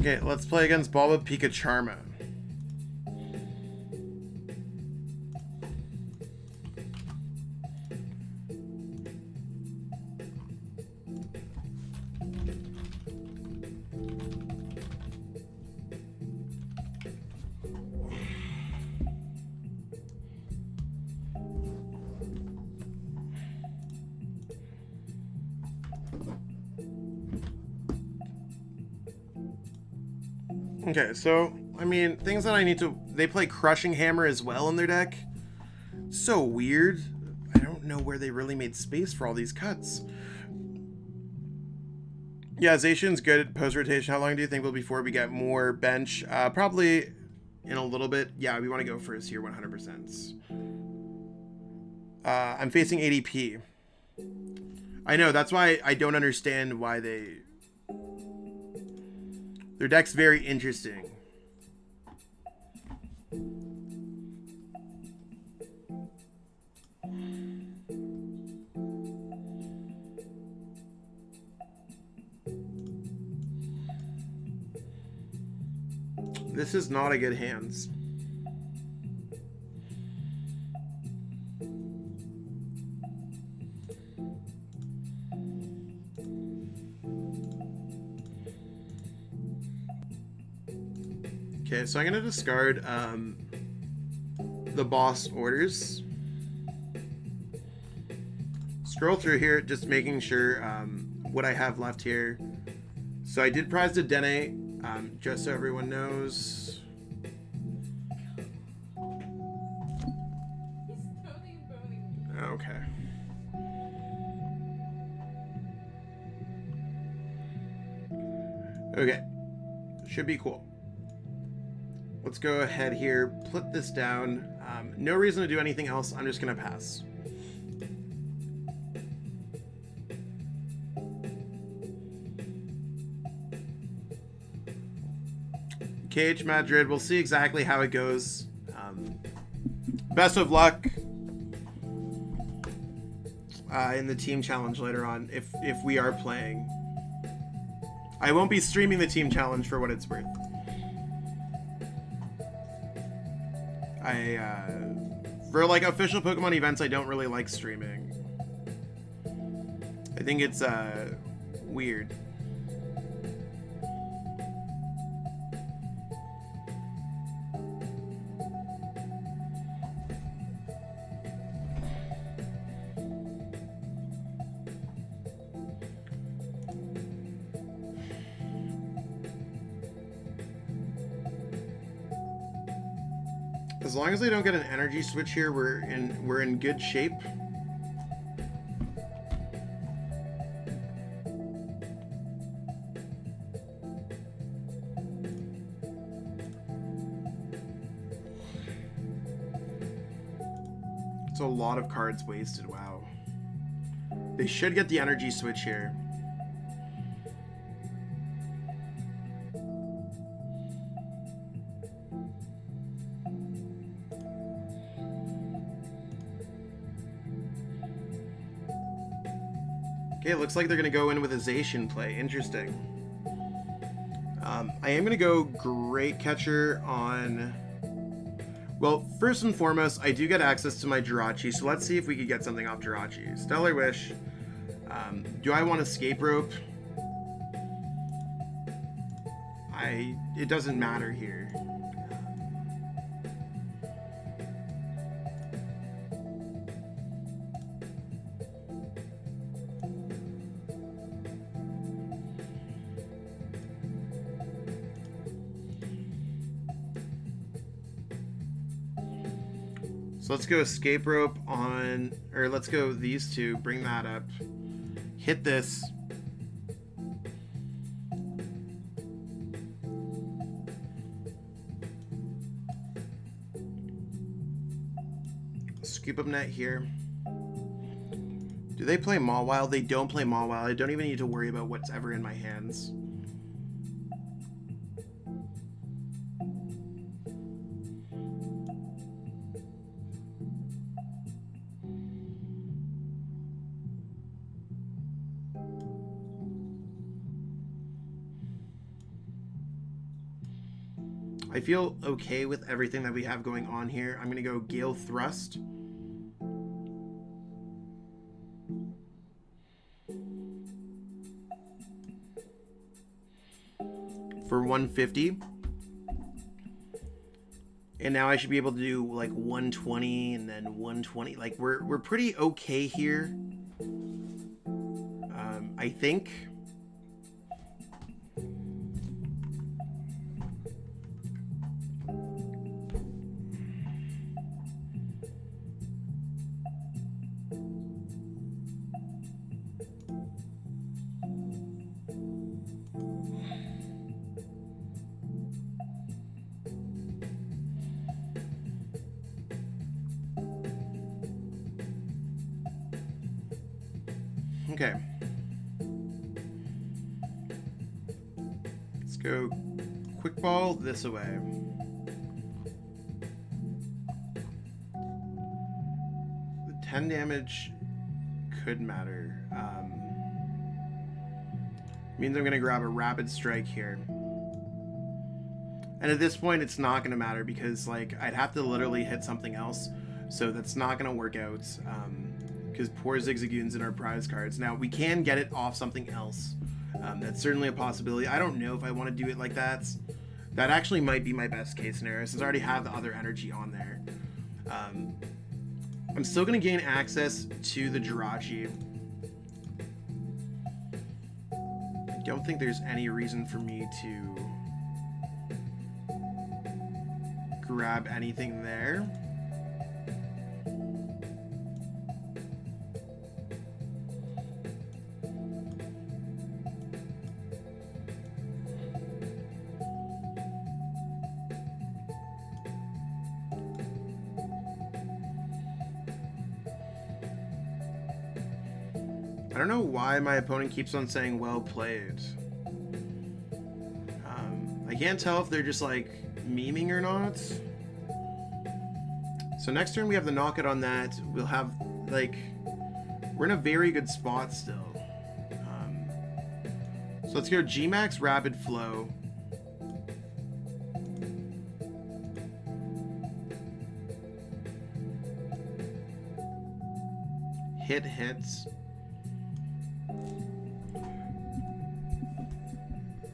Okay, let's play against Balba Pika Charma. Okay, so, I mean, things that I need to... They play Crushing Hammer as well in their deck. So weird. I don't know where they really made space for all these cuts. Yeah, Zacian's good at post-rotation. How long do you think will be before we get more bench? Probably in a little bit. Yeah, we want to go first here, 100%. I'm facing ADP. I know, that's why I don't understand why they... Their deck's very interesting. This is not a good hands. Okay, so I'm gonna discard the boss orders. Scroll through here, just making sure what I have left here. So I did prize Dedenne, just so everyone knows. He's totally boning me. Okay. Okay. Should be cool. Let's go ahead here, put this down. No reason to do anything else. I'm just going to pass. KH Madrid, we'll see exactly how it goes. Best of luck in the team challenge later on, if we are playing. I won't be streaming the team challenge for what it's worth. For like official Pokemon events, I don't really like streaming. I think it's weird. As long as they don't get an energy switch here, we're in good shape. It's a lot of cards wasted, wow. They should get the energy switch here. Okay, it looks like they're going to go in with a Zacian play. Interesting. I am going to go Great Catcher on... Well, first and foremost, I do get access to my Jirachi, so let's see if we could get something off Jirachi. Stellar Wish. Do I want Escape Rope? It doesn't matter here. So let's go Escape Rope on, or let's go these two, bring that up. Hit this. Scoop Up Net here. Do they play Mawile? They don't play Mawile. I don't even need to worry about what's ever in my hands. I feel okay with everything that we have going on here. I'm going to go Gale Thrust. For 150. And now I should be able to do like 120 and then 120. Like we're pretty okay here. I think. Okay. Let's Go quick ball this away. The 10 damage could matter. Means I'm going to grab a rapid strike here. And at this point, it's not going to matter because, like, I'd have to literally hit something else. So that's not going to work out. Because poor Zigzagoon's in our prize cards. Now, we can get it off something else. That's certainly a possibility. I don't know if I want to do it like that. That actually might be my best case scenario since I already have the other energy on there. I'm still going to gain access to the Jirachi. I don't think there's any reason for me to grab anything there. I don't know why my opponent keeps on saying well played. I can't tell if they're just like memeing or not. So next turn we have the knockout on that. We'll have like, we're in a very good spot still. So let's go G-Max Rapid Flow. Hits.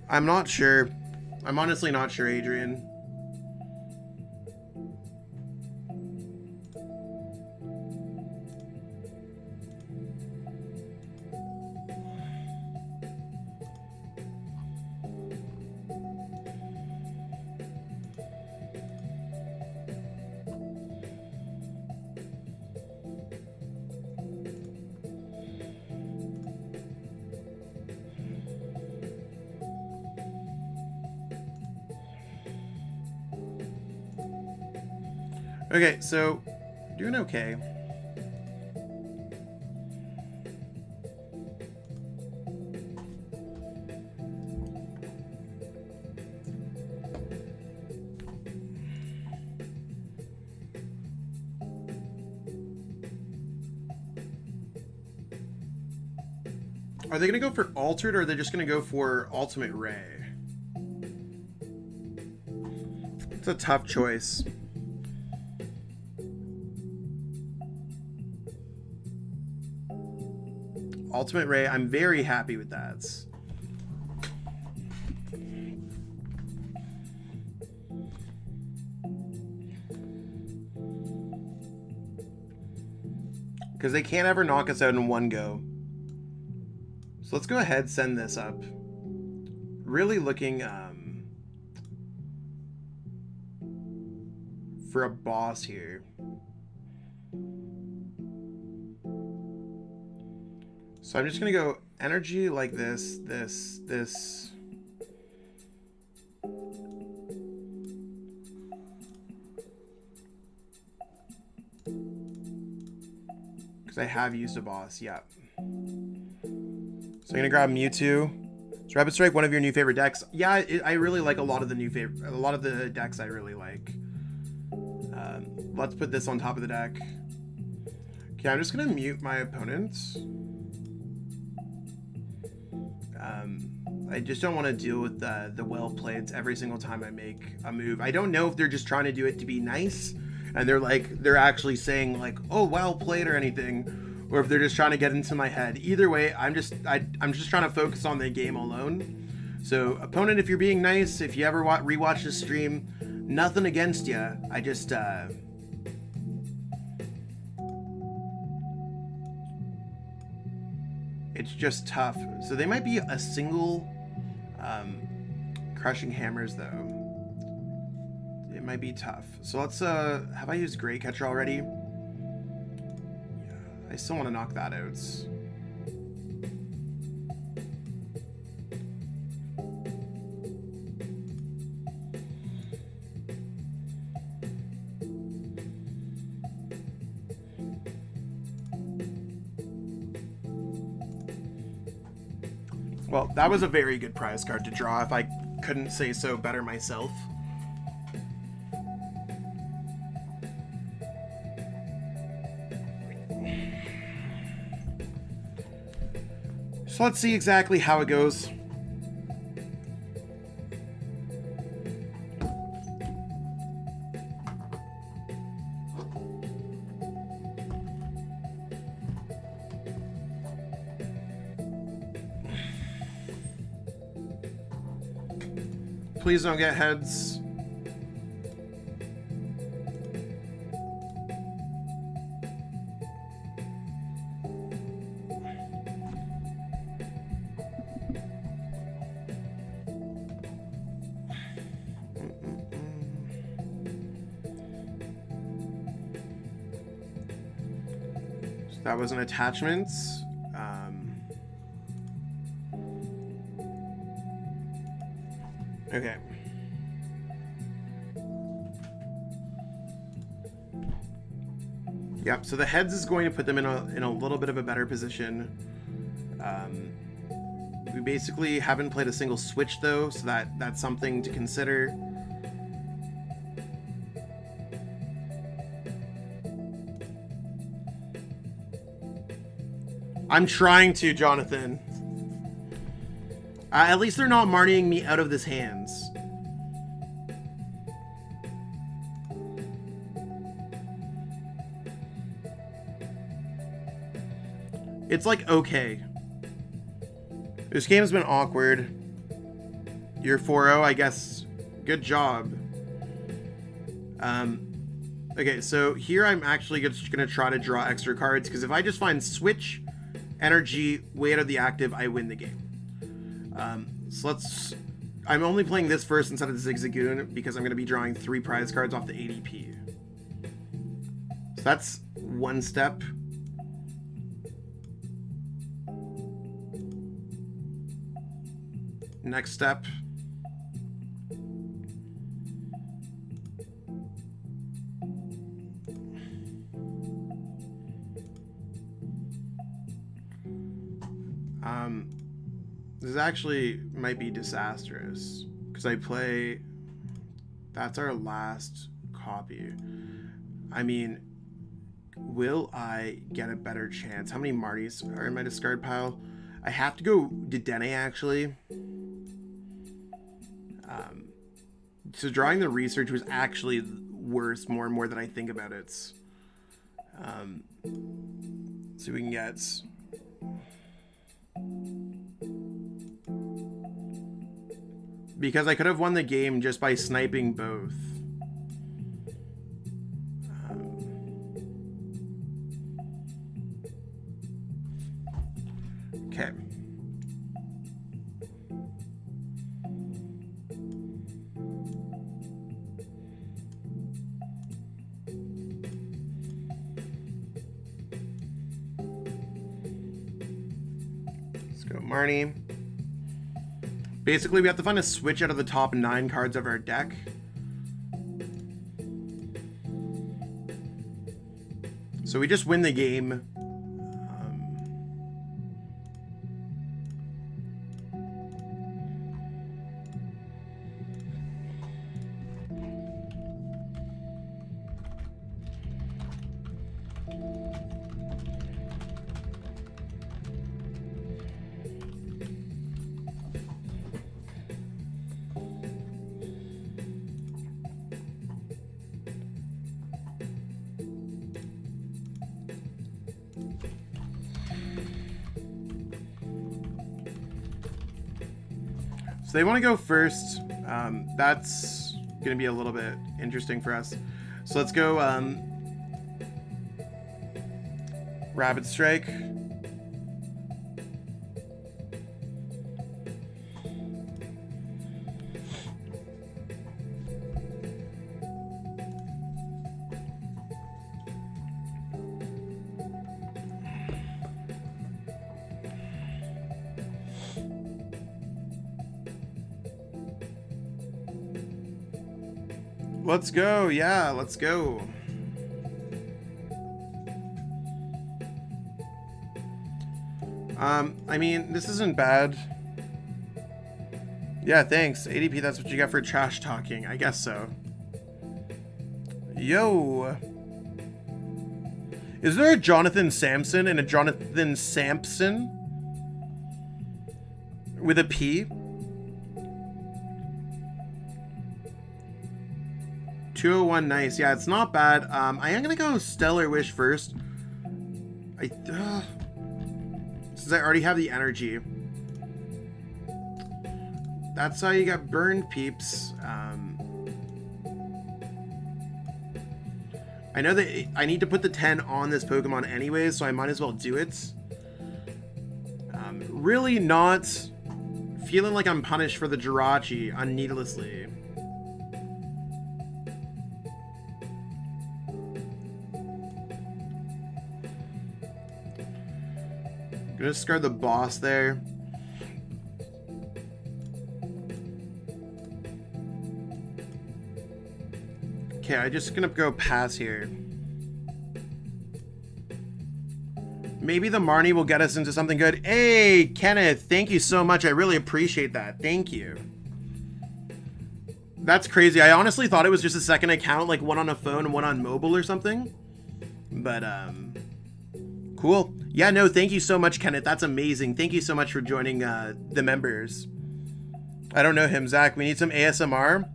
I'm not sure. I'm honestly not sure, Adrian. Okay, so doing okay. Are they going to go for Altered, or are they just going to go for Ultimate Ray? It's a tough choice. Ultimate Ray, I'm very happy with that. Because they can't ever knock us out in one go. So let's go ahead, send this up. Really looking for a boss here. So I'm just going to go energy like this. Because I have used a boss, yeah. So I'm going to grab Mewtwo. Is Rapid Strike one of your new favorite decks? Yeah, I really like a lot of the decks I really like. Let's put this on top of the deck. Okay, I'm just going to mute my opponents. I just don't want to deal with the well plays every single time I make a move. I don't know if they're just trying to do it to be nice and they're actually saying like, oh, well played or anything, or if they're just trying to get into my head. Either way, I'm just trying to focus on the game alone. So opponent, if you're being nice, if you ever rewatch this stream, nothing against you. I just it's just tough. So they might be a single crushing hammers though. It might be tough. So let's have I used Great Catcher already? Yeah, I still want to knock that out. Well, that was a very good prize card to draw. If I couldn't say so better myself. So let's see exactly how it goes. Please don't get heads. So that was an attachment. Okay. Yep, so the heads is going to put them in a little bit of a better position. We basically haven't played a single switch though, so that's something to consider. I'm trying to, Jonathan. At least they're not Marnieing me out of this hands. It's like, okay. This game's been awkward. You're 4-0, I guess. Good job. Okay, so here I'm actually just going to try to draw extra cards, because if I just find switch, energy, way out of the active, I win the game. So let's... I'm only playing this first instead of the Zigzagoon because I'm going to be drawing 3 prize cards off the ADP. So that's one step. Next step. This actually might be disastrous because I play. That's our last copy. I mean, will I get a better chance? How many Martys are in my discard pile? I have to go Dedenne actually. So drawing the research was actually worse more and more than I think about it. So we can get. Because I could have won the game just by sniping both. Okay. Let's go, Marnie. Basically, we have to find a switch out of the top 9 cards of our deck. So we just win the game. So they want to go first. That's going to be a little bit interesting for us. So let's go Rapid Strike. Let's go, yeah, let's go. I mean, this isn't bad. Yeah, thanks. ADP, that's what you got for trash talking. I guess so. Yo. Is there a Jonathan Sampson and a Jonathan Sampson? With a P? 201, nice. Yeah, it's not bad. I am gonna go Stellar Wish first. Since I already have the energy. That's how you got burned, peeps. I know that I need to put the 10 on this Pokemon anyways, so I might as well do it. Really not feeling like I'm punished for the Jirachi unneedlessly. I'm gonna discard the boss there. Okay, I'm just gonna go pass here. Maybe the Marnie will get us into something good. Hey, Kenneth, thank you so much. I really appreciate that. Thank you. That's crazy. I honestly thought it was just a second account, like one on a phone and one on mobile or something. But, cool. Yeah, no, thank you so much, Kenneth. That's amazing. Thank you so much for joining the members. I don't know him, Zach. We need some ASMR.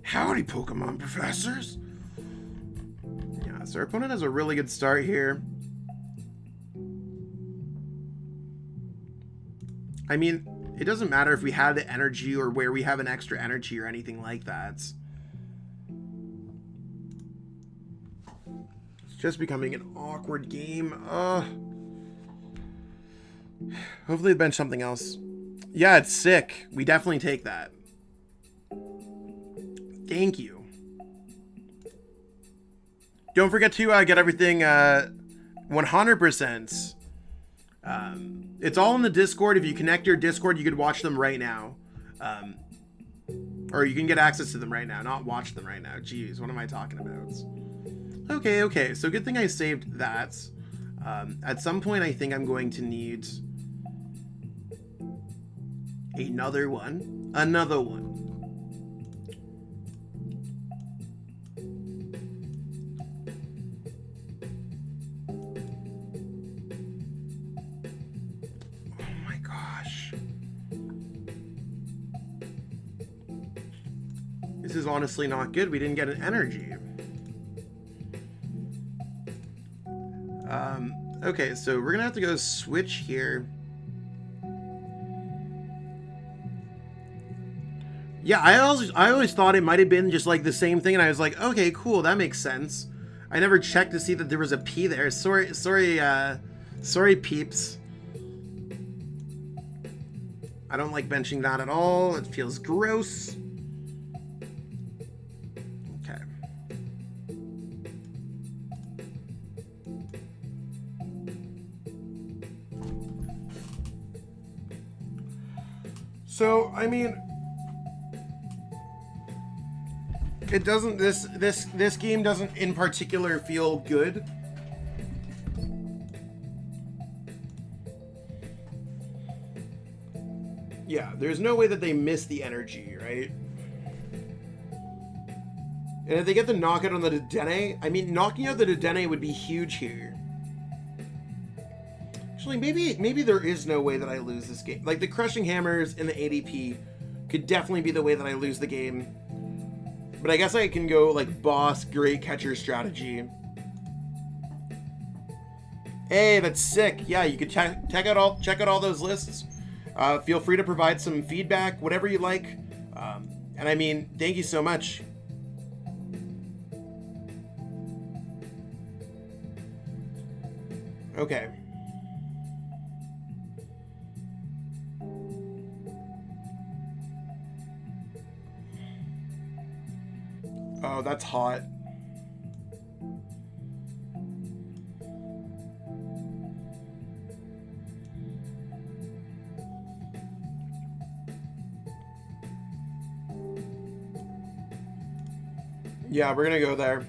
Howdy, Pokemon professors. Yeah, so our opponent has a really good start here. I mean, it doesn't matter if we have the energy or where we have an extra energy or anything like that. It's just becoming an awkward game. Hopefully they bench something else. Yeah, it's sick. We definitely take that. Thank you. Don't forget to get everything 100%. It's all in the Discord. If you connect your Discord, you could watch them right now. Or you can get access to them right now, not watch them right now. Jeez, what am I talking about? Okay. So good thing I saved that. At some point, I think I'm going to need another one. Another one. This is honestly not good. We didn't get an energy. Okay, so we're gonna have to go switch here. Yeah, I always thought it might have been just like the same thing, and I was like, okay, cool, that makes sense. I never checked to see that there was a P there. Sorry, peeps. I don't like benching that at all. It feels gross. So, I mean, it doesn't, this game doesn't in particular feel good. Yeah, there's no way that they miss the energy, right? And if they get the knockout on the Dedenne, I mean, knocking out the Dedenne would be huge here. Actually, maybe there is no way that I lose this game. Like, the Crushing Hammers and the ADP could definitely be the way that I lose the game. But I guess I can go, like, boss, great catcher strategy. Hey, that's sick. Yeah, you could check out all those lists. Feel free to provide some feedback, whatever you like. And I mean, thank you so much. Okay. Oh, that's hot. Yeah, we're gonna go there.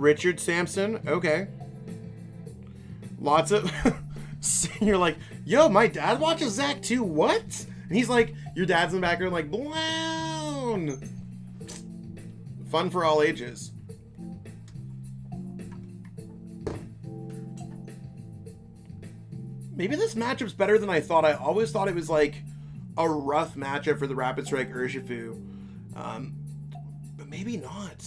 Richard Sampson. Okay. Lots of... You're like, yo, my dad watches Zach too. What? And he's like, your dad's in the background like, blown. Fun for all ages. Maybe this matchup's better than I thought. I always thought it was like a rough matchup for the Rapid Strike Urshifu. But maybe not.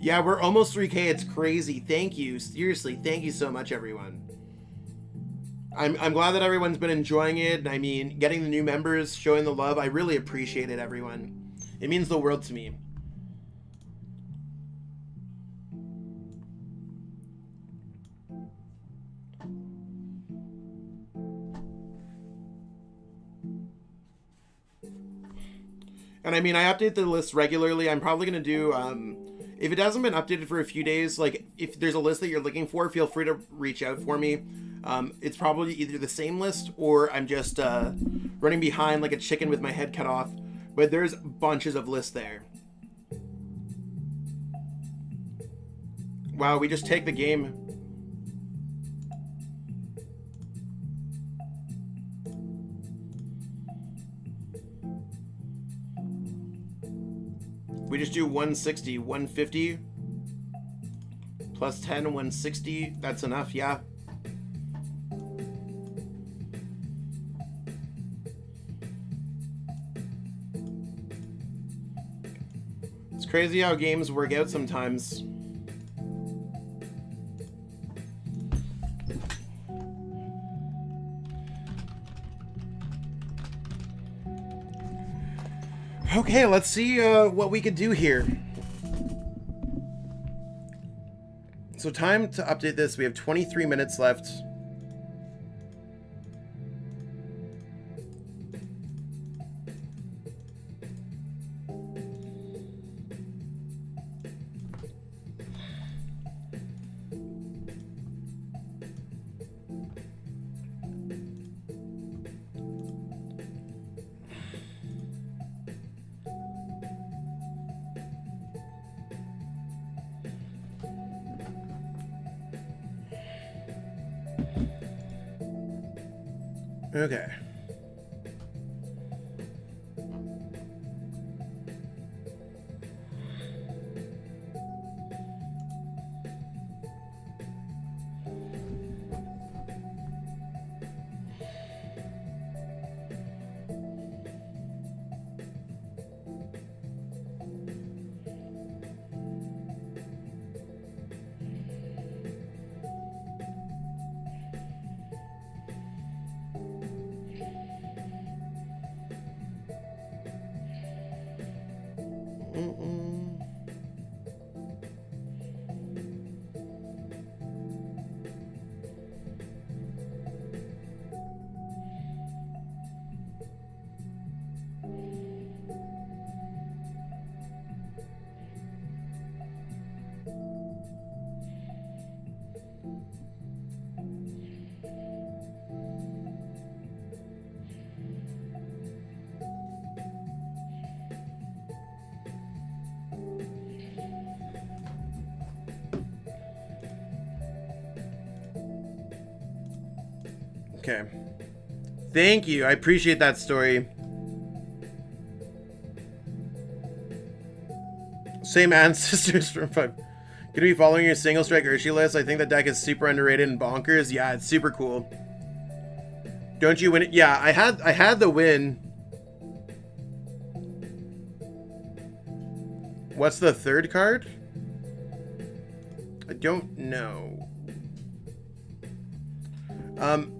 Yeah, we're almost 3K. It's crazy. Thank you. Seriously, thank you so much, everyone. I'm glad that everyone's been enjoying it. I mean, getting the new members, showing the love. I really appreciate it, everyone. It means the world to me. And I mean, I update the list regularly. I'm probably going to do... if it hasn't been updated for a few days, like if there's a list that you're looking for, feel free to reach out for me. It's probably either the same list or I'm just running behind like a chicken with my head cut off. But there's bunches of lists there. Wow, we just take the game. We just do 160, 150, plus 10, 160. That's enough, yeah. It's crazy how games work out sometimes. Okay, let's see what we could do here. So time to update this. We have 23 minutes left. Okay. Okay. Thank you. I appreciate that story. Same ancestors from five. Gonna be following your single strike Urshi list. I think that deck is super underrated and bonkers. Yeah, it's super cool. Don't you win it? Yeah, I had the win. What's the third card? I don't know.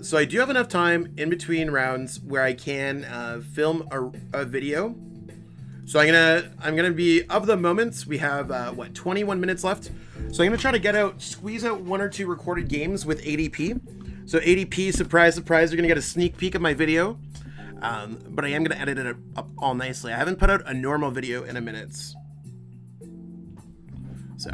So I do have enough time in between rounds where I can film a video. So I'm gonna be of the moments. We have what, 21 minutes left. So I'm gonna try to squeeze out 1 or 2 recorded games with ADP. So ADP, surprise, surprise, you're gonna get a sneak peek of my video. But I am gonna edit it up all nicely. I haven't put out a normal video in a minute. So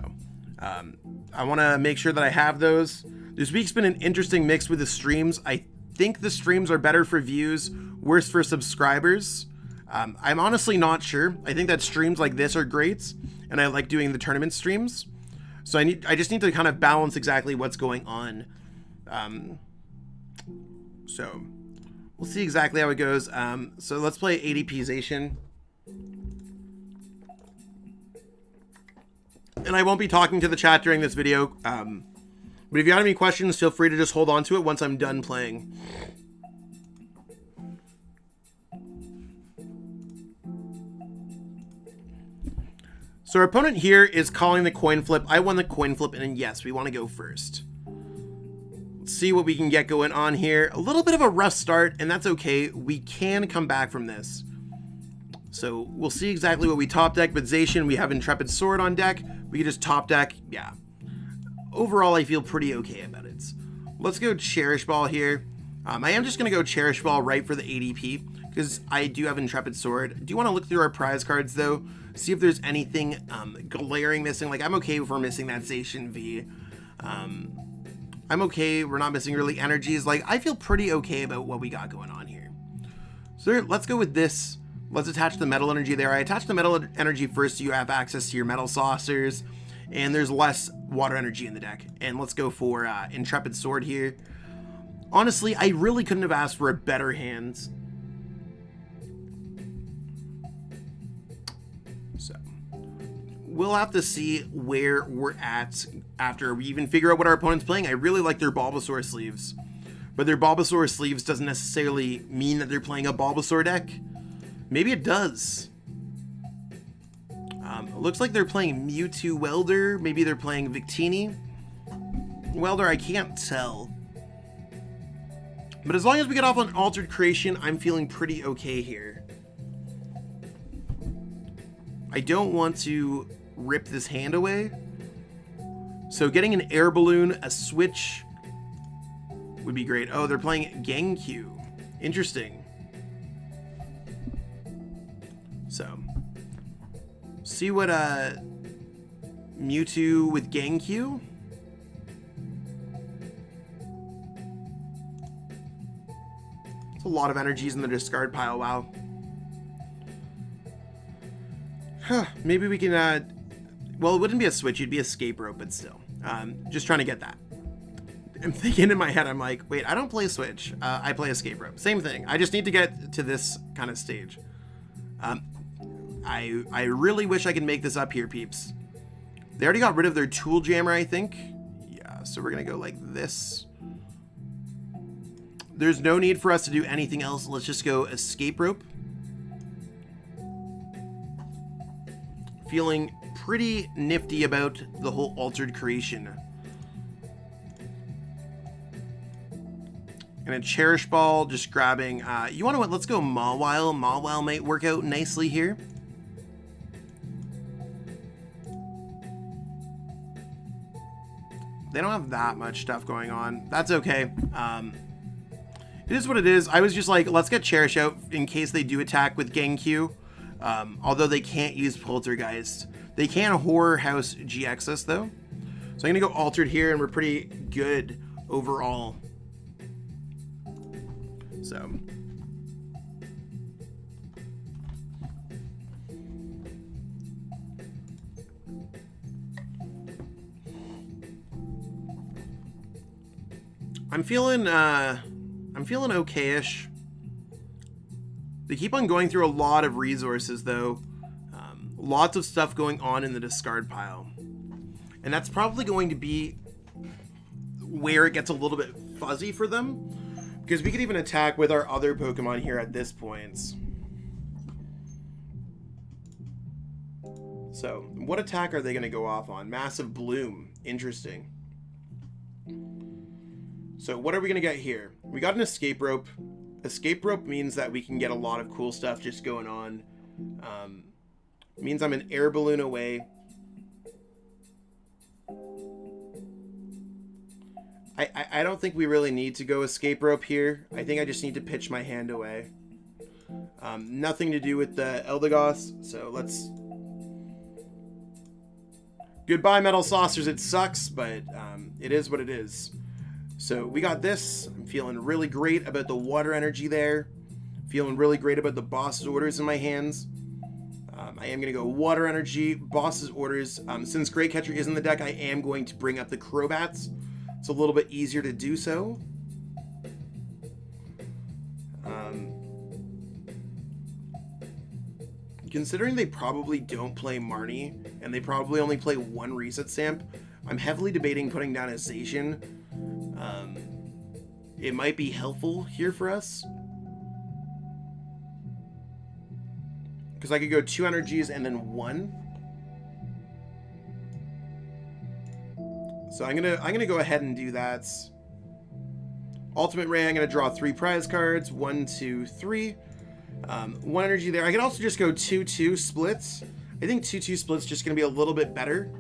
I want to make sure that I have those. This week's been an interesting mix with the streams. I think the streams are better for views, worse for subscribers. I'm honestly not sure. I think that streams like this are great, and I like doing the tournament streams. So I just need to kind of balance exactly what's going on. So we'll see exactly how it goes. So let's play ADPization. And I won't be talking to the chat during this video. But if you have any questions, feel free to just hold on to it once I'm done playing. So our opponent here is calling the coin flip. I won the coin flip, and yes, we want to go first. Let's see what we can get going on here. A little bit of a rough start, and that's okay. We can come back from this. So we'll see exactly what we top deck. With Zacian, we have Intrepid Sword on deck. We can just top deck. Yeah. Overall, I feel pretty okay about it. Let's go Cherish Ball here. I am just going to go Cherish Ball right for the ADP because I do have Intrepid Sword. I do want to look through our prize cards, though. See if there's anything glaring missing. Like, I'm okay if we're missing that Zacian V. I'm okay. We're not missing really energies. Like, I feel pretty okay about what we got going on here. So let's go with this. Let's attach the metal energy there. I attached the metal energy first so you have access to your metal saucers. And there's less water energy in the deck. And let's go for Intrepid Sword here. Honestly, I really couldn't have asked for a better hand. So, we'll have to see where we're at after we even figure out what our opponent's playing. I really like their Bulbasaur sleeves. But their Bulbasaur sleeves doesn't necessarily mean that they're playing a Bulbasaur deck. Maybe it does. It looks like they're playing Mewtwo Welder. Maybe they're playing Victini Welder. I can't tell. But as long as we get off on Altered Creation, I'm feeling pretty okay here. I don't want to rip this hand away. So getting an Air Balloon, a Switch would be great. Oh, they're playing Genku. Interesting. So, see what Mewtwo with Genku. It's a lot of energies in the discard pile. Wow. Huh, maybe we can well, it wouldn't be a Switch, it'd be Escape Rope, but still. Just trying to get that. I'm thinking in my head, I'm like, wait, I don't play Switch. I play Escape Rope. Same thing. I just need to get to this kind of stage. I really wish I could make this up here, peeps. They already got rid of their Tool Jammer, I think. Yeah, so we're going to go like this. There's no need for us to do anything else. Let's just go Escape Rope. Feeling pretty nifty about the whole Altered Creation. And a Cherish Ball, just grabbing... you want to what? Let's go Mawile. Mawile might work out nicely here. They don't have that much stuff going on. That's okay. It is what it is. I was just like, let's get Cherish out in case they do attack with Genku. Although they can't use Poltergeist. They can Horror House GX us, though. So I'm going to go Altered here, and we're pretty good overall. So... I'm feeling okay-ish. They keep on going through a lot of resources, though. Lots of stuff going on in the discard pile. And that's probably going to be where it gets a little bit fuzzy for them. Because we could even attack with our other Pokemon here at this point. So, what attack are they going to go off on? Massive Bloom. Interesting. So what are we going to get here? We got an Escape Rope. Escape Rope means that we can get a lot of cool stuff just going on. Means I'm an Air Balloon away. I don't think we really need to go Escape Rope here. I think I just need to pitch my hand away. Nothing to do with the Eldegoss, so let's... Goodbye, Metal Saucers. It sucks, but it is what it is. So we got this. I'm feeling really great about the water energy there. Feeling really great about the boss's orders in my hands. I am going to go Water Energy, boss's orders. Since Great Catcher is in the deck, I am going to bring up the Crobats. It's a little bit easier to do so. Considering they probably don't play Marnie, and they probably only play one reset stamp, I'm heavily debating putting down a Zacian. It might be helpful here for us. Because I could go 2 energies and then 1. So I'm gonna go ahead and do that. Ultimate Ray, I'm gonna draw 3 prize cards. 1, 2, 3. 1 energy there. I can also just go 2-2 splits. I think 2-2 splits just gonna be a little bit better.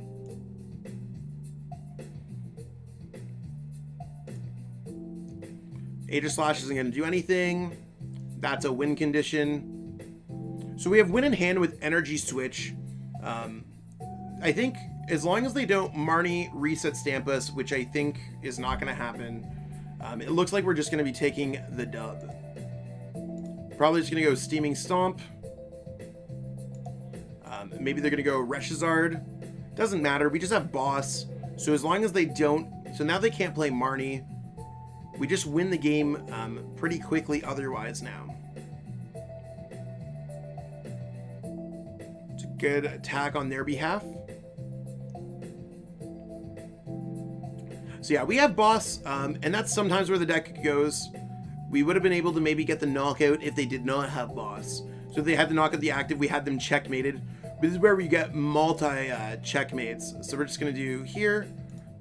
Age of Slash isn't gonna do anything. That's a win condition. So we have win in hand with Energy Switch. I think as long as they don't Marnie reset stamp us, which I think is not going to happen, it looks like we're just going to be taking the dub. Probably just going to go Steaming Stomp. Maybe they're going to go Reshizard. Doesn't matter. We just have Boss. So as long as they don't... So now they can't play Marnie. We just win the game pretty quickly otherwise now. It's a good attack on their behalf. So yeah, we have Boss, and that's sometimes where the deck goes. We would have been able to maybe get the knockout if they did not have Boss. So if they had to knock out the active, we had them checkmated. But this is where we get multi-checkmates. So we're just going to do here,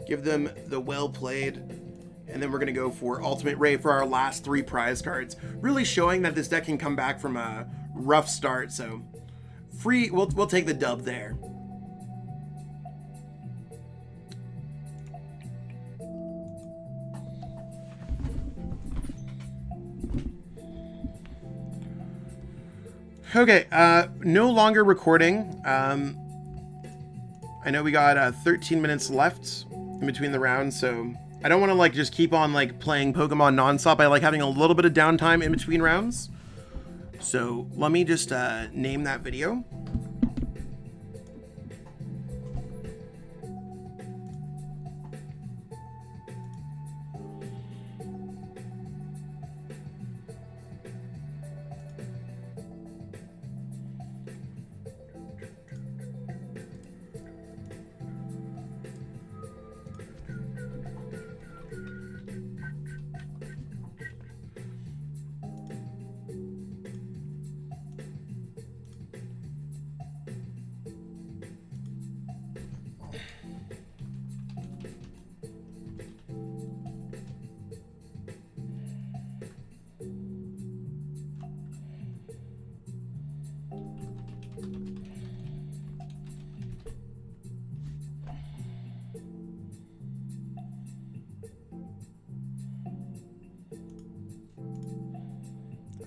give them the well played, and then we're going to go for Ultimate Ray for our last 3 prize cards. Really showing that this deck can come back from a rough start. So free, we'll take the dub there. Okay, no longer recording. I know we got 13 minutes left in between the rounds, so I don't want to like just keep on like playing Pokemon nonstop. I like having a little bit of downtime in between rounds. So let me just name that video.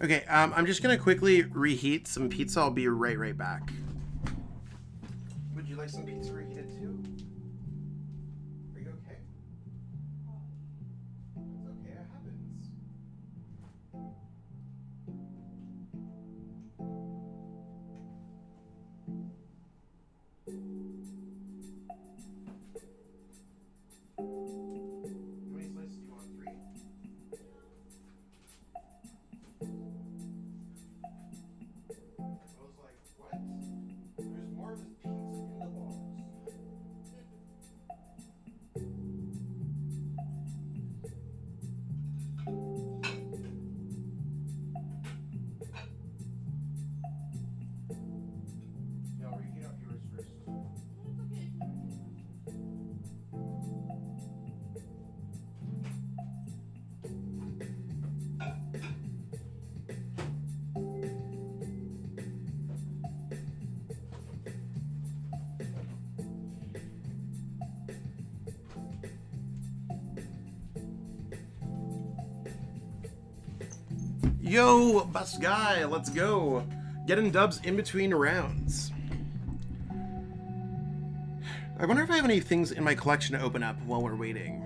Okay, I'm just gonna quickly reheat some pizza. I'll be right back. Would you like some pizza reheated too? Are you okay? It's okay, it happens. How many slices do you want? 3? Yo, best guy, let's go. Getting dubs in between rounds. I wonder if I have any things in my collection to open up while we're waiting.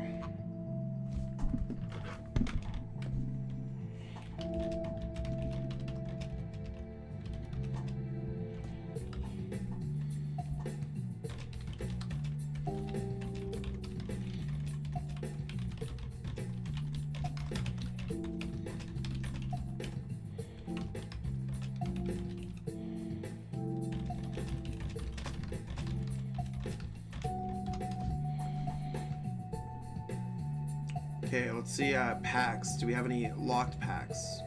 Okay, let's see packs. Do we have any locked packs?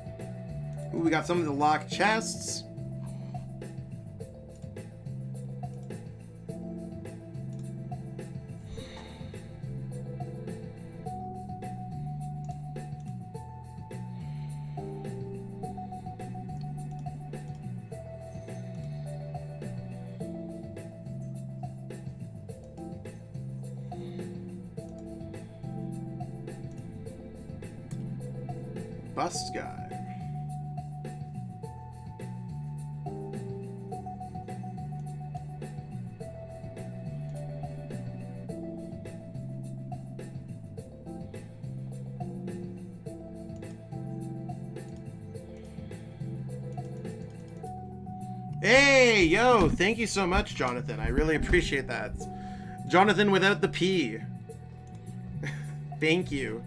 Ooh, we got some of the locked chests. Bust guy. Hey, yo, thank you so much, Jonathan. I really appreciate that. Jonathan without the P. Thank you.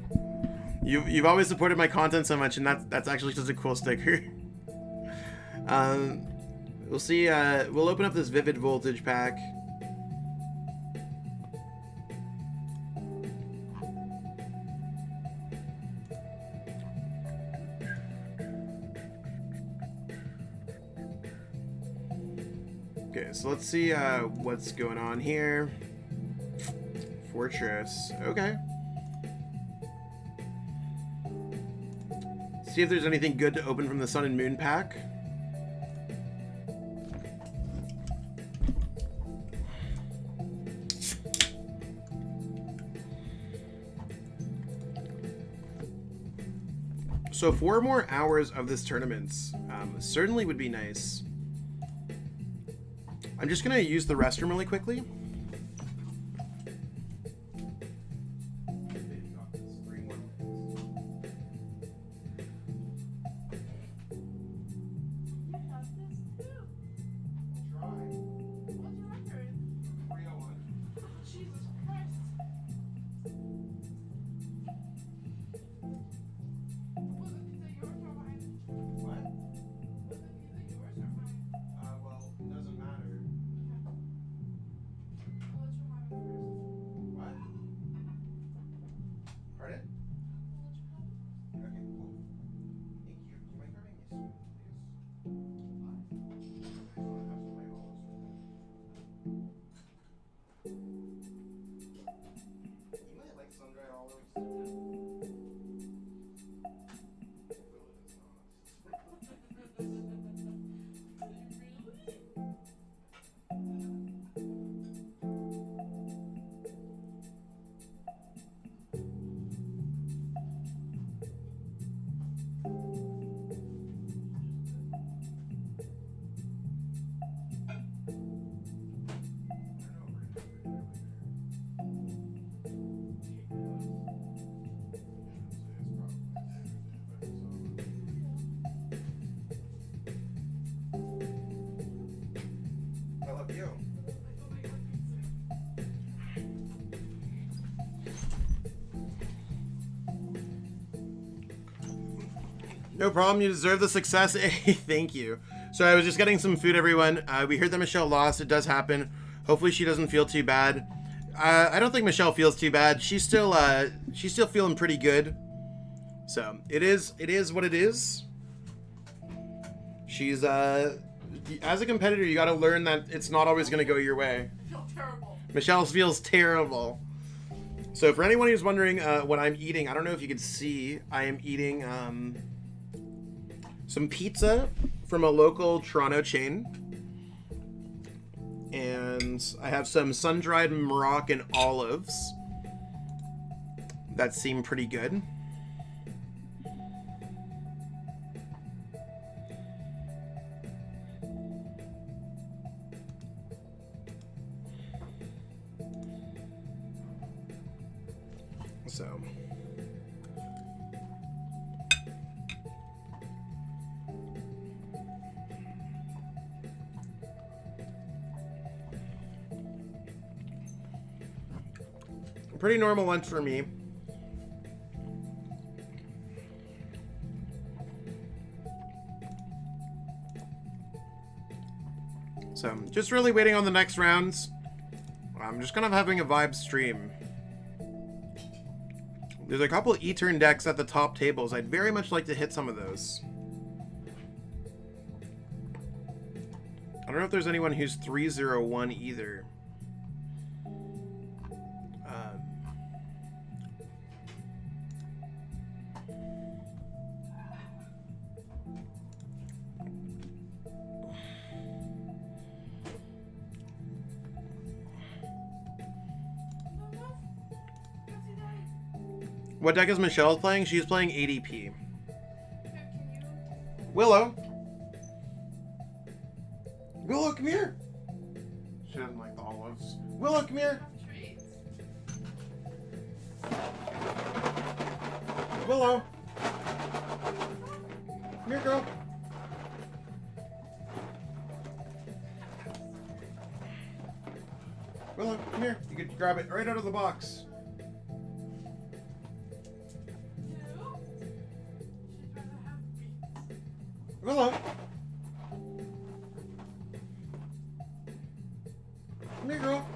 You've always supported my content so much, and that's actually just a cool sticker. We'll see. We'll open up this Vivid Voltage pack. Okay, so let's see what's going on here. Fortress. Okay. See if there's anything good to open from the Sun and Moon pack. So 4 more hours of this tournament certainly would be nice. I'm just gonna use the restroom really quickly. No problem, you deserve the success. Thank you. So I was just getting some food, everyone. We heard that Michelle lost. It does happen. Hopefully she doesn't feel too bad. I don't think Michelle feels too bad. She's still feeling pretty good. So it is what it is. She's as a competitor, you got to learn that it's not always going to go your way. I feel terrible. Michelle feels terrible. So for anyone who's wondering what I'm eating, I don't know if you can see. I am eating some pizza from a local Toronto chain. And I have some sun-dried Moroccan olives that seem pretty good. So pretty normal lunch for me. So just really waiting on the next rounds. I'm just kind of having a vibe stream. There's a couple E-turn decks at the top tables. I'd very much like to hit some of those. I don't know if there's anyone who's 301 either. What deck is Michelle playing? She's playing ADP. Willow. Willow, come here. She doesn't like the olives. Willow, come here. Willow. Come here, girl. Willow, come here. You can grab it right out of the box. Willow. Come here, girl.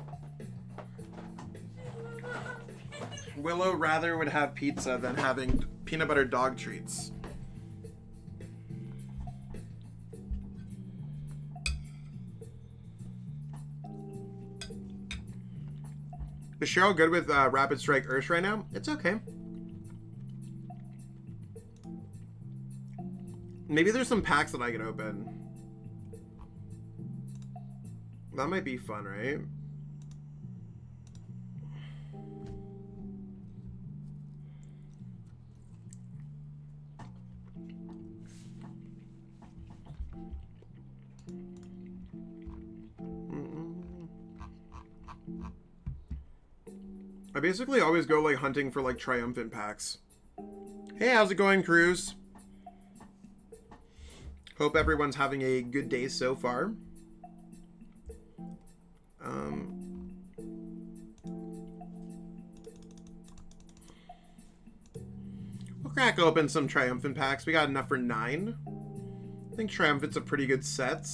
Willow rather would have pizza than having peanut butter dog treats. Is Cheryl good with Rapid Strike Ursh right now? It's okay. Maybe there's some packs that I can open. That might be fun, right? I basically always go like hunting for like triumphant packs. Hey, how's it going, Cruz? Hope everyone's having a good day so far. We'll crack open some triumphant packs. We got enough for 9. I think triumphant's a pretty good set.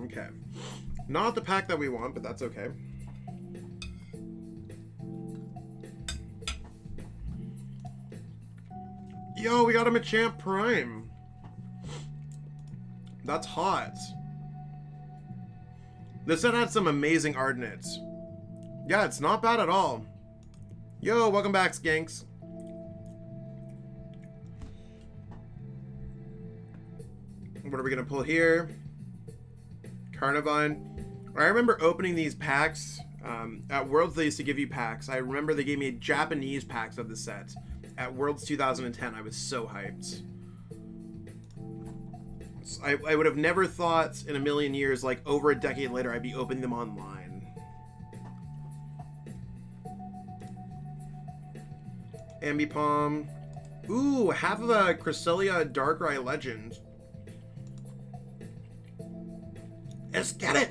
Okay. Not the pack that we want, but that's okay. Yo, we got him a Champ Prime. That's hot. This set had some amazing art in it. Yeah, it's not bad at all. Yo, welcome back, Skanks. What are we gonna pull here? Carnivine. I remember opening these packs. At Worlds, they used to give you packs. I remember they gave me Japanese packs of the set. At Worlds 2010, I was so hyped. I would have never thought in a million years, like over a decade later, I'd be opening them online. Ambipom. Ooh, half of a Cresselia Darkrai Legend. Let's get it!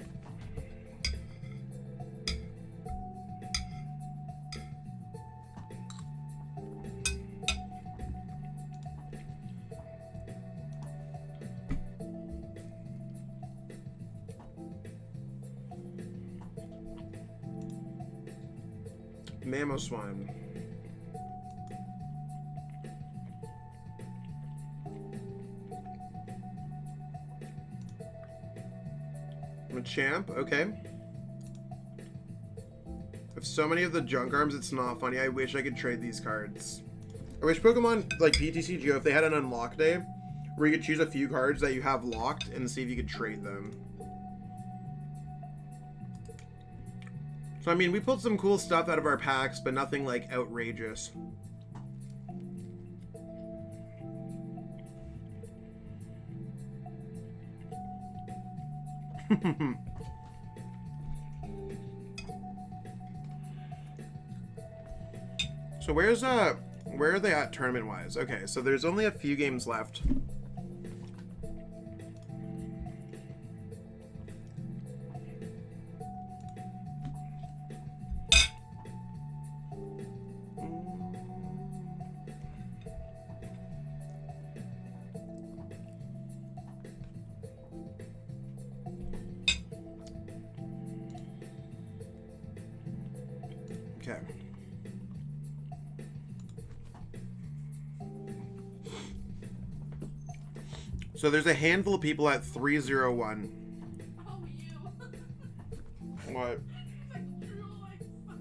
Mamoswine. Machamp, okay. I have so many of the junk arms, it's not funny. I wish I could trade these cards. I wish Pokemon, like PTCGO, if they had an unlock day, where you could choose a few cards that you have locked and see if you could trade them. So, I mean, we pulled some cool stuff out of our packs, but nothing, like, outrageous. So where are they at tournament-wise? Okay, so there's only a few games left. Okay. So there's a handful of people at 301. Oh, you. What? Like, Drew likes so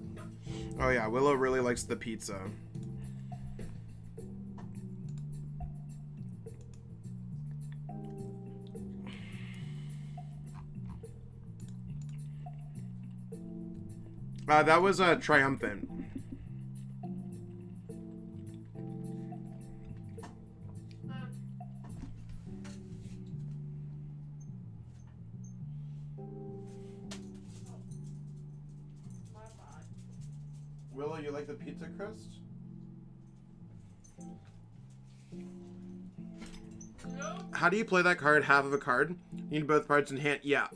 Oh yeah, Willow really likes the pizza. That was triumphant. my bad. Willow, you like the pizza crust? Nope. How do you play that card? Half of a card? You need both parts in hand. Yeah.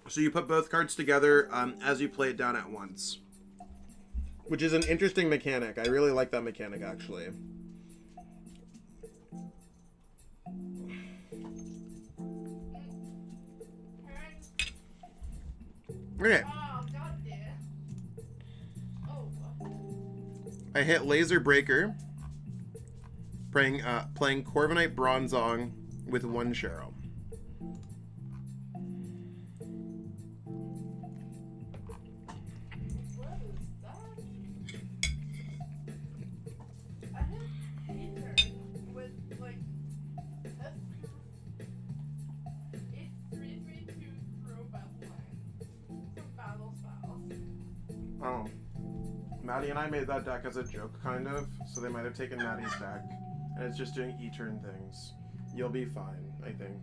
So you put both cards together as you play it down at once. Which is an interesting mechanic. I really like that mechanic, actually. Okay. Oh, goddamn. Oh. I hit Laser Breaker. Playing Corviknight Bronzong with one Cheryl. What is that? I hit Ether with, like, it's 332 Crobat line from Battle Styles. Oh. Maddie and I made that deck as a joke, kind of. So they might have taken Maddie's deck. And it's just doing E-turn things. You'll be fine, I think.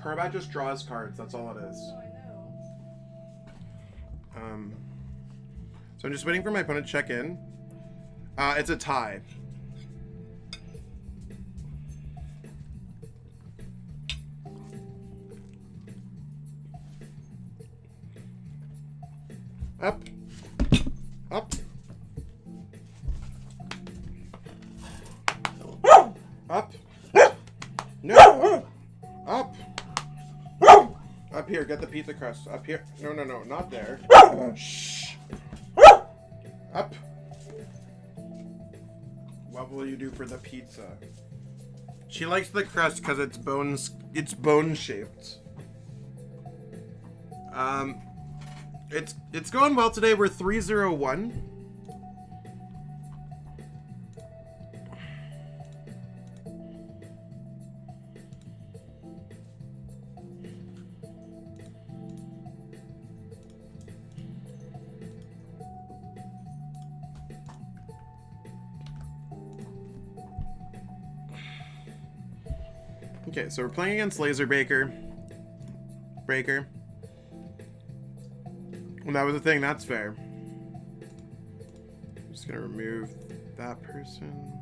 Crobat just draws cards, that's all it is. Oh, I know. So I'm just waiting for my opponent to check in. It's a tie. Up. Up. Up. No. Up. Up here. Get the pizza crust. Up here. No, no, no. Not there. Shh. Up. What will you do for the pizza? She likes the crust because it's bones. It's bone shaped. It's going well today. We're 301. Okay, so we're playing against Laser Breaker. Well, that was the thing. That's fair. I'm just gonna remove that person.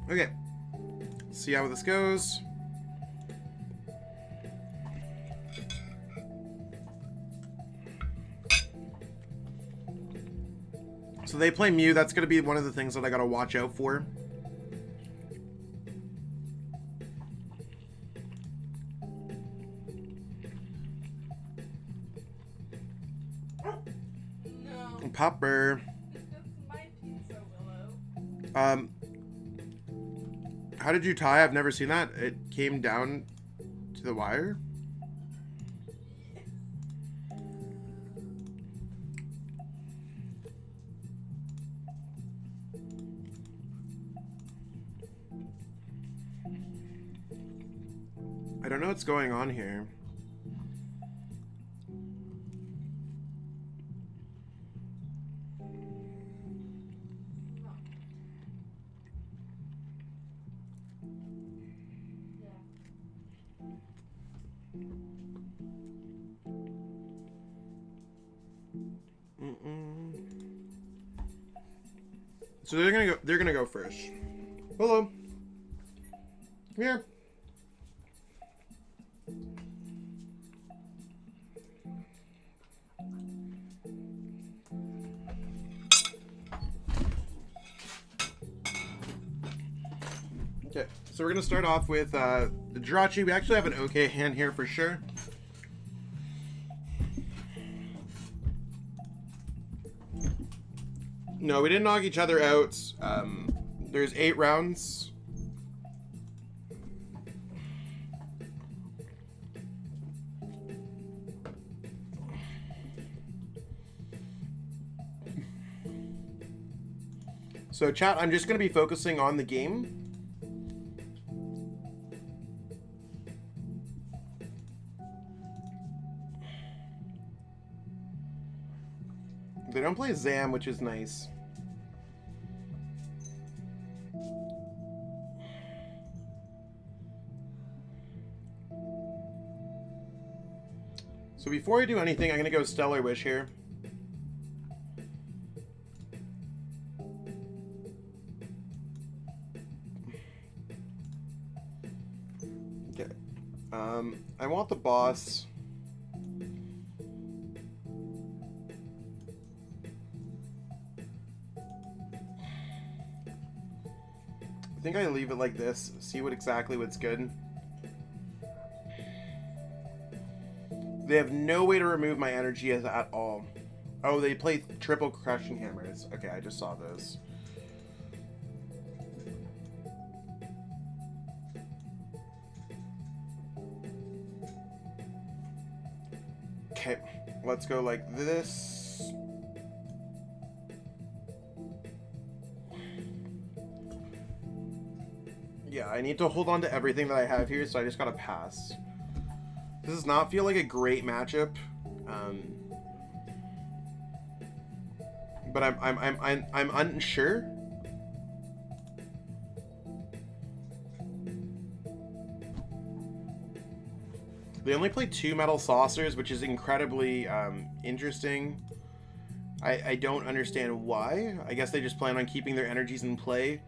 Okay, see how this goes. So they play Mew. That's going to be one of the things that I got to watch out for. No. Popper. That's my pizza, Willow. How did you tie? I've never seen that. It came down to the wire. I don't know what's going on here. So they're gonna go first. Hello. Come here. Okay, so we're gonna start off with the Jirachi. We actually have an okay hand here for sure. No, we didn't knock each other out. There's 8 rounds. So chat, I'm just going to be focusing on the game. They don't play Zam, which is nice. So before I do anything, I'm going to go Stellar Wish here. Okay. I want the boss. I think I leave it like this, see exactly what's good. They have no way to remove my energy at all. Oh, they play triple crushing hammers. Okay, I just saw those. Okay, let's go like this. Yeah, I need to hold on to everything that I have here, so I just gotta pass. This does not feel like a great matchup, but I'm unsure. They only play 2 metal saucers, which is incredibly interesting. I don't understand why. I guess they just plan on keeping their energies in play.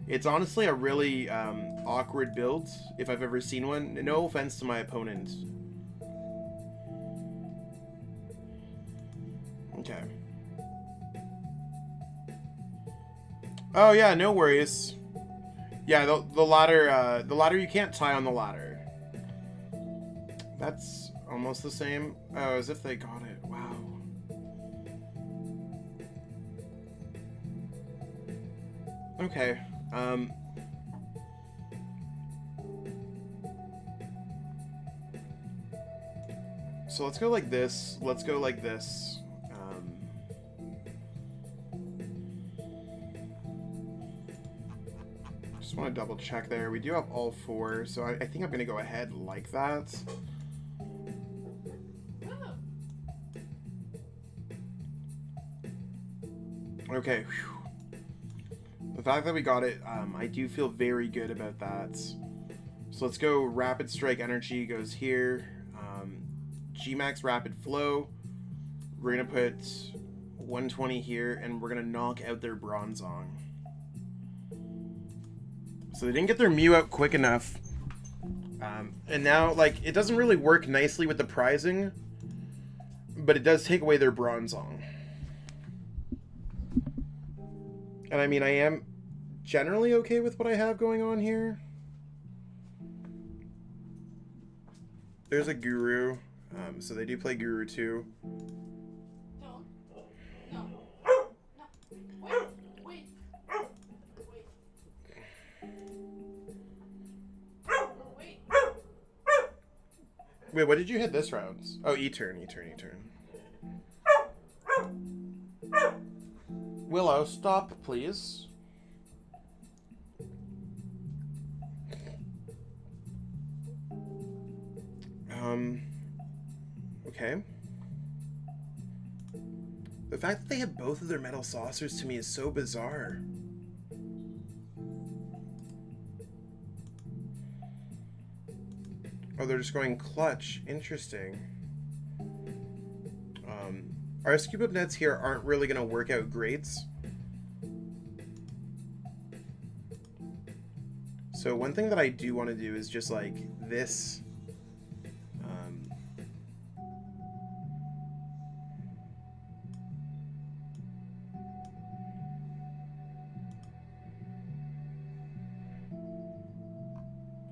It's honestly a really awkward build, if I've ever seen one. No offense to my opponent. Okay. Oh yeah, no worries. Yeah, the ladder you can't tie on the ladder. That's almost the same. Oh, as if they got it. Wow. Okay. So let's go like this. Let's go like this. Just want to double check there. We do have all 4, so I think I'm going to go ahead like that. Okay. Whew. The fact that we got it, I do feel very good about that. So let's go Rapid Strike Energy goes here. G-Max Rapid Flow. We're going to put 120 here, and we're going to knock out their Bronzong. So they didn't get their Mew out quick enough. And now, like, it doesn't really work nicely with the prizing, but it does take away their Bronzong. And I mean, I am generally okay with what I have going on here. There's a Guru. So they do play Guru too. No. No. No. Wait. Wait, what did you hit this round? Oh, E-turn. Willow, stop, please. Okay. The fact that they have both of their metal saucers to me is so bizarre. Oh, they're just going clutch. Interesting. Our scoop up nets here aren't really going to work out great. So one thing that I do want to do is just like this.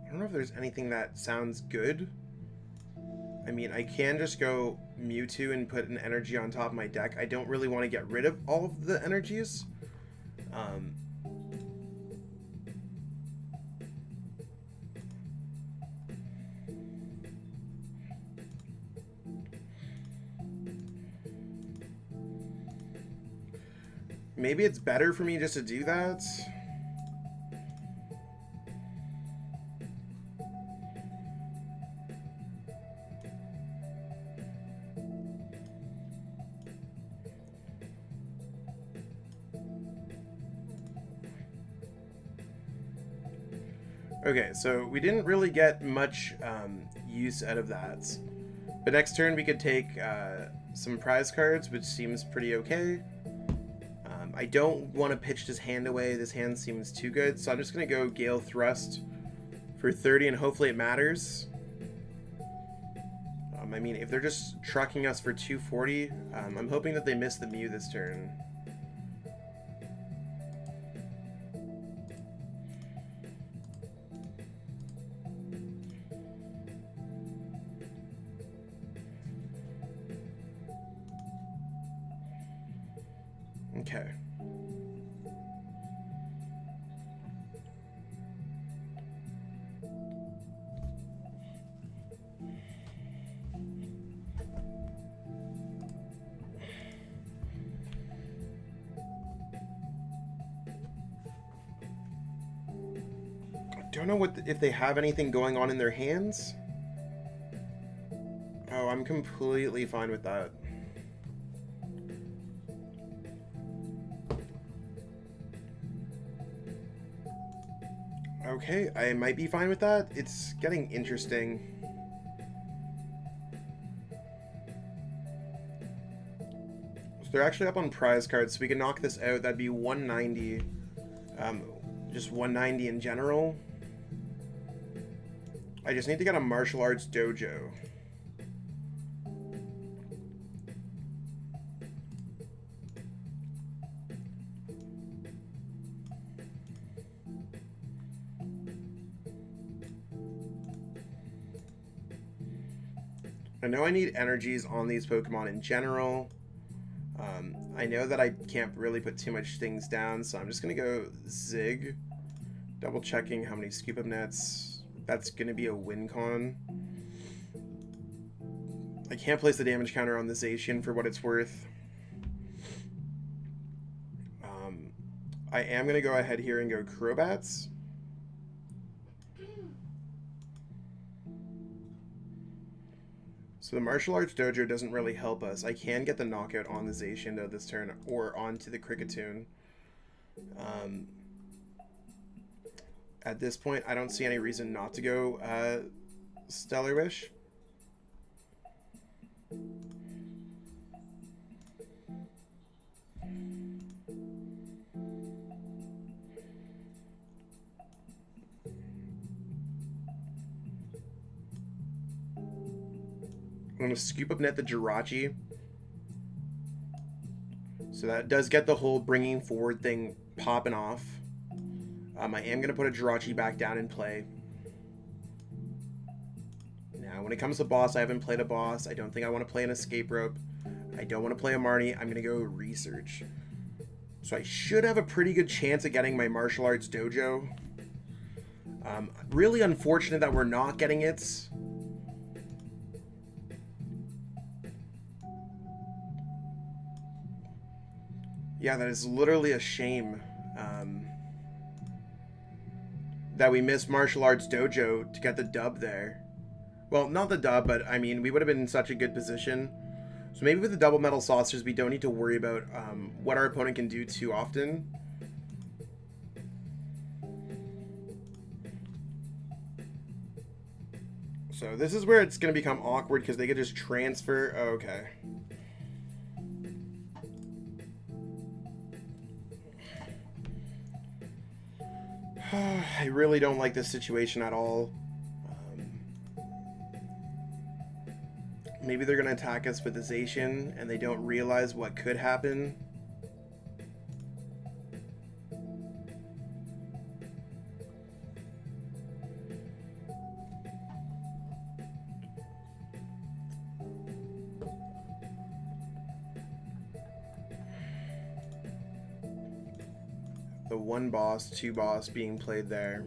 I don't know if there's anything that sounds good. I mean, I can just go Mewtwo and put an energy on top of my deck. I don't really want to get rid of all of the energies. Maybe it's better for me just to do that. Okay, so we didn't really get much use out of that. But next turn we could take some prize cards, which seems pretty okay. I don't want to pitch this hand away. This hand seems too good, so I'm just going to go Gale Thrust for 30, and hopefully it matters. I mean, if they're just trucking us for 240, I'm hoping that they miss the Mew this turn. Okay. I don't know if they have anything going on in their hands. Oh, I'm completely fine with that. Okay, I might be fine with that. It's getting interesting. So they're actually up on prize cards, so we can knock this out. That'd be 190. Just 190 in general. I just need to get a martial arts dojo. I know I need energies on these Pokemon in general. I know that I can't really put too much things down, so I'm just going to go Zig. Double checking how many Scoop Up Nets. That's going to be a win con. I can't place the damage counter on the Zacian for what it's worth. I am going to go ahead here and go Crobats. So the Martial Arts Dojo doesn't really help us. I can get the knockout on the Zacian though this turn, or onto the Kricketune. At this point, I don't see any reason not to go Stellar Wish. I'm going to Scoop Up Net the Jirachi. So that does get the whole bringing forward thing popping off. I am going to put a Jirachi back down in play. Now, when it comes to boss, I haven't played a boss. I don't think I want to play an Escape Rope. I don't want to play a Marnie. I'm going to go Research. So I should have a pretty good chance at getting my Martial Arts Dojo. Really unfortunate that we're not getting it. Yeah, that is literally a shame that we missed Martial Arts Dojo to get the dub there. Well, not the dub, but I mean, we would have been in such a good position. So maybe with the double metal saucers, we don't need to worry about what our opponent can do too often. So this is where it's going to become awkward because they could just transfer. Oh, okay. I really don't like this situation at all. Maybe they're going to attack us with the Zacian and they don't realize what could happen. The 1 boss, 2 boss being played there.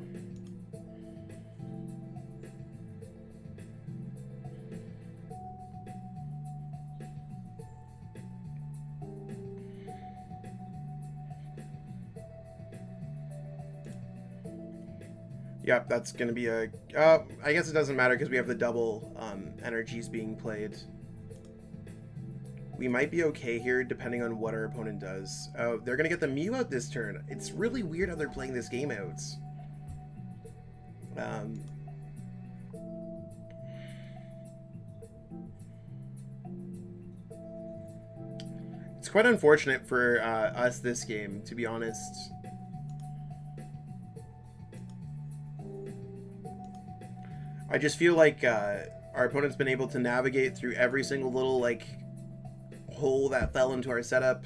Yep, that's going to be a... I guess it doesn't matter because we have the double energies being played. We might be okay here depending on what our opponent does. Oh, they're going to get the Mew out this turn. It's really weird how they're playing this game out. It's quite unfortunate for us this game, to be honest. I just feel like our opponent's been able to navigate through every single little like hole that fell into our setup.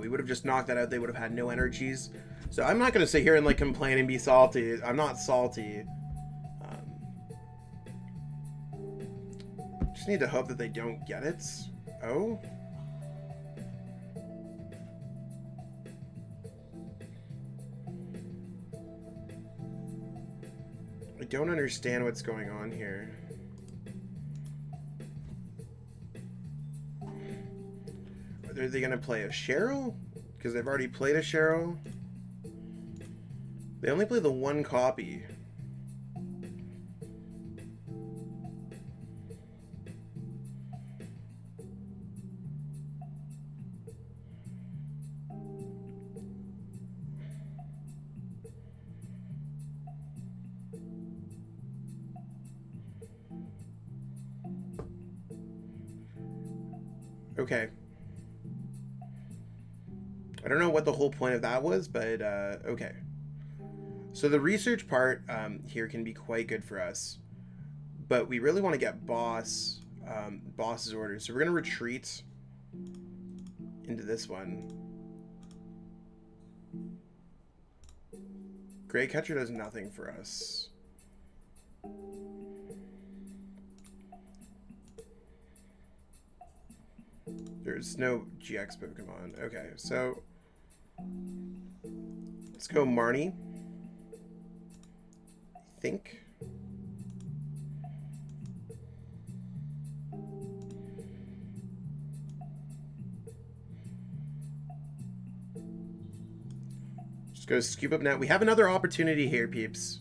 We would have just knocked that out. They would have had no energies. So I'm not going to sit here and like complain and be salty. I'm not salty. Just need to hope that they don't get it. Oh. I don't understand what's going on here. Are they going to play a Cheryl? Because they've already played a Cheryl. They only play the 1 copy. Okay. I don't know what the whole point of that was, but okay. So the research part here can be quite good for us, but we really want to get boss's orders. So we're going to retreat into this one. Great Catcher does nothing for us. There's no GX Pokemon. Okay, so let's go Marnie. I think. Just go Scoop Up Net. We have another opportunity here, peeps.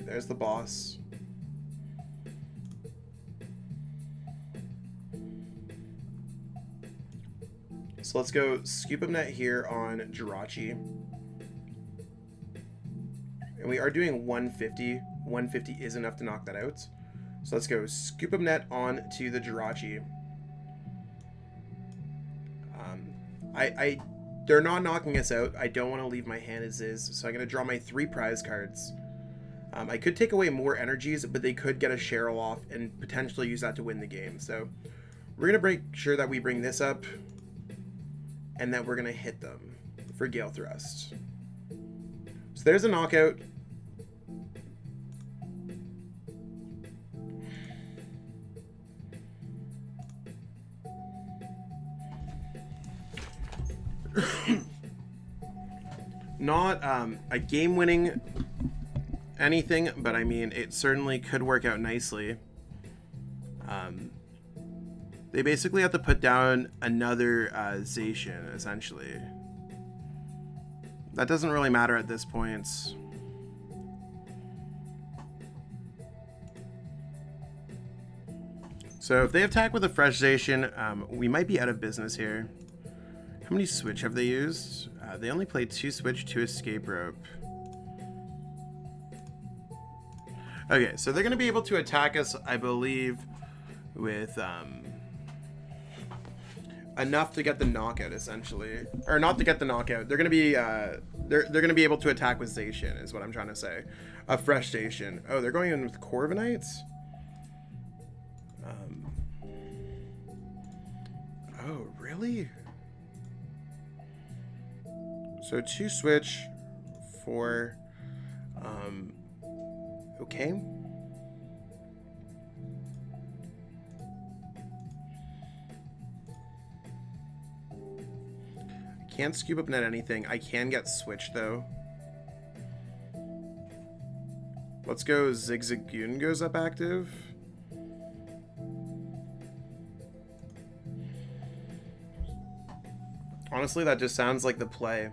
There's the boss. So let's go Scoop Up Net here on Jirachi. And we are doing 150. 150 is enough to knock that out. So let's go Scoop Up Net on to the Jirachi. They're not knocking us out. I don't want to leave my hand as is. So I'm going to draw my 3 prize cards. I could take away more energies, but they could get a Cheryl off and potentially use that to win the game. So we're going to make sure that we bring this up and that we're going to hit them for Gale Thrust. So there's a knockout. Not a game-winning anything, but I mean, it certainly could work out nicely. They basically have to put down another Zacian, essentially. That doesn't really matter at this point. So if they attack with a fresh Zacian, we might be out of business here. How many Switch have they used? They only played 2 Switch, 2 Escape Rope. Okay, so they're going to be able to attack us, I believe, with enough to get the knockout, essentially. Or not to get the knockout. They're gonna be they're gonna be able to attack with Zacian, is what I'm trying to say. A fresh Zacian. Oh, they're going in with Corviknights? Oh, really? So 2 switch for okay. Can't scoop up net anything. I can get switch though. Let's go. Zigzagoon goes up active. Honestly, that just sounds like the play.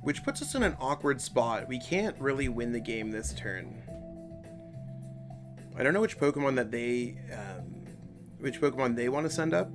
Which puts us in an awkward spot. We can't really win the game this turn. I don't know which Pokemon that they want to send up.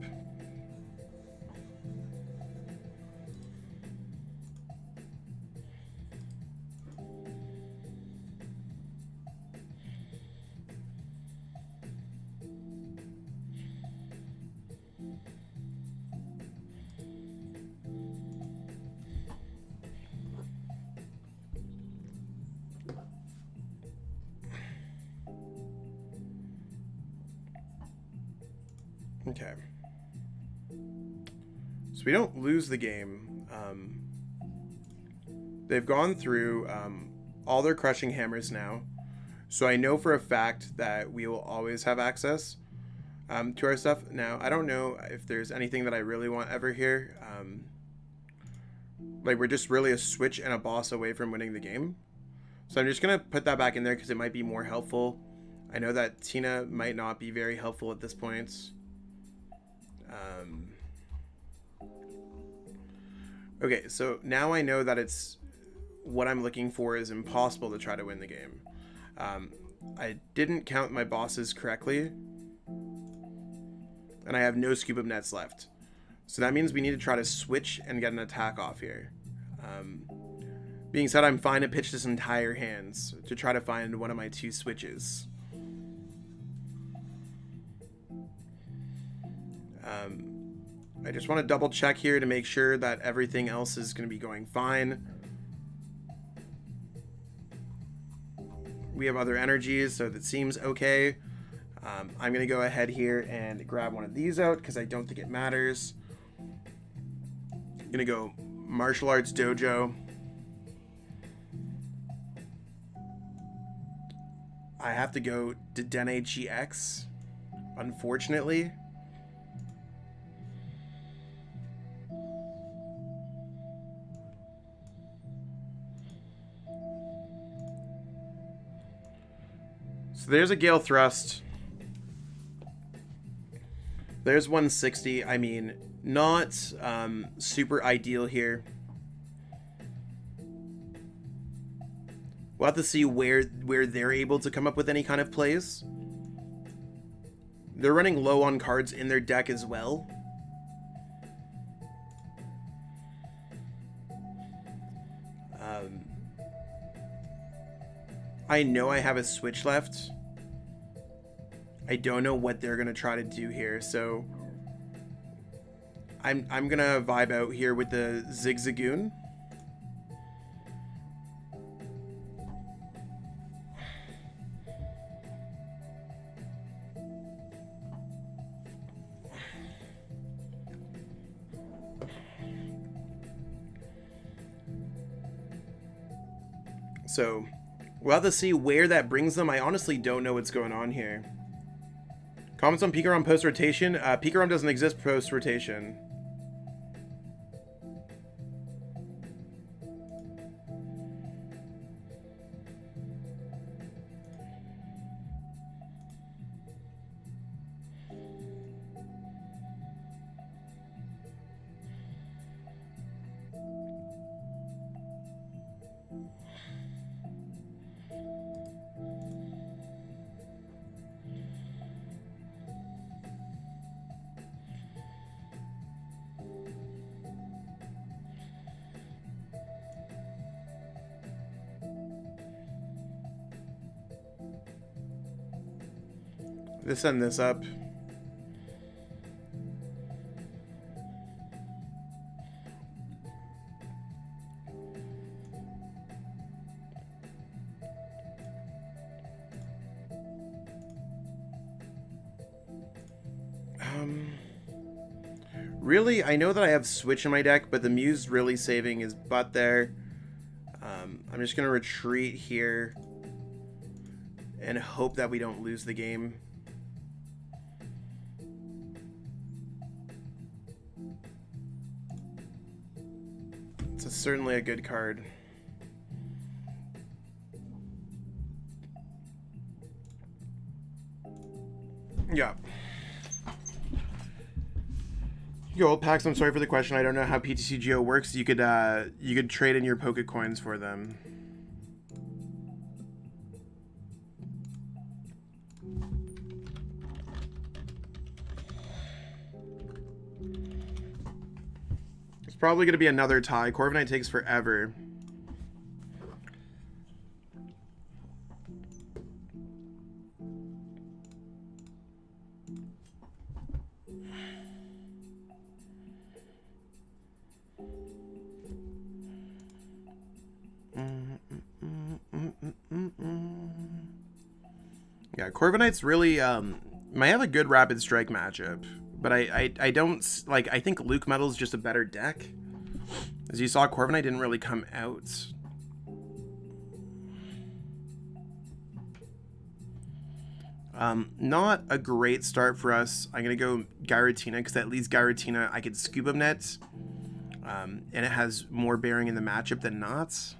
Okay. So we don't lose the game. They've gone through all their crushing hammers now. So I know for a fact that we will always have access to our stuff. Now, I don't know if there's anything that I really want ever here. Like, we're just really a switch and a boss away from winning the game. So I'm just going to put that back in there because it might be more helpful. I know that Tina might not be very helpful at this point. Okay, so now I know that it's what I'm looking for is impossible to try to win the game. I didn't count my bosses correctly, and I have no scoop of nets left. So that means we need to try to switch and get an attack off here. Being said, I'm fine to pitch this entire hands to try to find one of my 2 switches. I just want to double check here to make sure that everything else is going to be going fine. We have other energies, so that seems okay. I'm going to go ahead here and grab one of these out because I don't think it matters. I'm going to go Martial Arts Dojo. I have to go Dedenne-GX, unfortunately. So there's a Gale Thrust. There's 160. I mean, not super ideal here. We'll have to see where they're able to come up with any kind of plays. They're running low on cards in their deck as well. I know I have a switch left. I don't know what they're gonna try to do here, so I'm gonna vibe out here with the Zigzagoon. So we'll have to see where that brings them. I honestly don't know what's going on here. Comments on Pikarom post-rotation? Pikarom doesn't exist post-rotation. Let's send this up. Really, I know that I have Switch in my deck, but the Mew's really saving his butt there. I'm just going to retreat here and hope that we don't lose the game. It's certainly a good card. Yeah. Yo, old packs, I'm sorry for the question. I don't know how PTCGO works. You could trade in your Poké Coins for them. It's probably going to be another tie. Corviknight takes forever. Yeah, Corviknight's really might have a good Rapid Strike matchup, but I don't like. I think Luke Metal's just a better deck. As you saw, Corviknight didn't really come out. Not a great start for us. I'm gonna go Giratina because at least Giratina I could Scuba Net, and it has more bearing in the matchup than not.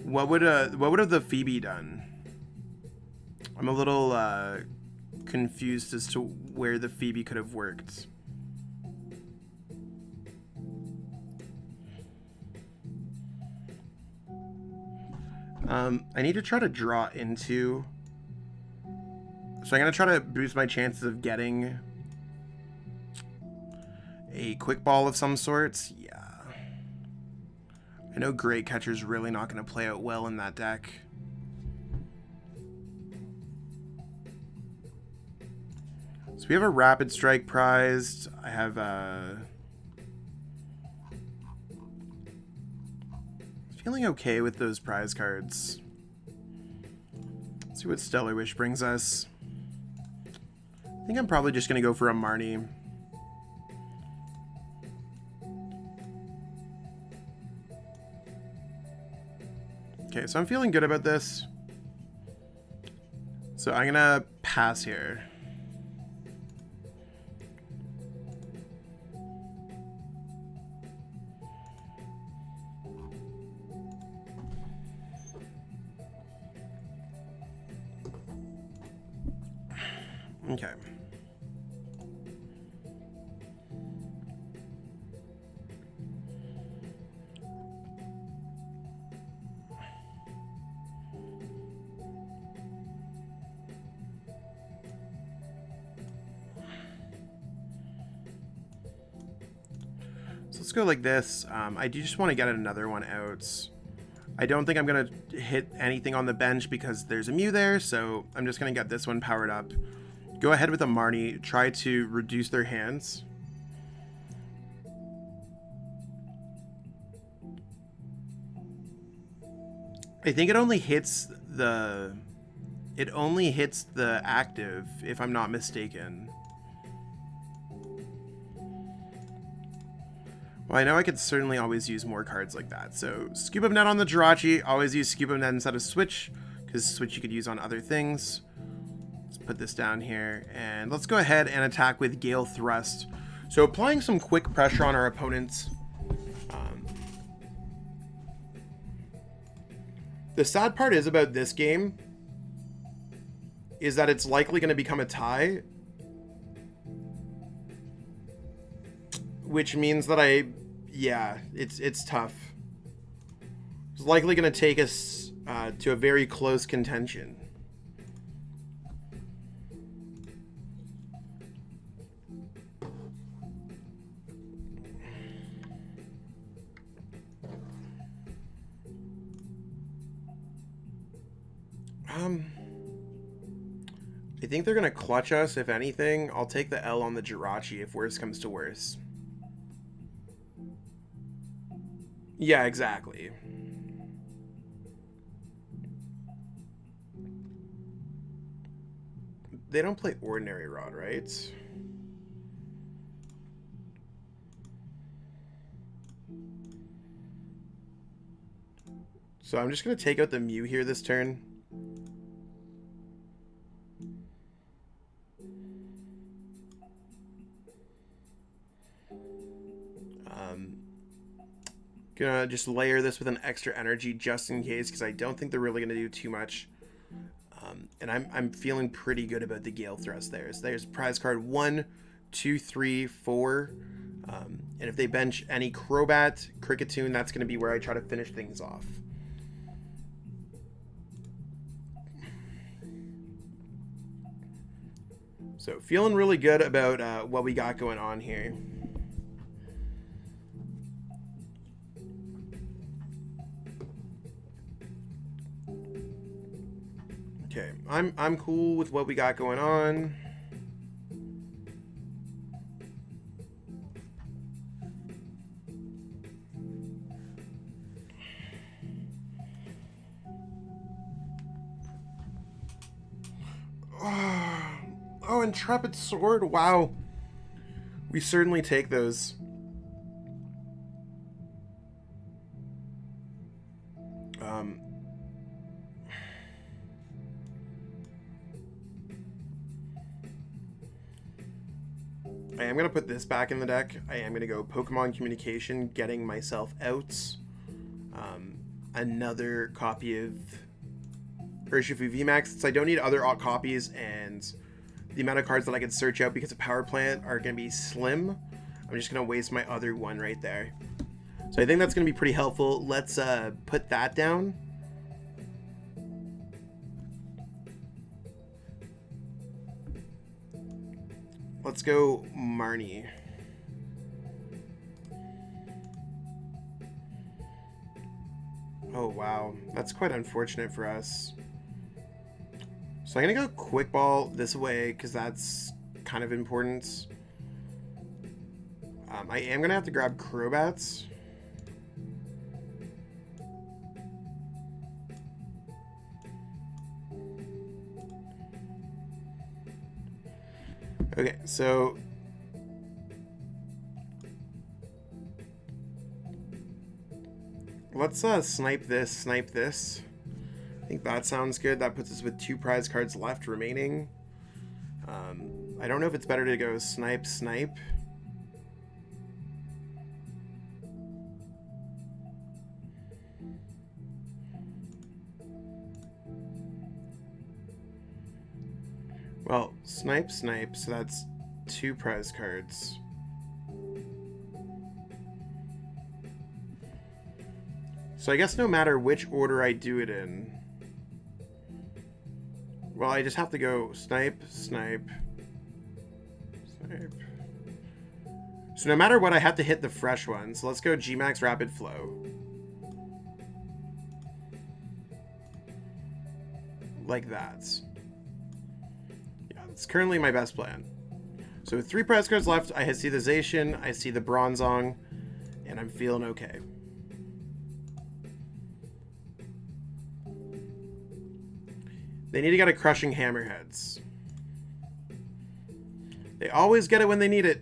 What would have the Phoebe done? I'm a little confused as to where the Phoebe could have worked. I need to try to draw into. So I'm gonna try to boost my chances of getting a quick ball of some sorts. Yeah. I know Great Catcher's really not going to play out well in that deck. So we have a Rapid Strike prized. I have feeling okay with those prize cards. Let's see what Stellar Wish brings us. I think I'm probably just going to go for a Marnie. Okay, so I'm feeling good about this. So I'm gonna pass here. Okay. Let's go like this. I do just want to get another one out. I don't think I'm going to hit anything on the bench because there's a Mew there, so I'm just going to get this one powered up. Go ahead with a Marnie. Try to reduce their hands. I think it only hits the active, if I'm not mistaken. Well, I know I could certainly always use more cards like that. So, Scuba Net on the Jirachi. Always use Scuba Net instead of Switch, because Switch you could use on other things. Let's put this down here, and let's go ahead and attack with Gale Thrust. So, applying some quick pressure on our opponents. The sad part is about this game is that it's likely going to become a tie, which means that it's tough. It's likely going to take us to a very close contention. I think they're going to clutch us, if anything. I'll take the L on the Jirachi if worse comes to worse. Yeah, exactly. they don't play Ordinary Rod, right? So I'm just going to take out the Mew here this turn. Gonna just layer this with an extra energy just in case, because I don't think they're really going to do too much. And I'm feeling pretty good about the Gale Thrust there. So there's prize card 1, 2, 3, 4. And if they bench any Crobat, Cricketune, that's going to be where I try to finish things off. So feeling really good about what we got going on here. Okay, I'm cool with what we got going on. Oh, Intrepid Sword. Wow. We certainly take those. I am going to put this back in the deck. I am going to go Pokemon Communication, getting myself out. Another copy of Urshifu VMAX, since I don't need other copies, and the amount of cards that I can search out because of Power Plant are going to be slim. I'm just going to waste my other one right there. So I think that's going to be pretty helpful. Let's put that down. Let's go Marnie. Oh, wow. That's quite unfortunate for us. So I'm going to go Quick Ball this way because that's kind of important. I am going to have to grab Crobats. Okay, so let's snipe this. I think that sounds good. That puts us with 2 prize cards left remaining. I don't know if it's better to go snipe. Well, snipe, so that's 2 prize cards. So I guess no matter which order I do it in, well, I just have to go snipe. So no matter what, I have to hit the fresh one. So let's go VMAX Rapid Flow. Like that. It's currently my best plan. So with 3 prize cards left, I see the Zacian, I see the Bronzong, and I'm feeling okay. They need to get a Crushing Hammerheads. They always get it when they need it.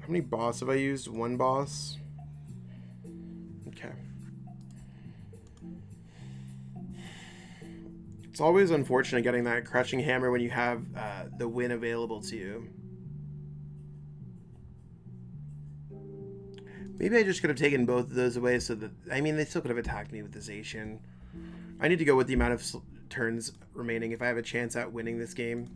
How many boss have I used? 1 boss. Okay. It's always unfortunate getting that Crushing Hammer when you have the win available to you. Maybe I just could have taken both of those away so that... I mean, they still could have attacked me with the Zacian. I need to go with the amount of turns remaining if I have a chance at winning this game.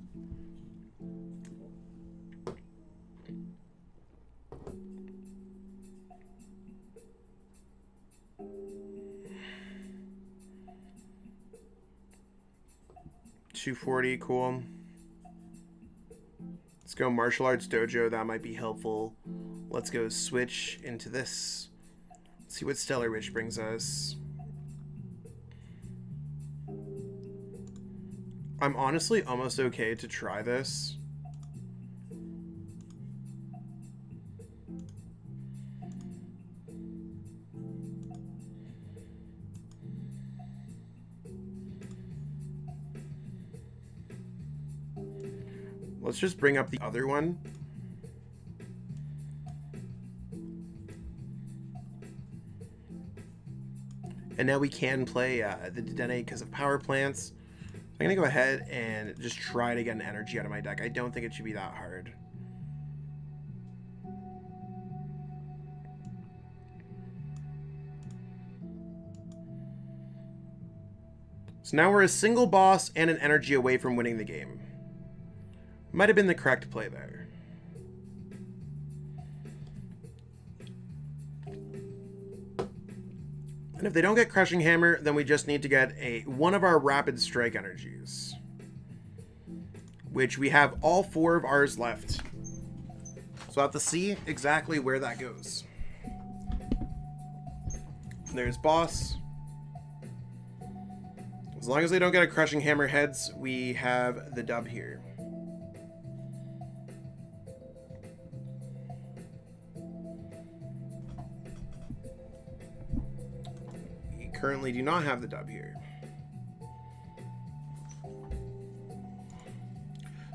$240, cool. Let's go Martial Arts Dojo, that might be helpful. Let's go switch into this. Let's see what Stellar Witch brings us. I'm honestly almost okay to try this. Let's just bring up the other one. And now we can play the Dedenne because of power plants. I'm going to go ahead and just try to get an energy out of my deck. I don't think it should be that hard. So now we're a single boss and an energy away from winning the game. Might have been the correct play there. And if they don't get Crushing Hammer, then we just need to get one of our Rapid Strike energies. Which we have all 4 of ours left. So I'll have to see exactly where that goes. There's boss. As long as they don't get a Crushing Hammer heads, we have the dub here. Currently do not have the dub here.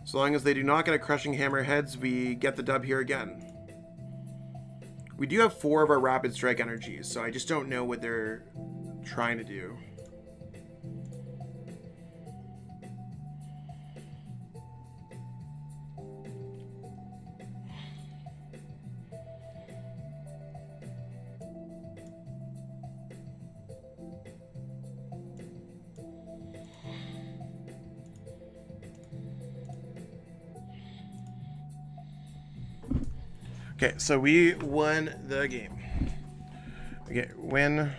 So long as they do not get a Crushing Hammer heads, we get the dub here again. We do have 4 of our Rapid Strike energies, so I just don't know what they're trying to do. Okay, so we won the game. Okay, win.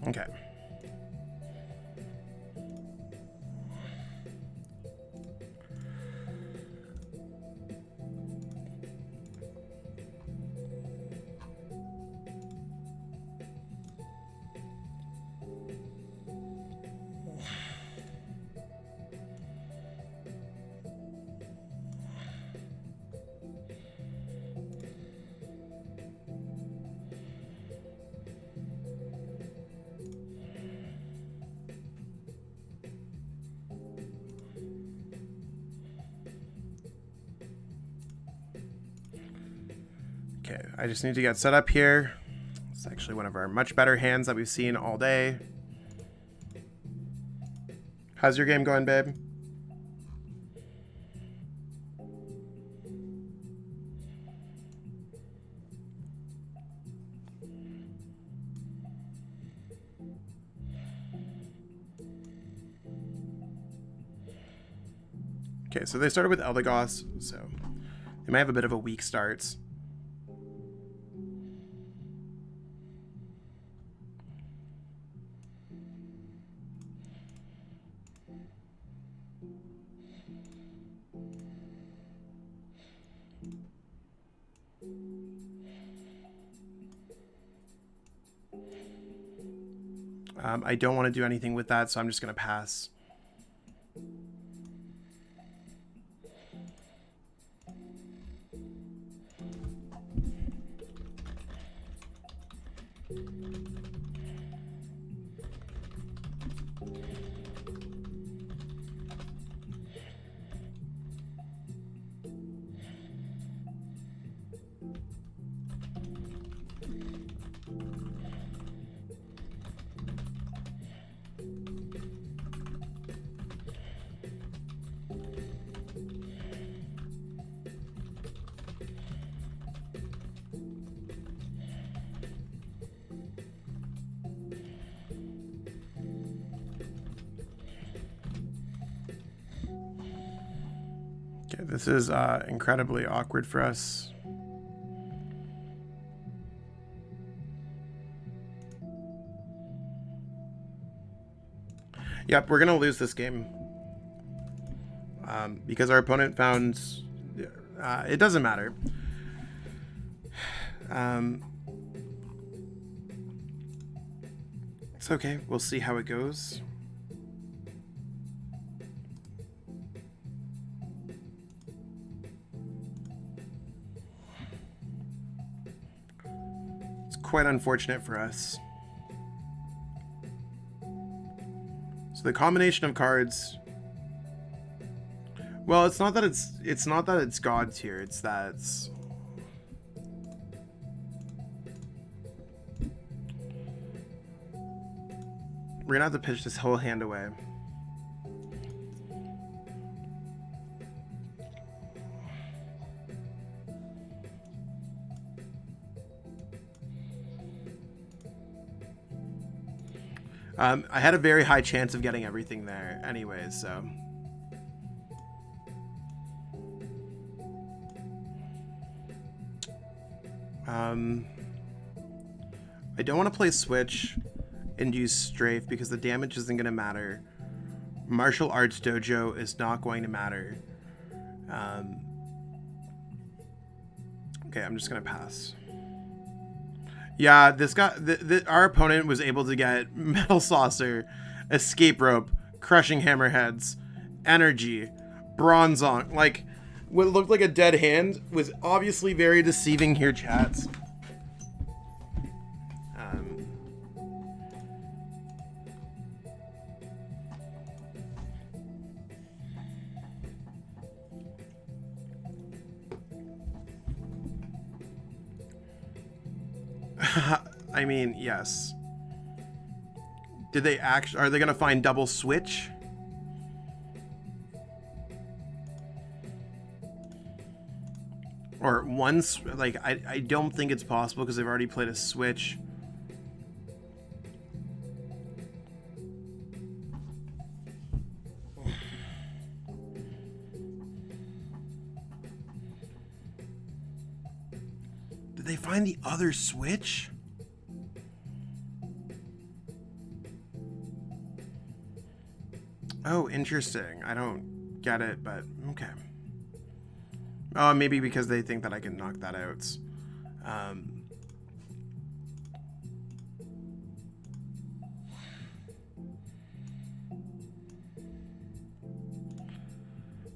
Okay. Okay, I just need to get set up here. It's actually one of our much better hands that we've seen all day. How's your game going, babe? Okay, so they started with Eldegoss, so they might have a bit of a weak start. I don't want to do anything with that, so I'm just going to pass. Okay, this is incredibly awkward for us. Yep, we're gonna lose this game because our opponent found it doesn't matter. It's okay. We'll see how it goes. quite unfortunate for us. So the combination of cards. Well, it's not that it's God tier. It's that we're gonna have to pitch this whole hand away. I had a very high chance of getting everything there anyways, so. I don't want to play Switch and use Strafe because the damage isn't going to matter. Martial Arts Dojo is not going to matter. Okay, I'm just going to pass. Yeah, this guy, our opponent was able to get Metal Saucer, Escape Rope, Crushing Hammerheads, Energy, Bronzong. Like, what looked like a dead hand was obviously very deceiving here, chats. I mean, yes. Did they are they gonna find double switch? Or once, like, I don't think it's possible because they've already played a switch. Did they find the other switch? Oh, interesting. I don't get it, but okay. Oh, maybe because they think that I can knock that out.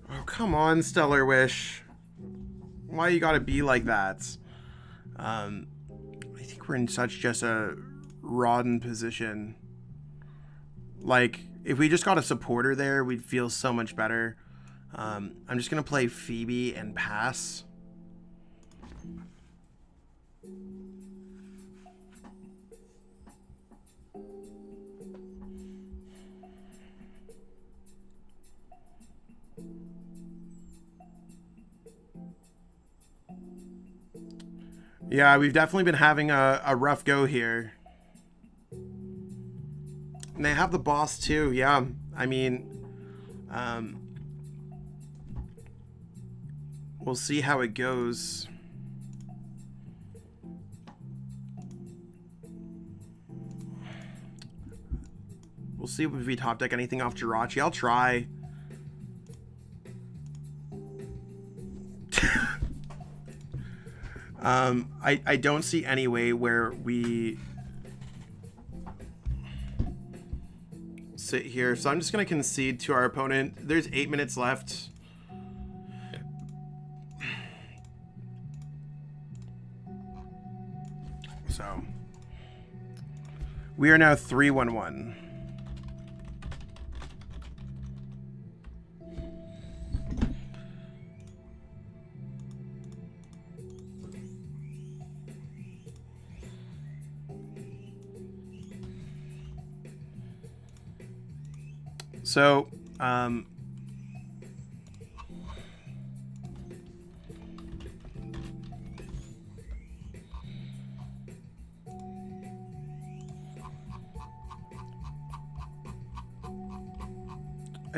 Oh, come on, Stellar Wish. Why you gotta be like that? I think we're in such just a rotten position. Like, if we just got a supporter there, we'd feel so much better. I'm just going to play Phoebe and pass. Yeah, we've definitely been having a rough go here. And they have the boss too, yeah. I mean, we'll see how it goes. We'll see if we top deck anything off Jirachi. I'll try. I don't see any way where we sit here, so I'm just gonna concede to our opponent. There's 8 minutes left. So we are now 3-1-1. So, I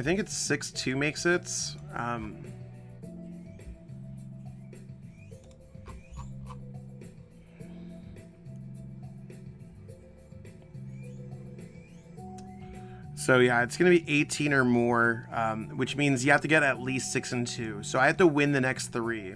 think it's 6-2 makes it. So yeah, it's going to be 18 or more, which means you have to get at least 6 and 2. So I have to win the next 3.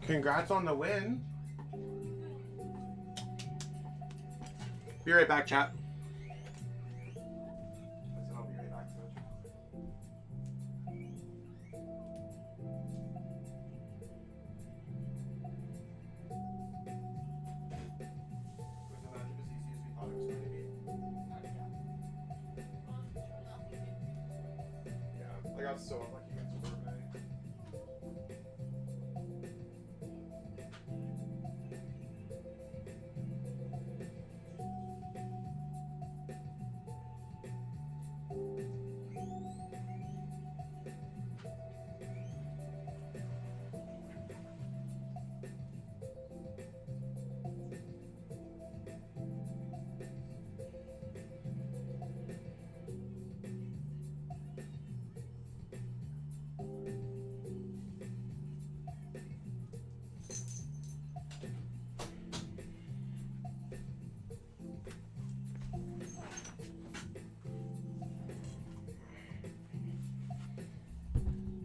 Congrats on the win. Be right back, chat. I'll be right back, Was the matchup as easy as we thought it was going to be? Yeah, I got so unlucky against Crobat.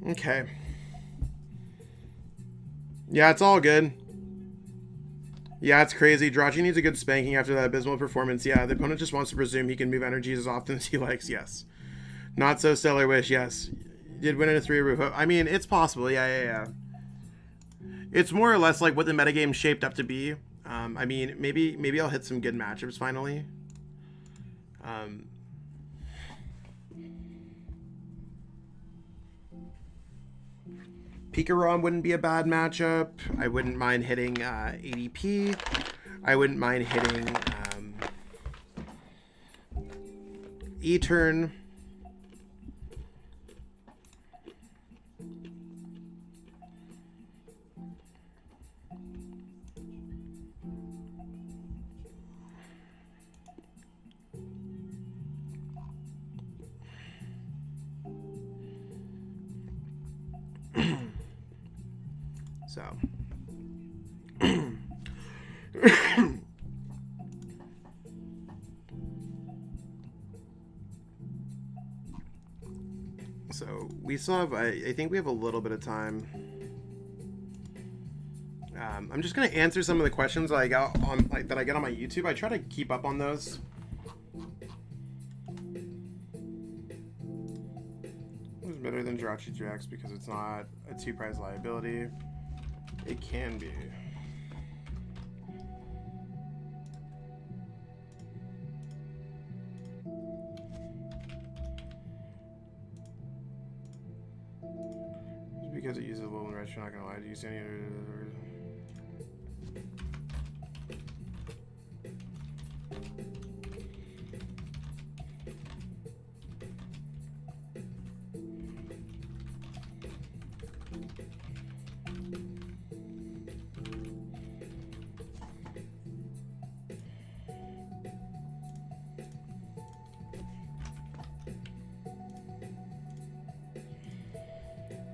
Okay. Yeah, it's all good. Yeah, it's crazy. Jirachi needs a good spanking after that abysmal performance. Yeah, the opponent just wants to presume he can move energies as often as he likes. Yes. Not so stellar wish. Yes. Did win in a 3-roof. I mean, it's possible. Yeah. It's more or less like what the metagame shaped up to be. I mean, maybe I'll hit some good matchups finally. Pikarom wouldn't be a bad matchup. I wouldn't mind hitting ADP. I wouldn't mind hitting E-Turn. So, so we still have, I think we have a little bit of time. I'm just gonna answer some of the questions that I got on, that I get on my YouTube. I try to keep up on those. It's better than Jirachi-GX because it's not a 2-prize liability. It can be. Just because it uses a little enrich, you're not gonna lie. Do you see any?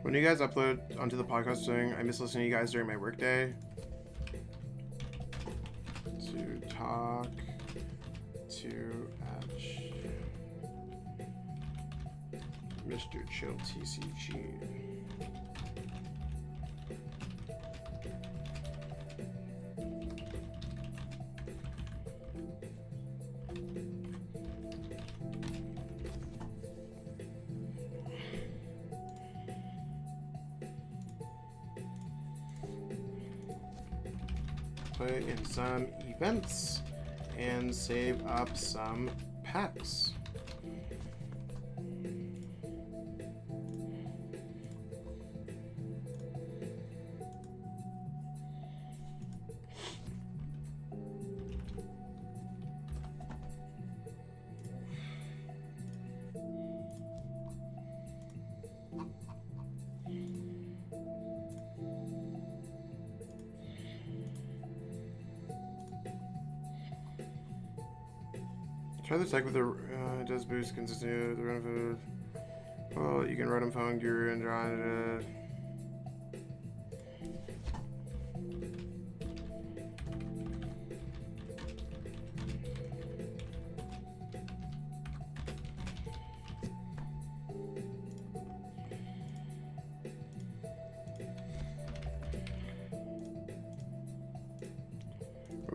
When you guys upload onto the podcast thing, I miss listening to you guys during my workday. To talk to Mr. Chill TCG. Play in some events and save up some packs. Try the tech with the it does boost consistency. The run of it. Well, you can run him phone gear and draw it.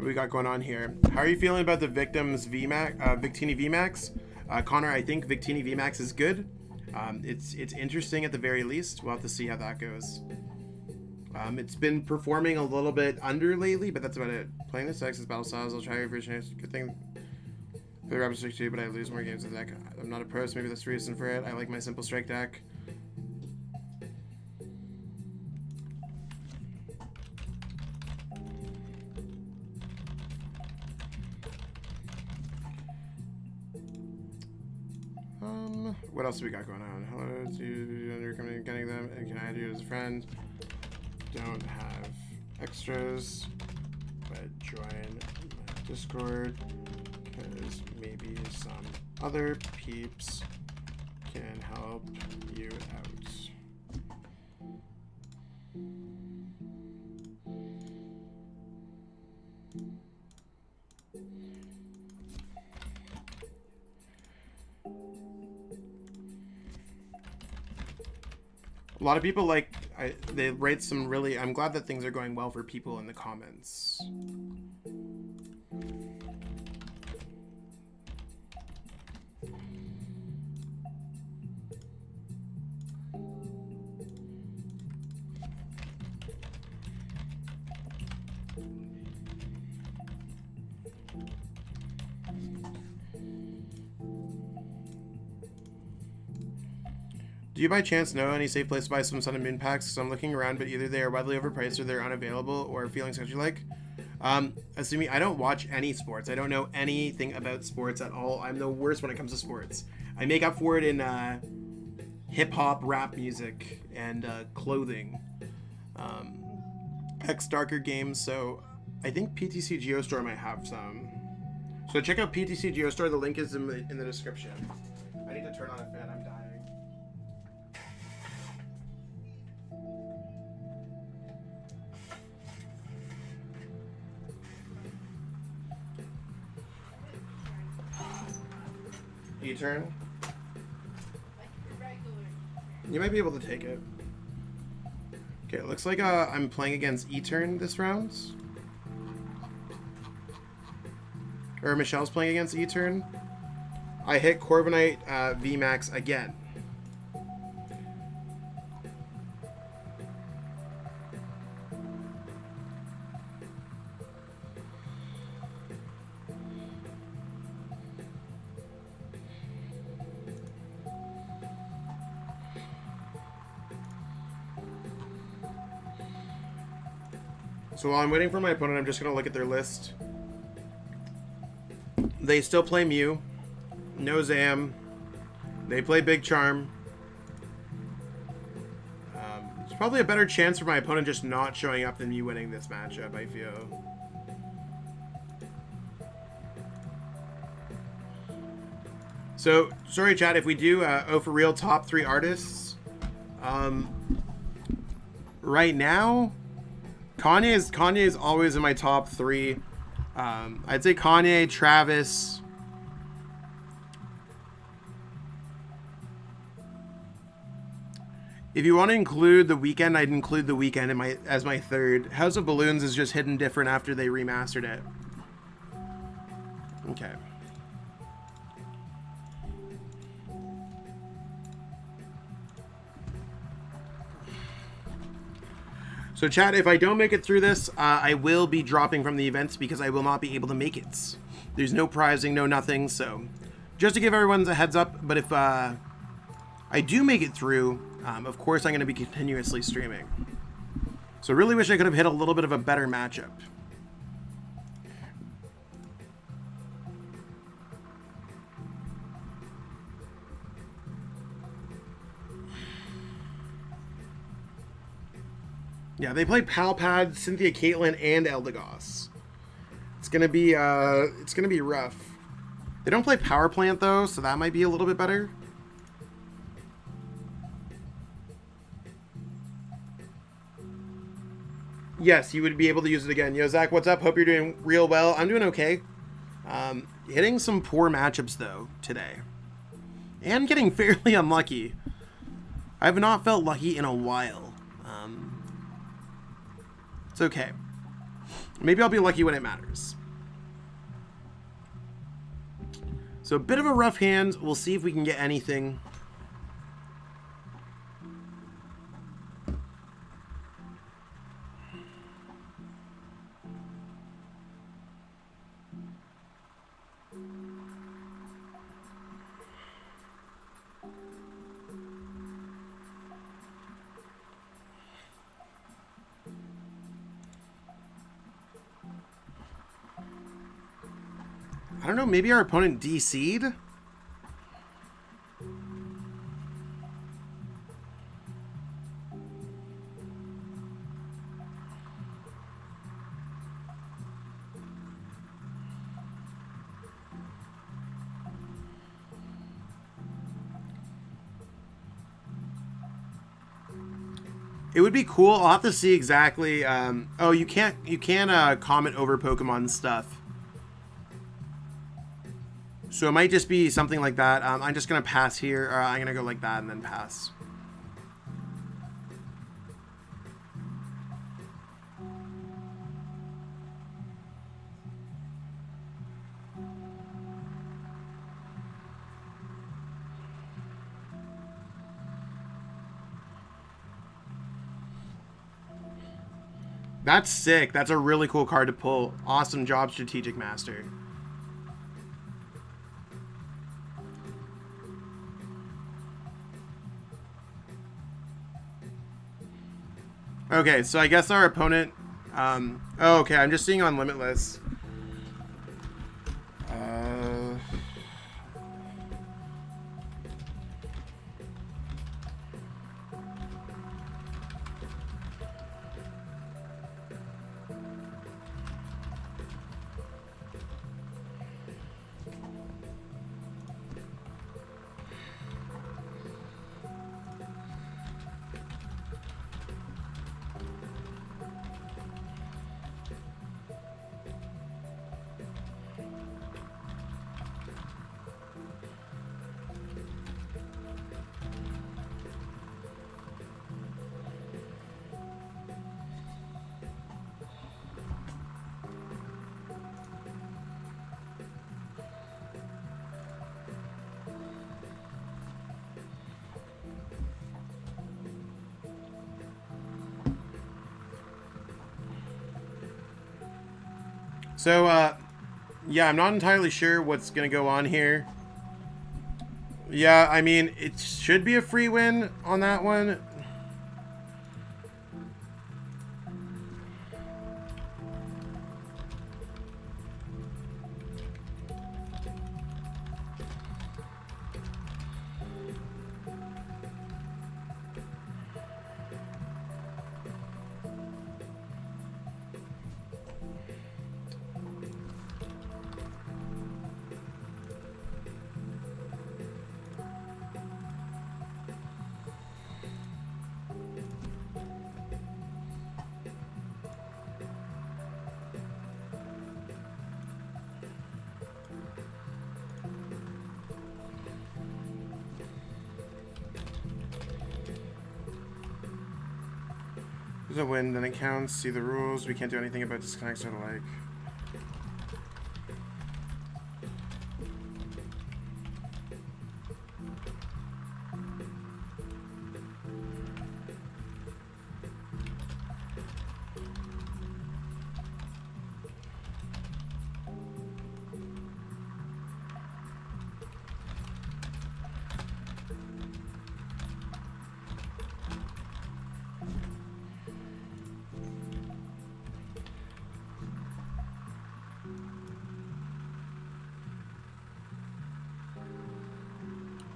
What we got going on here? How are you feeling about the Victim's VMAX, Victini VMAX? Connor, I think Victini VMAX is good. It's interesting at the very least. We'll have to see how that goes. It's been performing a little bit under lately, but that's about it. Playing the Texas battle styles, I'll try your version. Good thing for the Rapid Strike 2, but I lose more games with that deck. I'm not a pro, so maybe that's the reason for it. I like my simple strike deck. What else do we got going on? Hello to you, getting them, and can I add you as a friend? Don't have extras, but join my Discord, because maybe some other peeps can help you out. A lot of people they rate some really, I'm glad that things are going well for people in the comments. Do you by chance know any safe place to buy some Sun and Moon packs? Because I'm looking around, but either they are widely overpriced or they're unavailable or feeling sketchy like. Assuming I don't watch any sports. I don't know anything about sports at all. I'm the worst when it comes to sports. I make up for it in hip-hop, rap music, and clothing. Darker games, so I think PTCGO Store might have some. So check out PTCGO Store. The link is in the description. I need to turn on a fan. I'm dying. E-turn. You might be able to take it. Okay, it looks like I'm playing against E-turn this round. Or Michelle's playing against E-turn. I hit Corviknight VMAX again. So while I'm waiting for my opponent, I'm just going to look at their list. They still play Mew. No Zam. They play Big Charm. It's probably a better chance for my opponent just not showing up than me winning this matchup, I feel. So, sorry chat, if we do for real top 3 artists, right now, Kanye is always in my top 3. I'd say Kanye, Travis. If you want to include The Weeknd, I'd include The Weeknd as my 3rd. House of Balloons is just hidden different after they remastered it. Okay. So chat, if I don't make it through this, I will be dropping from the events because I will not be able to make it. There's no prizing, no nothing, so just to give everyone a heads up. But if I do make it through, of course I'm going to be continuously streaming. So really wish I could have hit a little bit of a better matchup. Yeah, they play Palpad, Cynthia Caitlyn, and Eldegoss. It's gonna be rough. They don't play Power Plant though, so that might be a little bit better. Yes, you would be able to use it again. Yo, Zach, what's up? Hope you're doing real well. I'm doing okay. Hitting some poor matchups though today, and getting fairly unlucky. I have not felt lucky in a while. It's okay. Maybe I'll be lucky when it matters. So a bit of a rough hand. We'll see if we can get anything. I don't know, maybe our opponent DC'd? It would be cool. I'll have to see exactly. Oh, you can't comment over Pokemon stuff. So it might just be something like that. I'm just going to pass here. Or I'm going to go like that and then pass. That's sick. That's a really cool card to pull. Awesome job, Strategic Master. Okay, so I guess our opponent... oh, okay, I'm just seeing on Limitless. So, yeah, I'm not entirely sure what's going to go on here. Yeah, I mean, it should be a free win on that one. There's a win, then it counts. See the rules. We can't do anything about disconnects or the like.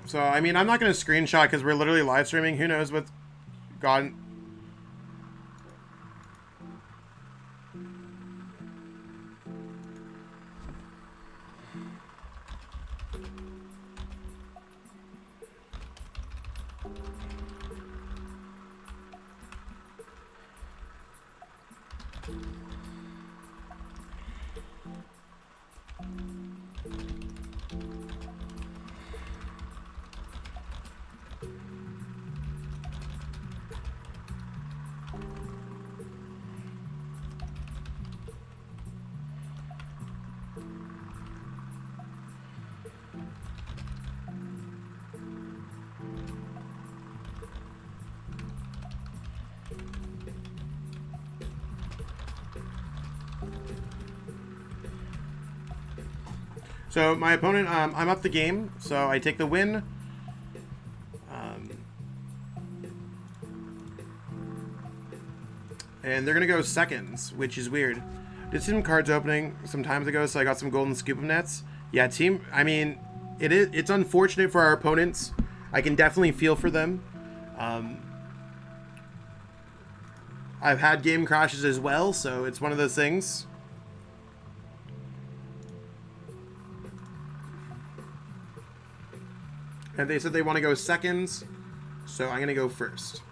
So, I mean, I'm not going to screenshot because we're literally live streaming. Who knows what's gone. So my opponent, I'm up the game, so I take the win. And they're gonna go seconds, which is weird. Did some cards opening some times ago, so I got some golden scoop of nets. Yeah, team. I mean, it's unfortunate for our opponents. I can definitely feel for them. I've had game crashes as well, so it's one of those things. And they said they want to go seconds, so I'm going to go first.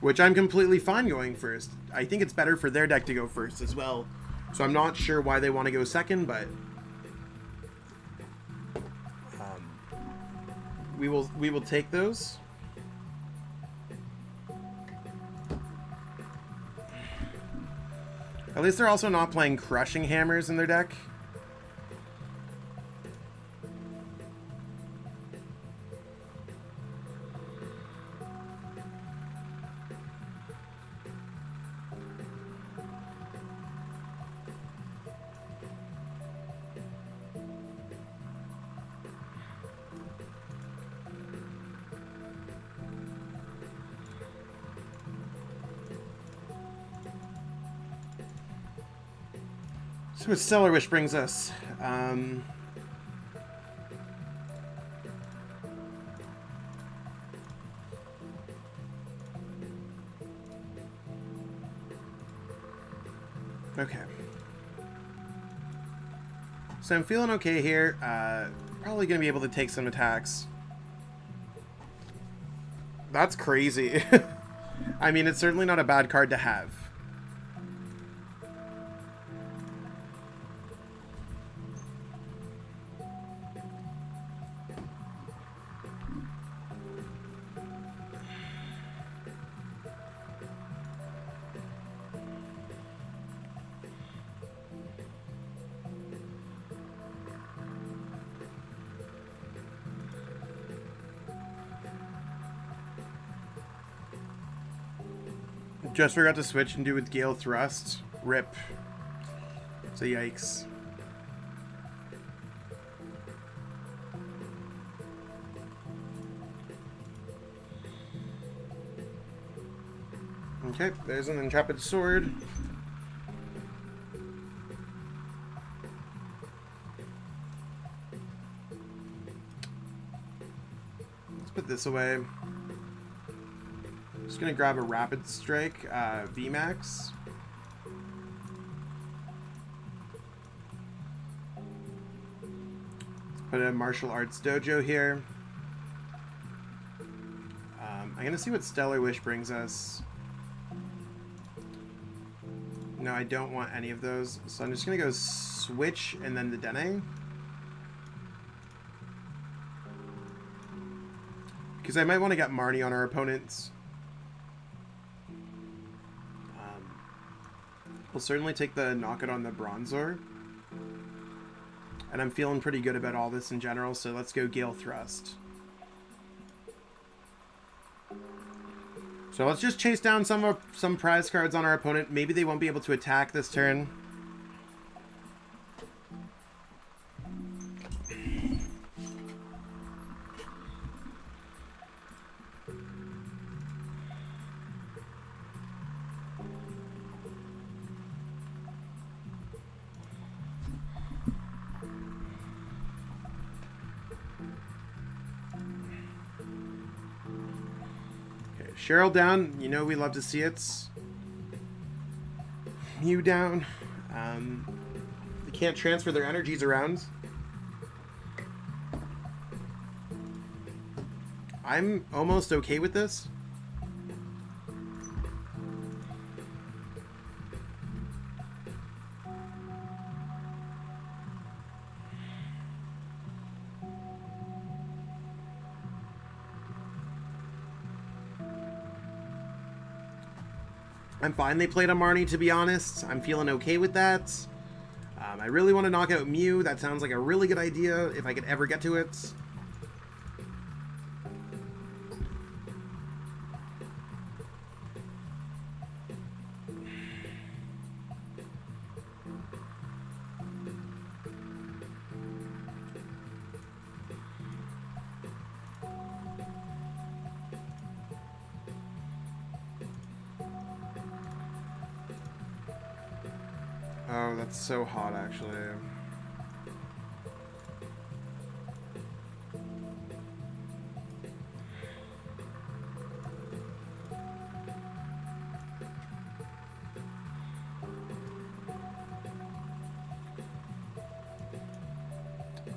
Which I'm completely fine going first. I think it's better for their deck to go first as well. So I'm not sure why they want to go second, but we will take those. At least they're also not playing crushing hammers in their deck. So what Stellar Wish brings us. Okay. So I'm feeling okay here. Probably going to be able to take some attacks. That's crazy. I mean, it's certainly not a bad card to have. Just forgot to switch and do with Gale Thrust. Rip. So yikes. Okay, there's an Intrepid Sword. Let's put this away. Just gonna grab a Rapid Strike, VMAX. Let's put a Martial Arts Dojo here. I'm gonna see what Stellar Wish brings us. No, I don't want any of those, so I'm just gonna go Switch and then the Dedenne. Because I might want to get Marnie on our opponents. We'll certainly take the knock it on the Bronzor. And I'm feeling pretty good about all this in general, so let's go Gale Thrust. So let's just chase down some prize cards on our opponent. Maybe they won't be able to attack this turn. Cheryl down, you know we love to see it. Mew down. They can't transfer their energies around. I'm almost okay with this. I'm fine they played a Marnie, to be honest. I'm feeling okay with that. I really want to knock out Mew. That sounds like a really good idea if I could ever get to it. Oh, that's so hot, actually.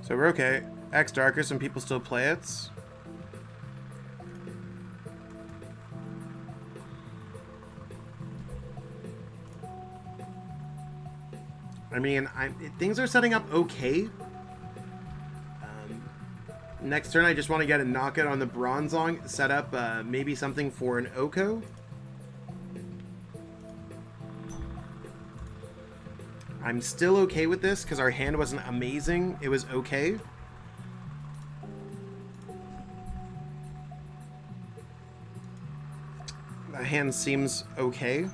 So we're okay. X Darker, some people still play it. I mean, things are setting up okay. Next turn, I just want to get a knockout on the Bronzong, set up maybe something for an Oko. I'm still okay with this because our hand wasn't amazing. It was okay. The hand seems okay.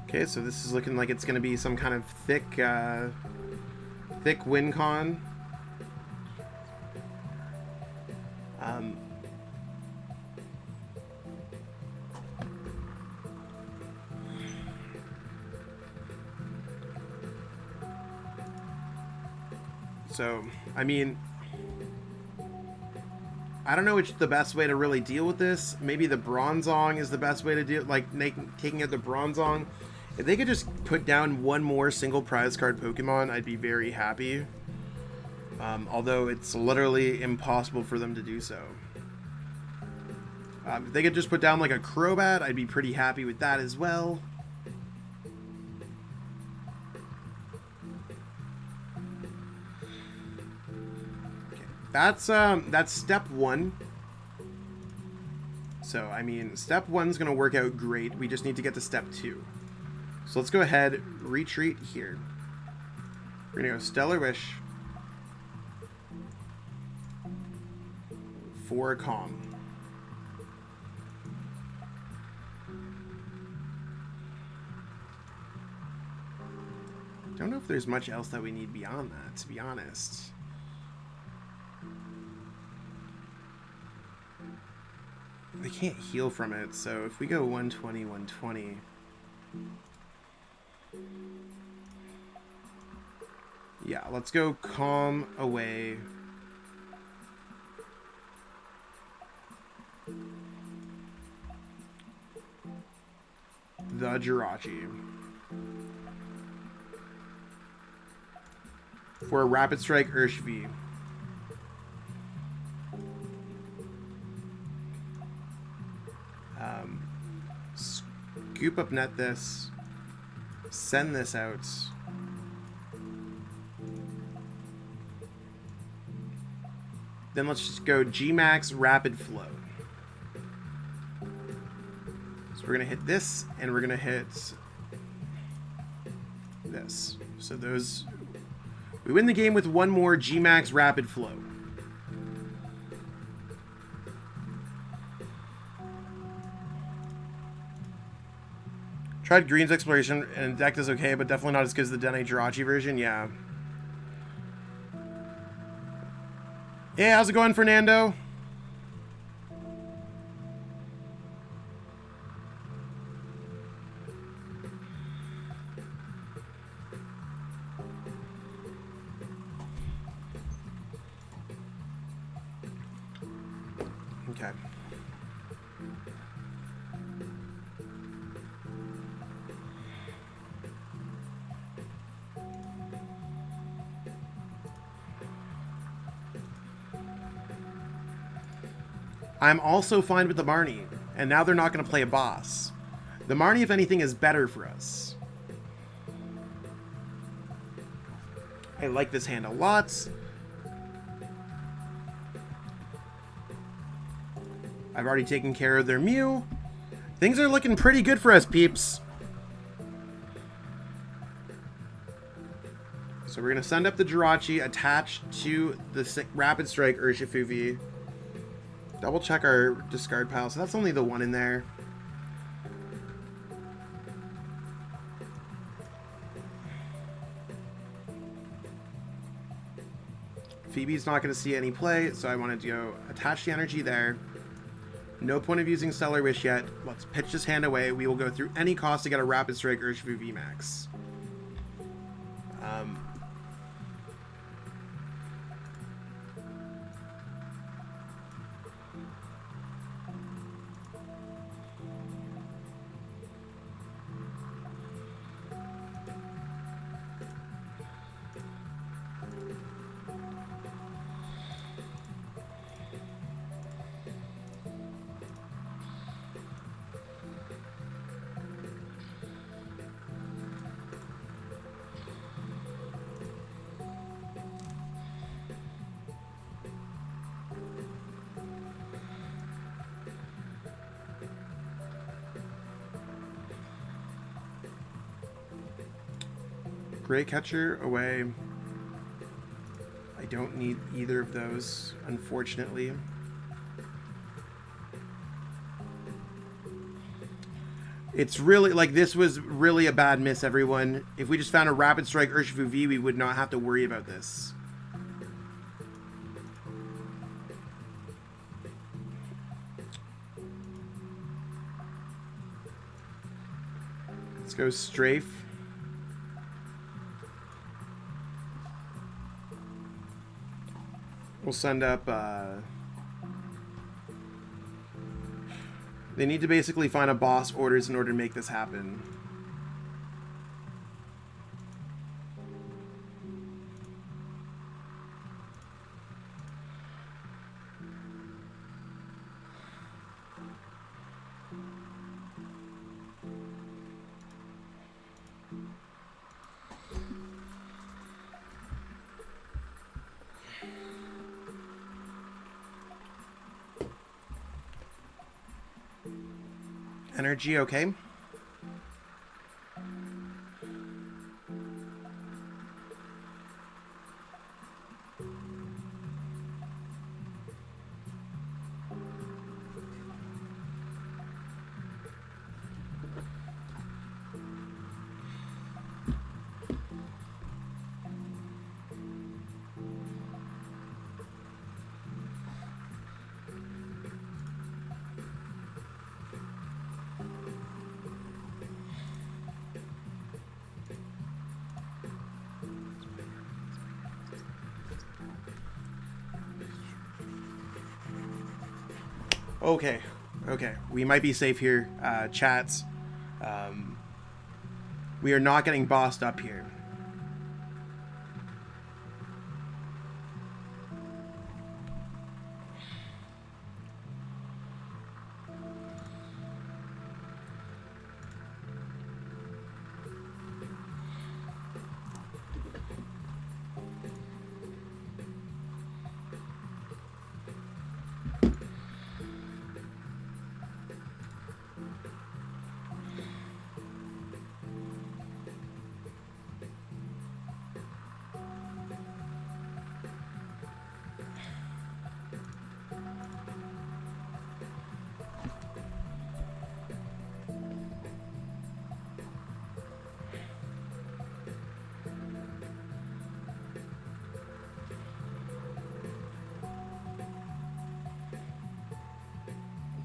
Okay, so this is looking like it's going to be some kind of thick win con. So, I mean, I don't know which the best way to really deal with this. Maybe the Bronzong is the best way to deal, like taking out the Bronzong. If they could just put down one more single prize card Pokemon, I'd be very happy. Although it's literally impossible for them to do so. If they could just put down like a Crobat, I'd be pretty happy with that as well. Okay. That's step one. So, I mean, step one's gonna work out great. We just need to get to step two. So let's go ahead, retreat here. We're gonna go Stellar Wish for a Calm. Don't know if there's much else that we need beyond that, to be honest. They can't heal from it, so if we go 120, 120... Yeah, let's go Calm away. The Jirachi. For a Rapid Strike Urshifu. Scoop up net this. Send this out. Then let's just go G-Max Rapid Flow. So we're going to hit this, and we're going to hit this. So those... We win the game with one more G-Max Rapid Flow. Tried Green's Exploration, and deck is okay, but definitely not as good as the Dedenne-Jirachi version. Yeah. Hey, how's it going, Fernando? Okay. I'm also fine with the Marnie, and now they're not going to play a boss. The Marnie, if anything, is better for us. I like this hand a lot. I've already taken care of their Mew. Things are looking pretty good for us, peeps. So we're going to send up the Jirachi attached to the Rapid Strike Urshifu. Double check our discard pile. So that's only the one in there. Phoebe's not going to see any play, so I wanted to go attach the energy there. No point of using Stellar Wish yet. Let's pitch this hand away. We will go through any cost to get a Rapid Strike Urshifu VMAX. Great Catcher away. I don't need either of those, unfortunately. It's really, like, this was really a bad miss, everyone. If we just found a Rapid Strike Urshifu V, we would not have to worry about this. Let's go Strafe. We'll send up, they need to basically find a boss orders in order to make this happen. Energy, okay. Okay, okay. We might be safe here, chats. We are not getting bossed up here.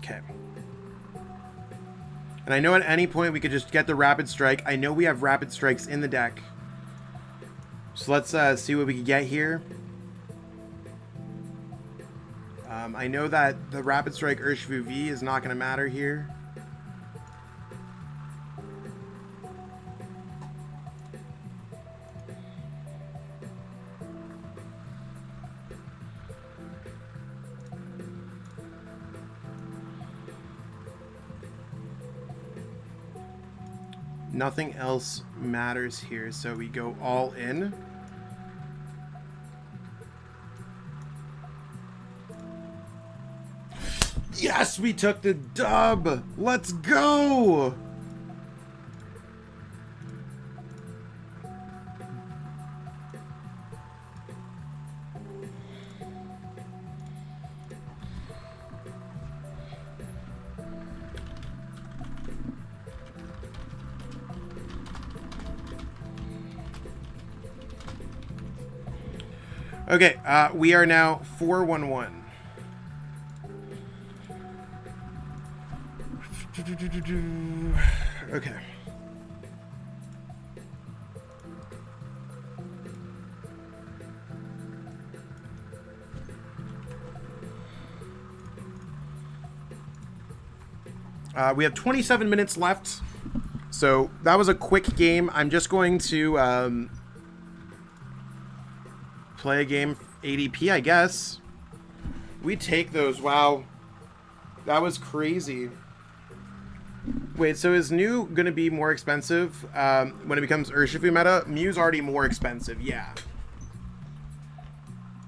Okay. And I know at any point we could just get the Rapid Strike. I know we have Rapid Strikes in the deck. So let's see what we can get here. I know that the Rapid Strike Urshifu V is not going to matter here. Nothing else matters here, so we go all in. Yes, we took the dub! Let's go! Okay, we are now 4-1-1. Okay. We have 27 minutes left, so that was a quick game. I'm just going to play a game ADP, I guess. We take those. Wow, that was crazy. Wait, so is New going to be more expensive when it becomes Urshifu meta? Mew's already more expensive, yeah.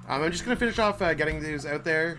I'm just going to finish off getting these out there.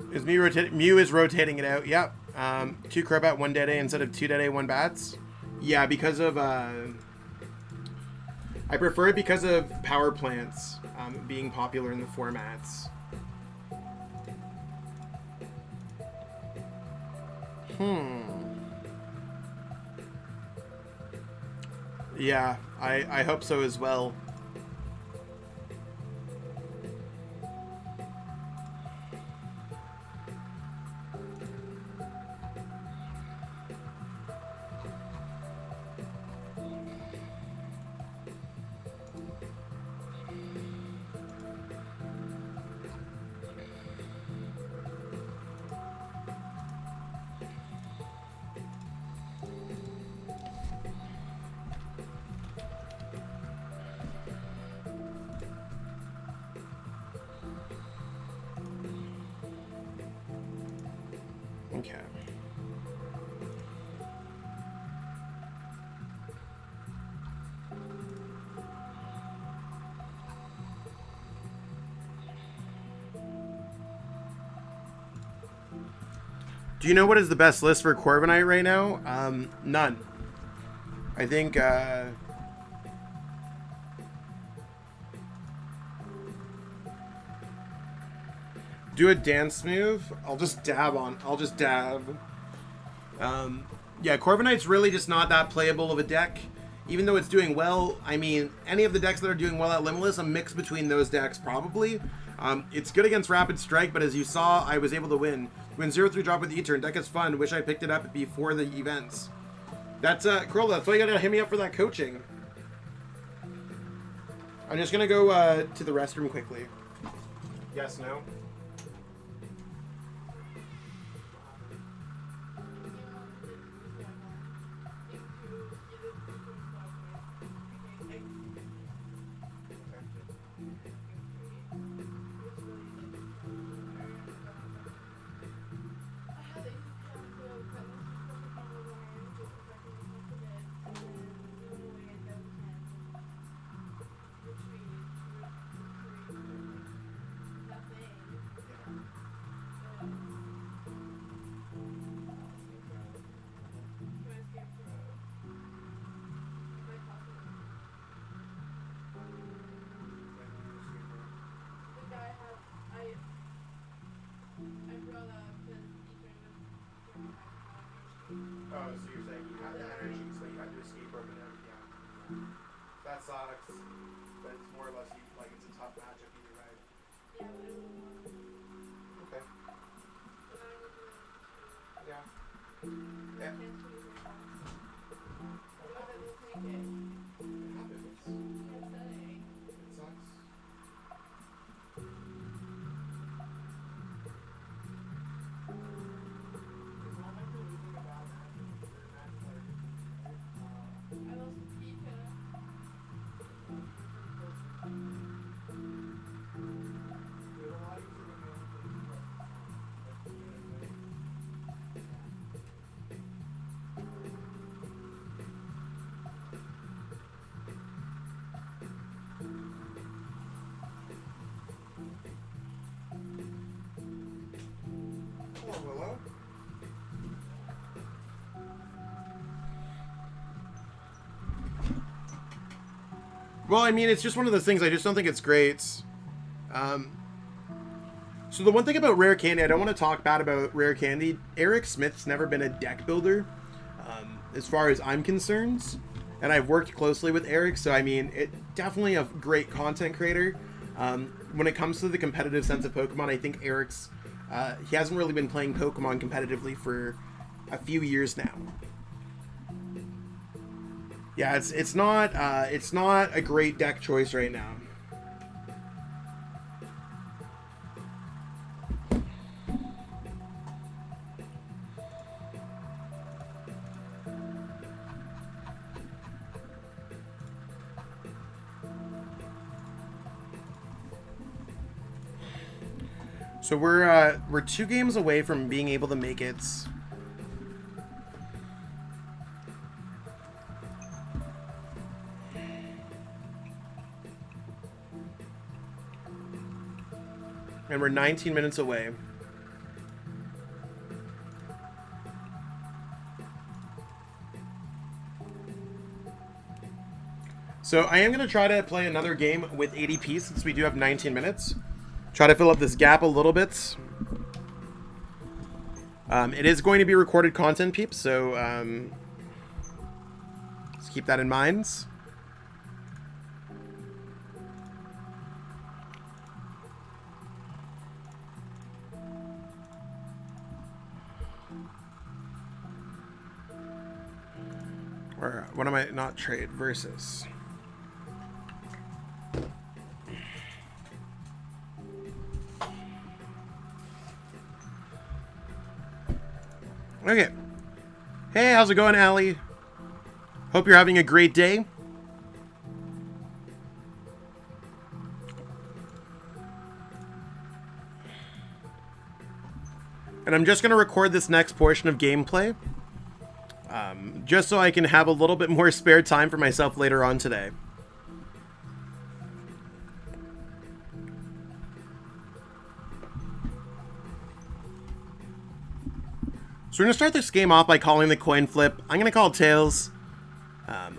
Is Mew is rotating it out. Yep. 2 Crobat, 1 Dedenne instead of 2 Dedenne, 1 Bats. Yeah, because of I prefer it because of power plants being popular in the formats. Yeah, I hope so as well. Okay. Do you know what is the best list for Corviknight right now? None. I think, do a dance move. I'll just dab. Yeah, Corviknight's really just not that playable of a deck. Even though it's doing well, I mean, any of the decks that are doing well at Limitless, a mix between those decks probably. It's good against Rapid Strike, but as you saw, I was able to win. Win 0-3 drop with E-turn. Deck is fun. Wish I picked it up before the events. That's, Corolla, that's why you gotta hit me up for that coaching. I'm just gonna go, to the restroom quickly. Yes, no? Oh, so you're saying you had the energy, so you had to escape rope and everything. Yeah. That sucks. But it's more or less like it's a tough matchup either way. Yeah, but it was one. Okay. But I would do it. Yeah. Yeah. Can't squeeze it out. What if I don't take it? It happens. Can't say. It sucks. I lost Pika. Hello, Willow. Well, I mean, it's just one of those things. I just don't think it's great. So the one thing about Rare Candy, I don't want to talk bad about Rare Candy. Eric Smith's never been a deck builder, as far as I'm concerned. And I've worked closely with Eric, so I mean, it definitely a great content creator. When it comes to the competitive sense of Pokemon, I think Eric's he hasn't really been playing Pokemon competitively for a few years now. Yeah, it's not a great deck choice right now. So we're 2 games away from being able to make it. And we're 19 minutes away. So I am going to try to play another game with ADP since we do have 19 minutes. Try to fill up this gap a little bit. It is going to be recorded content, peeps, so let's keep that in mind. Or what am I not trade versus? Okay. Hey, how's it going, Allie? Hope you're having a great day. And I'm just going to record this next portion of gameplay. Just so I can have a little bit more spare time for myself later on today. So we're going to start this game off by calling the coin flip. I'm going to call tails.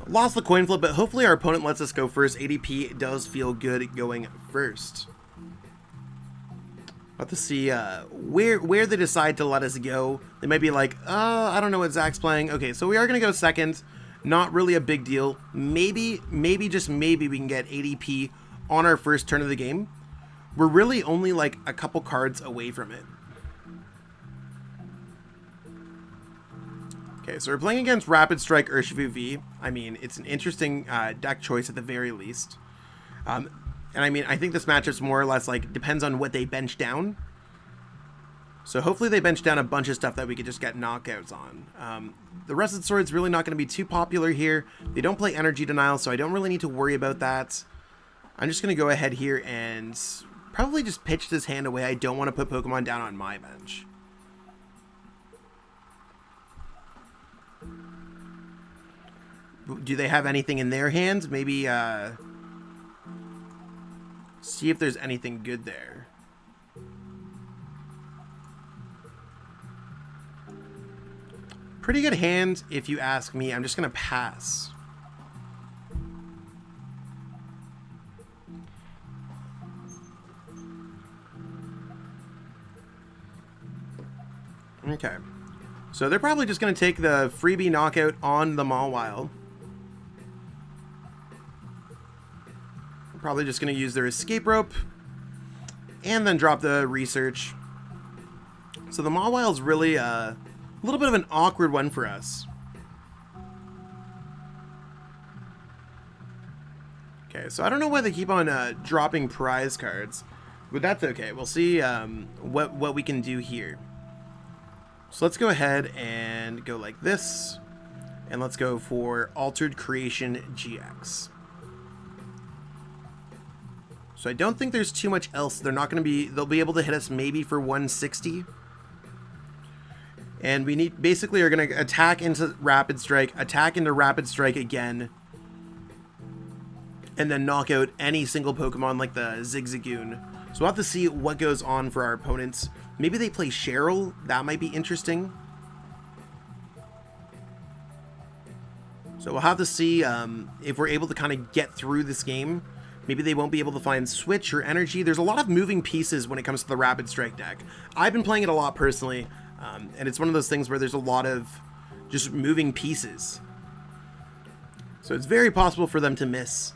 Lost the coin flip, but hopefully our opponent lets us go first. ADP does feel good going first. About to see where they decide to let us go. They might be like, I don't know what Zach's playing. Okay, so we are going to go second. Not really a big deal. Maybe, just maybe we can get ADP on our first turn of the game. We're really only like a couple cards away from it. Okay, so we're playing against Rapid Strike Urshifu V. I mean, it's an interesting deck choice at the very least. And I mean, I think this matchup's more or less like depends on what they bench down. So hopefully they bench down a bunch of stuff that we could just get knockouts on. The Rusted Sword's really not going to be too popular here. They don't play Energy Denial, so I don't really need to worry about that. I'm just going to go ahead here and probably just pitch this hand away. I don't want to put Pokemon down on my bench. Do they have anything in their hands? Maybe, see if there's anything good there. Pretty good hand, if you ask me. I'm just going to pass. Okay. So they're probably just going to take the freebie knockout on the Mawile. Probably just going to use their Escape Rope and then drop the Research. So the Mawile is really a little bit of an awkward one for us. Okay, so I don't know why they keep on dropping prize cards, but that's okay. We'll see what we can do here. So let's go ahead and go like this, and let's go for Altered Creation GX. So I don't think there's too much else. They're not going to be, they'll be able to hit us maybe for 160. And we need, basically are going to attack into Rapid Strike, attack into Rapid Strike again, and then knock out any single Pokemon like the Zigzagoon. So we'll have to see what goes on for our opponents. Maybe they play Cheryl. That might be interesting. So we'll have to see if we're able to kind of get through this game. Maybe they won't be able to find Switch or Energy. There's a lot of moving pieces when it comes to the Rapid Strike deck. I've been playing it a lot personally, and it's one of those things where there's a lot of just moving pieces. So it's very possible for them to miss.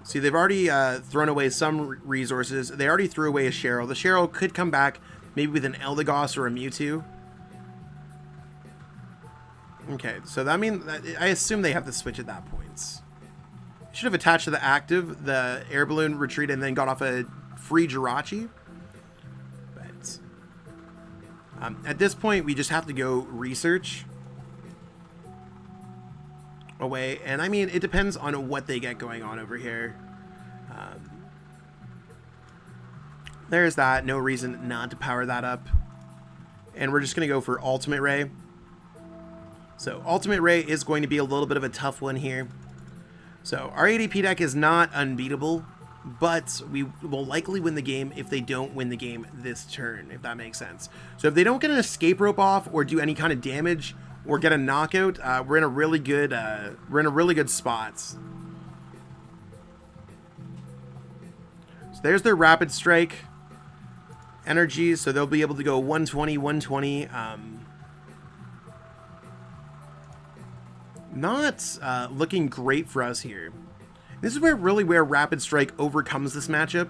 See, they've already thrown away some resources. They already threw away a Cheryl. The Cheryl could come back maybe with an Eldegoss or a Mewtwo. Okay, so that means, I assume they have to switch at that point. Should have attached to the active, the air balloon retreat, and then got off a free Jirachi. But at this point, we just have to go Research away. And I mean, it depends on what they get going on over here. There's that. No reason not to power that up. And we're just going to go for Ultimate Ray. So Ultimate Ray is going to be a little bit of a tough one here. So our ADP deck is not unbeatable, but we will likely win the game if they don't win the game this turn, if that makes sense. So if they don't get an Escape Rope off or do any kind of damage or get a knockout, we're in a really good spot. So there's their Rapid Strike energy, so they'll be able to go 120, 120. Not looking great for us here. This is where Rapid Strike overcomes this matchup.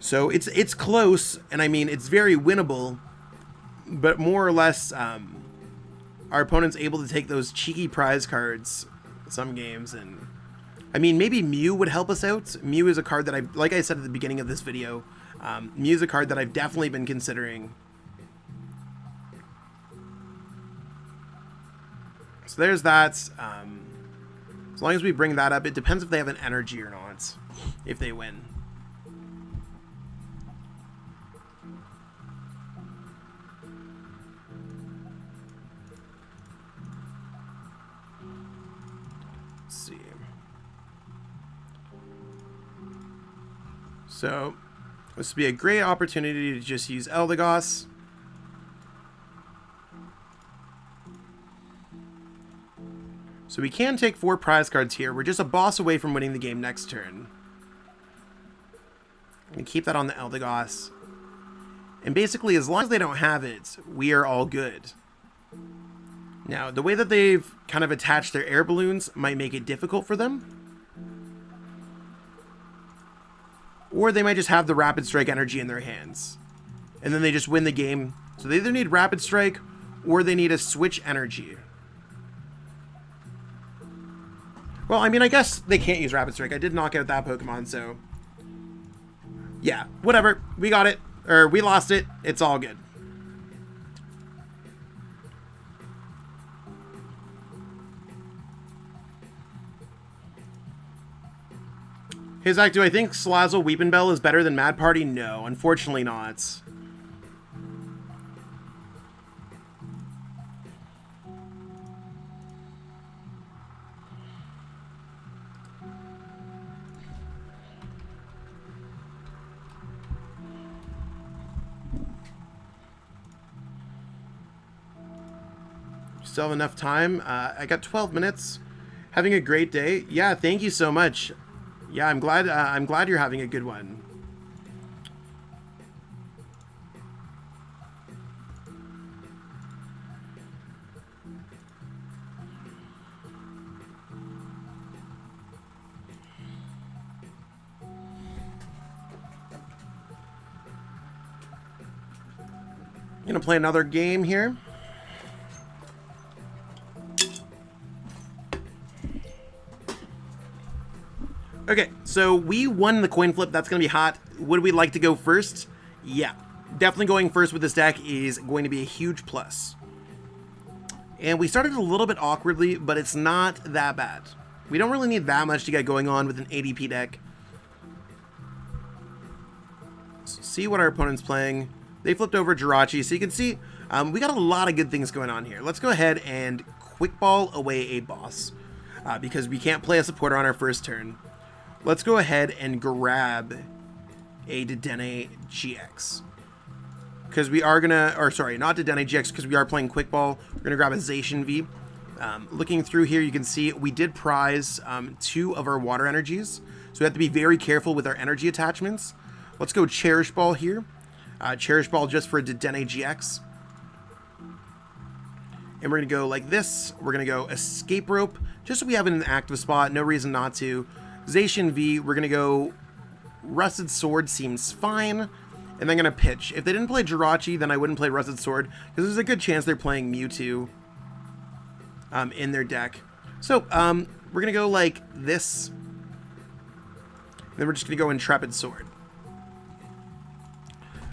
So it's close, and I mean it's very winnable, but more or less our opponent's able to take those cheeky prize cards some games, and I mean maybe Mew would help us out. Mew is a card that like I said at the beginning of this video, Mew is a card that I've definitely been considering. So there's that. As long as we bring that up, it depends if they have an energy or not, if they win. Let's see. So this would be a great opportunity to just use Eldegoss. So we can take 4 prize cards here. We're just a boss away from winning the game next turn. I'm going to keep that on the Eldegoss. And basically, as long as they don't have it, we are all good. Now, the way that they've kind of attached their air balloons might make it difficult for them. Or they might just have the Rapid Strike energy in their hands. And then they just win the game. So they either need Rapid Strike or they need a Switch energy. Well, I mean, I guess they can't use Rapid Strike. I did knock out that Pokemon, so... yeah, whatever. We got it. Or, we lost it. It's all good. Hey, Zach, do I think Salazzle Weepinbell is better than Mad Party? No, unfortunately not. Still have enough time. I got 12 minutes. Having a great day. Yeah, thank you so much. Yeah, I'm glad you're having a good one. Gonna play another game here. Okay, so we won the coin flip. That's gonna be hot. Would we like to go first? Yeah, definitely going first with this deck is going to be a huge plus. And we started a little bit awkwardly, but it's not that bad. We don't really need that much to get going on with an ADP deck. So see what our opponent's playing. They flipped over Jirachi, so you can see we got a lot of good things going on here. Let's go ahead and quick ball away a boss because we can't play a supporter on our first turn. Let's go ahead and grab a Dedenne-GX. Because we are gonna, or sorry, not Dedenne-GX, because we are playing quick ball. We're gonna grab a Zacian V. Looking through here, you can see we did prize 2 of our water energies. So we have to be very careful with our energy attachments. Let's go Cherish Ball here. Cherish Ball just for a Dedenne-GX. And we're gonna go like this. We're gonna go Escape Rope, just so we have it in an active spot. No reason not to. Zacian V, we're gonna go Rusted Sword, seems fine. And then gonna pitch. If they didn't play Jirachi, then I wouldn't play Rusted Sword, because there's a good chance they're playing Mewtwo in their deck. So we're gonna go like this. Then we're just gonna go Intrepid Sword.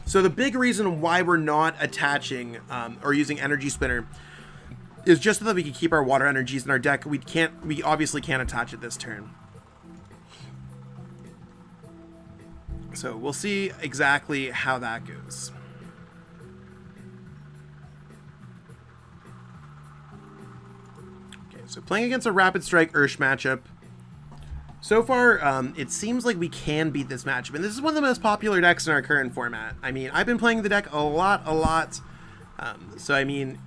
So the big reason why we're not attaching or using Energy Spinner is just so that we can keep our water energies in our deck. We obviously can't attach it this turn. So we'll see exactly how that goes. Okay, so playing against a Rapid Strike Ursh matchup. So far, it seems like we can beat this matchup, and this is one of the most popular decks in our current format. I mean, I've been playing the deck a lot. So I mean,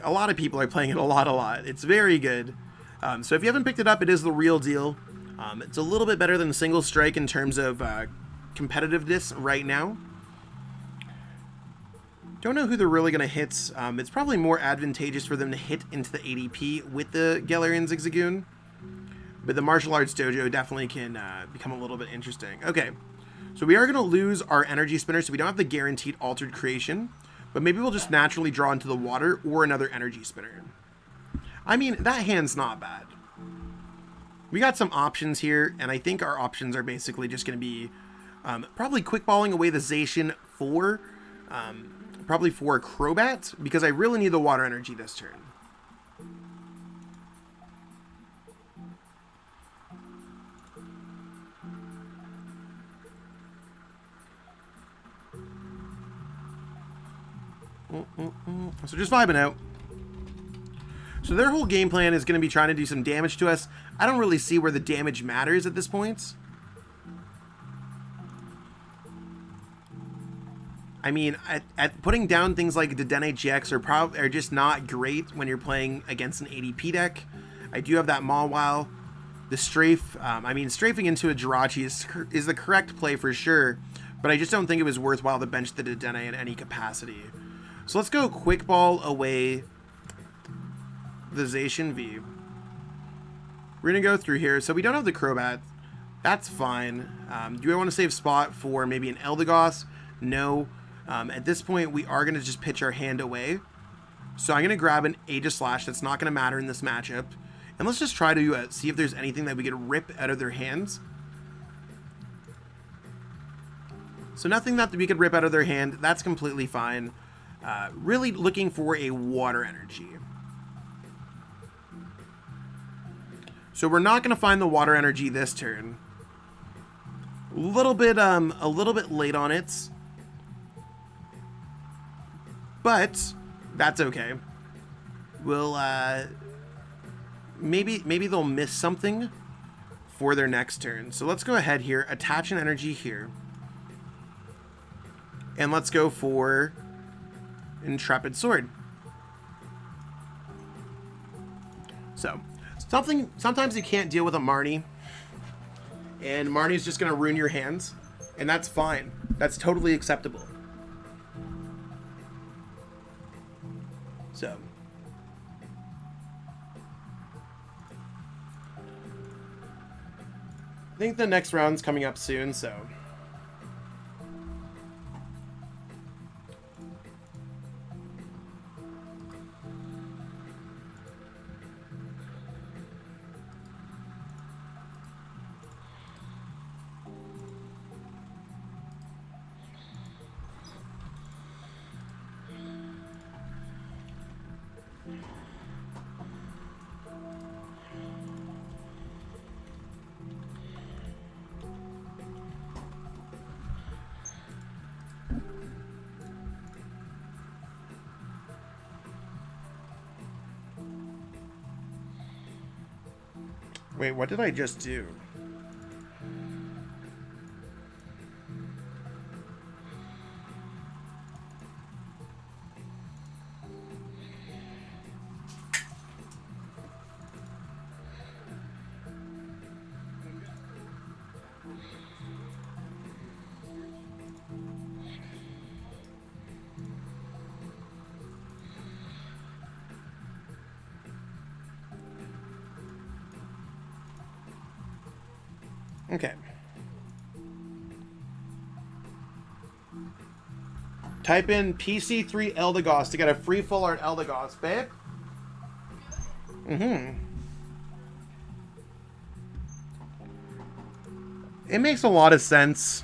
a lot of people are playing it a lot. It's very good. So if you haven't picked it up, it is the real deal. It's a little bit better than Single Strike in terms of competitiveness right now. Don't know who they're really going to hit. It's probably more advantageous for them to hit into the ADP with the Galarian Zigzagoon. But the Martial Arts Dojo definitely can become a little bit interesting. Okay, so we are going to lose our Energy Spinner, so we don't have the guaranteed Altered Creation. But maybe we'll just naturally draw into the water or another Energy Spinner. I mean, that hand's not bad. We got some options here, and I think our options are basically just going to be probably quick balling away the Zacian for probably for Crobat, because I really need the water energy this turn. So just vibing out. So their whole game plan is going to be trying to do some damage to us. I don't really see where the damage matters at this point. I mean, at putting down things like Dedenne-GX are just not great when you're playing against an ADP deck. I do have that Mawile. The Strafe, I mean, strafing into a Jirachi is the correct play for sure, but I just don't think it was worthwhile to bench the Dedenne in any capacity. So let's go Quick Ball away the Zacian V. We're going to go through here. So we don't have the Crobat. That's fine. Do I want to save spot for maybe an Eldegoss? No. At this point, we are going to just pitch our hand away. So I'm going to grab an Aegislash. That's not going to matter in this matchup. And let's just try to see if there's anything that we could rip out of their hands. So nothing that we could rip out of their hand. That's completely fine. Really looking for a water energy. So we're not going to find the water energy this turn. A little bit late on it. But that's okay. We'll maybe they'll miss something for their next turn. So let's go ahead here, attach an energy here. And let's go for Intrepid Sword. So, sometimes you can't deal with a Marnie, and Marnie's just going to ruin your hands, and that's fine. That's totally acceptable. So, I think the next round's coming up soon, so Wait, what did I just do? Okay. Type in PC3 Eldegoss to get a free full art Eldegoss, babe. It makes a lot of sense.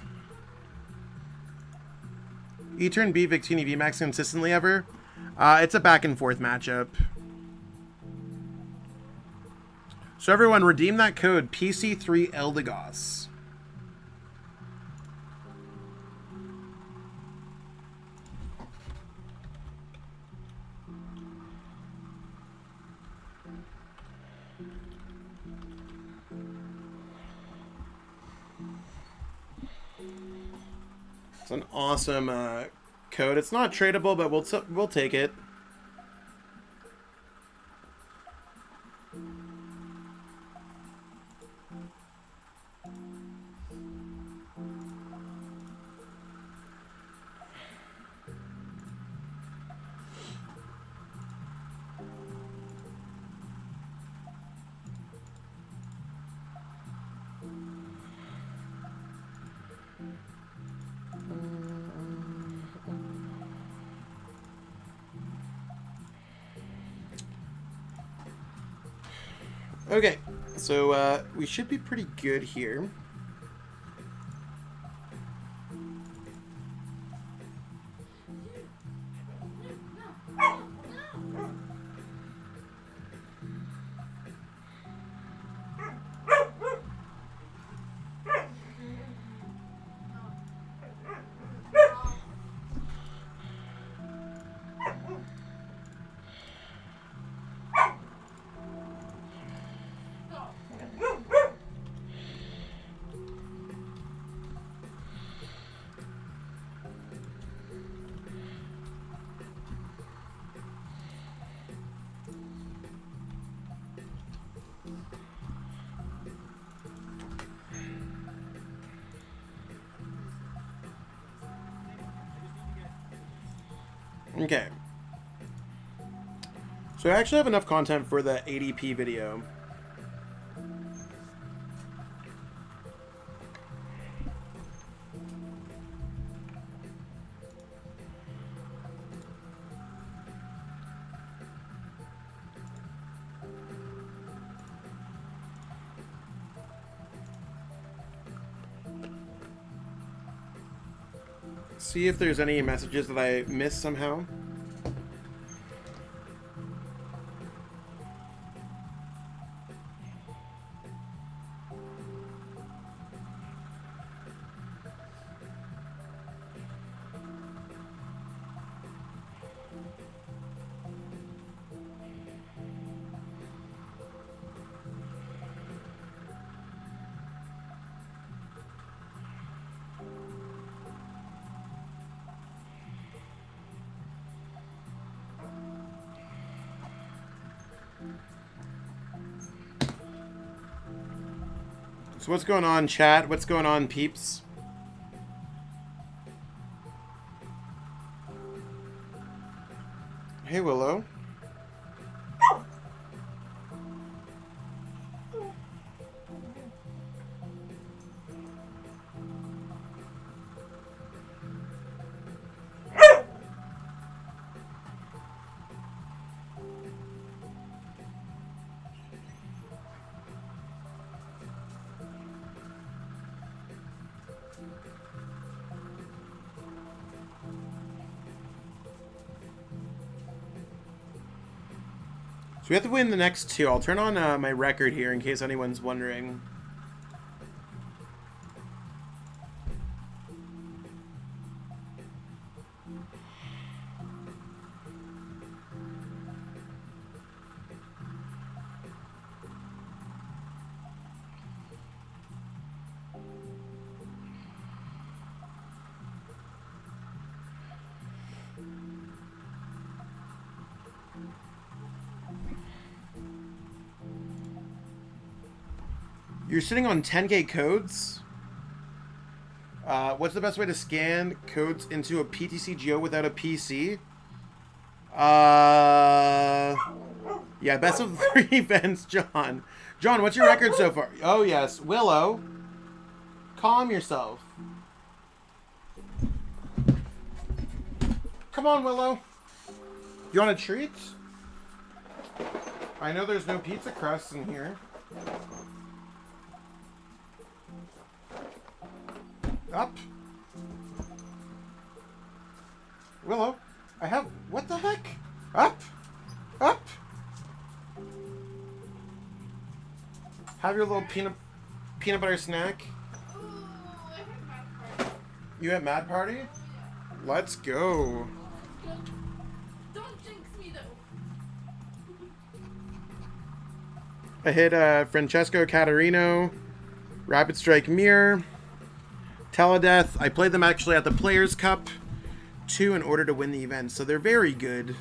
E-turn B Victini VMAX consistently ever? It's a back and forth matchup. So everyone, redeem that code PC3 Eldegoss. It's an awesome code. It's not tradable, but we'll take it. Okay, so we should be pretty good here. Okay. So I actually have enough content for the ADP video. See if there's any messages that I missed somehow. So what's going on, chat? What's going on, peeps? Hey, Willow. So we have to win the next two. I'll turn on my record here in case anyone's wondering. You're sitting on 10K codes? What's the best way to scan codes into a PTCGO without a PC? Yeah, best of 3 events, John. John, what's your record so far? Oh, yes. Willow, calm yourself. Come on, Willow. You want a treat? I know there's no pizza crust in here. Up. Willow, I have... What the heck? Up. Up. Have your little peanut butter snack. Ooh, I have Mad Party. You at Mad Party? Let's go. Don't jinx me though. I hit Francesco Catarino, Rapid Strike Mirror, Teledeath. I played them actually at the Players' Cup 2 in order to win the event, so they're very good.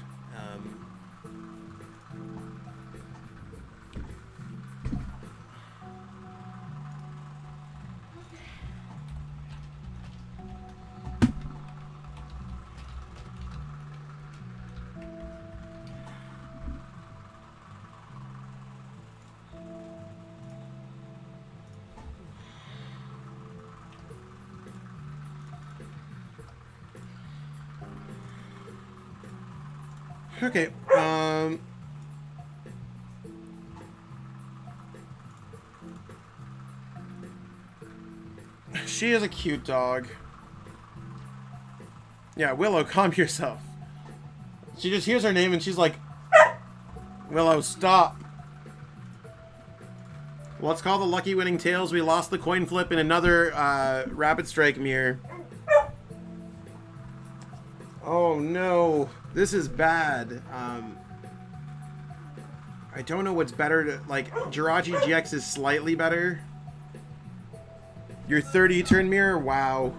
Okay, she is a cute dog. Yeah, Willow, calm yourself. She just hears her name and she's like, Willow, stop. Let's call the lucky winning tails. We lost the coin flip in another Rapid Strike Mirror. Oh no, this is bad. I don't know what's better to, like, Jirachi-GX is slightly better. Your 30 turn mirror? Wow.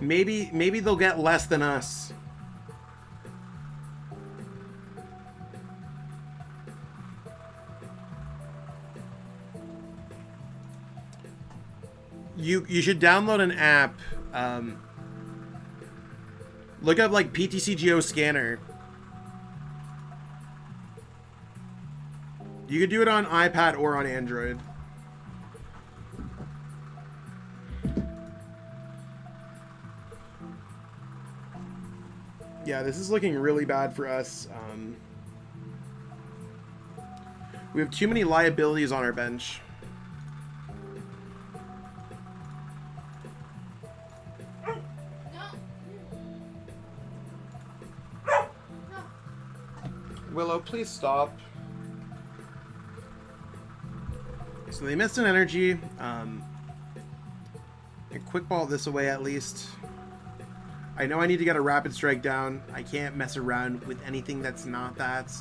Maybe they'll get less than us. You should download an app. Look up like PTCGO scanner. You could do it on iPad or on Android. Yeah, this is looking really bad for us. We have too many liabilities on our bench. Willow, please stop. So they missed an energy. And quick ball this away at least. I know I need to get a rapid strike down. I can't mess around with anything that's not that.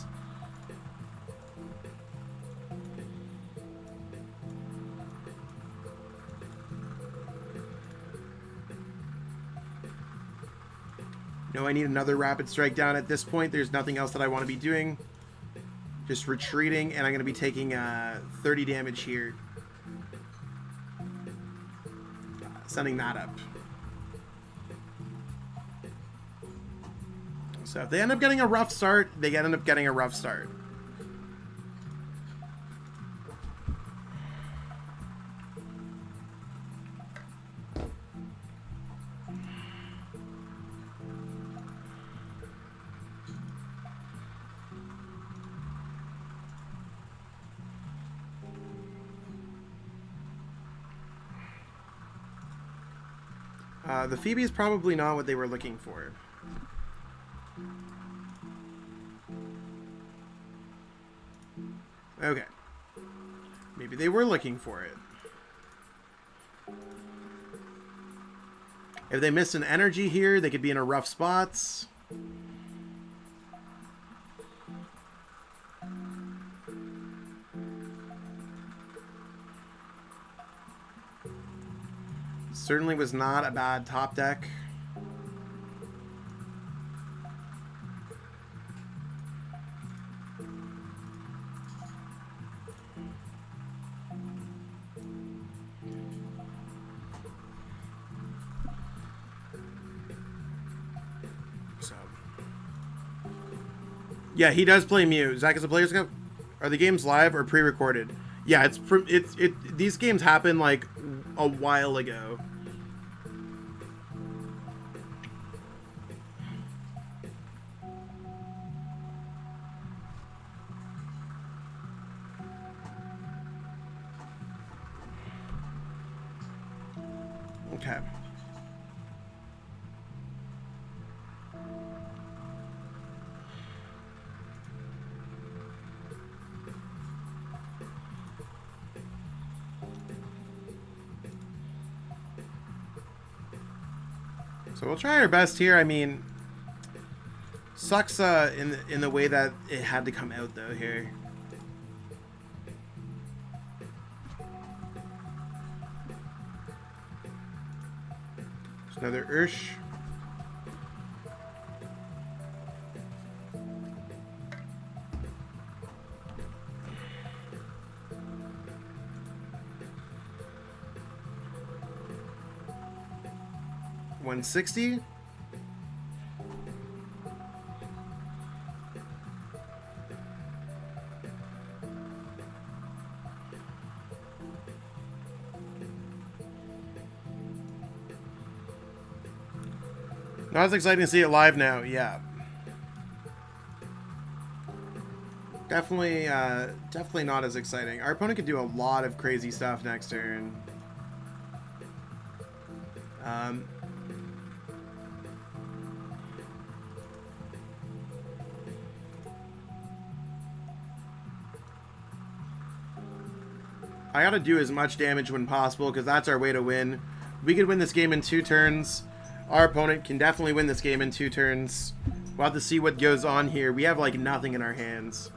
No, I need another rapid strike down. At this point, there's nothing else that I want to be doing. Just retreating, and I'm going to be taking 30 damage here. Sending that up. So if they end up getting a rough start, they end up getting a rough start. The Phoebe is probably not what they were looking for. Okay. Maybe they were looking for it. If they missed an energy here, they could be in a rough spots. Certainly was not a bad top deck. Yeah, he does play Mew. Zach, is the Players Cup? Are the games live or pre-recorded? Yeah, these games happen like a while ago. Okay. So we'll try our best here. I mean, sucks in the way that it had to come out though here. There's another Ursh. $160. Not as exciting to see it live now, yeah. Definitely not as exciting. Our opponent could do a lot of crazy stuff next turn. I gotta do as much damage when possible because that's our way to win. We could win this game in 2 turns. Our opponent can definitely win this game in 2 turns. We'll have to see what goes on here. We have like nothing in our hands.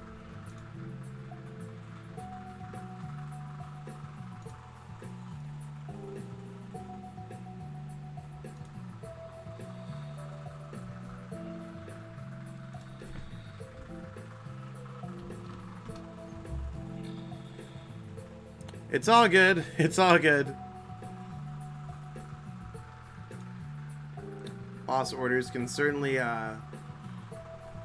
It's all good. It's all good. Boss orders can certainly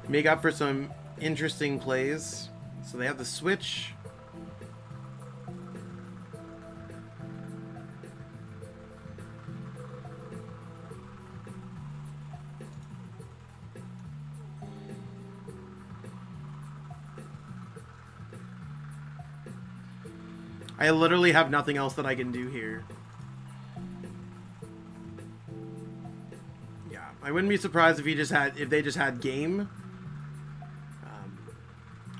make up for some interesting plays. So they have the switch. I literally have nothing else that I can do here. Yeah, I wouldn't be surprised if they just had game.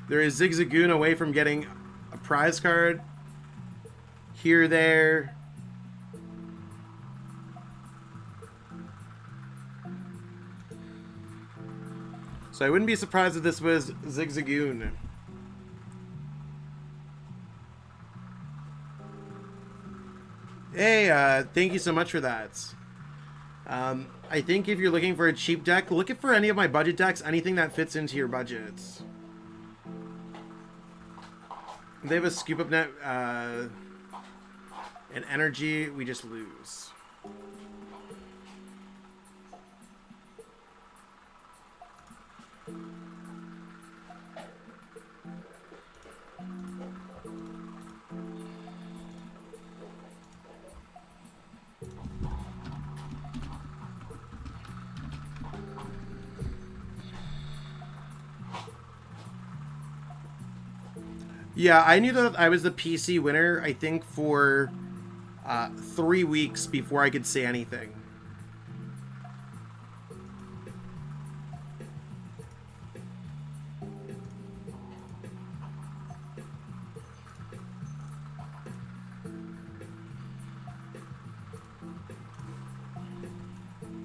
There is Zigzagoon away from getting a prize card. Here, there. So I wouldn't be surprised if this was Zigzagoon. Hey, thank you so much for that. I think if you're looking for a cheap deck, look for any of my budget decks, anything that fits into your budget. They have a scoop up net, an energy, we just lose. Yeah, I knew that I was the PC winner, I think, for 3 weeks before I could say anything.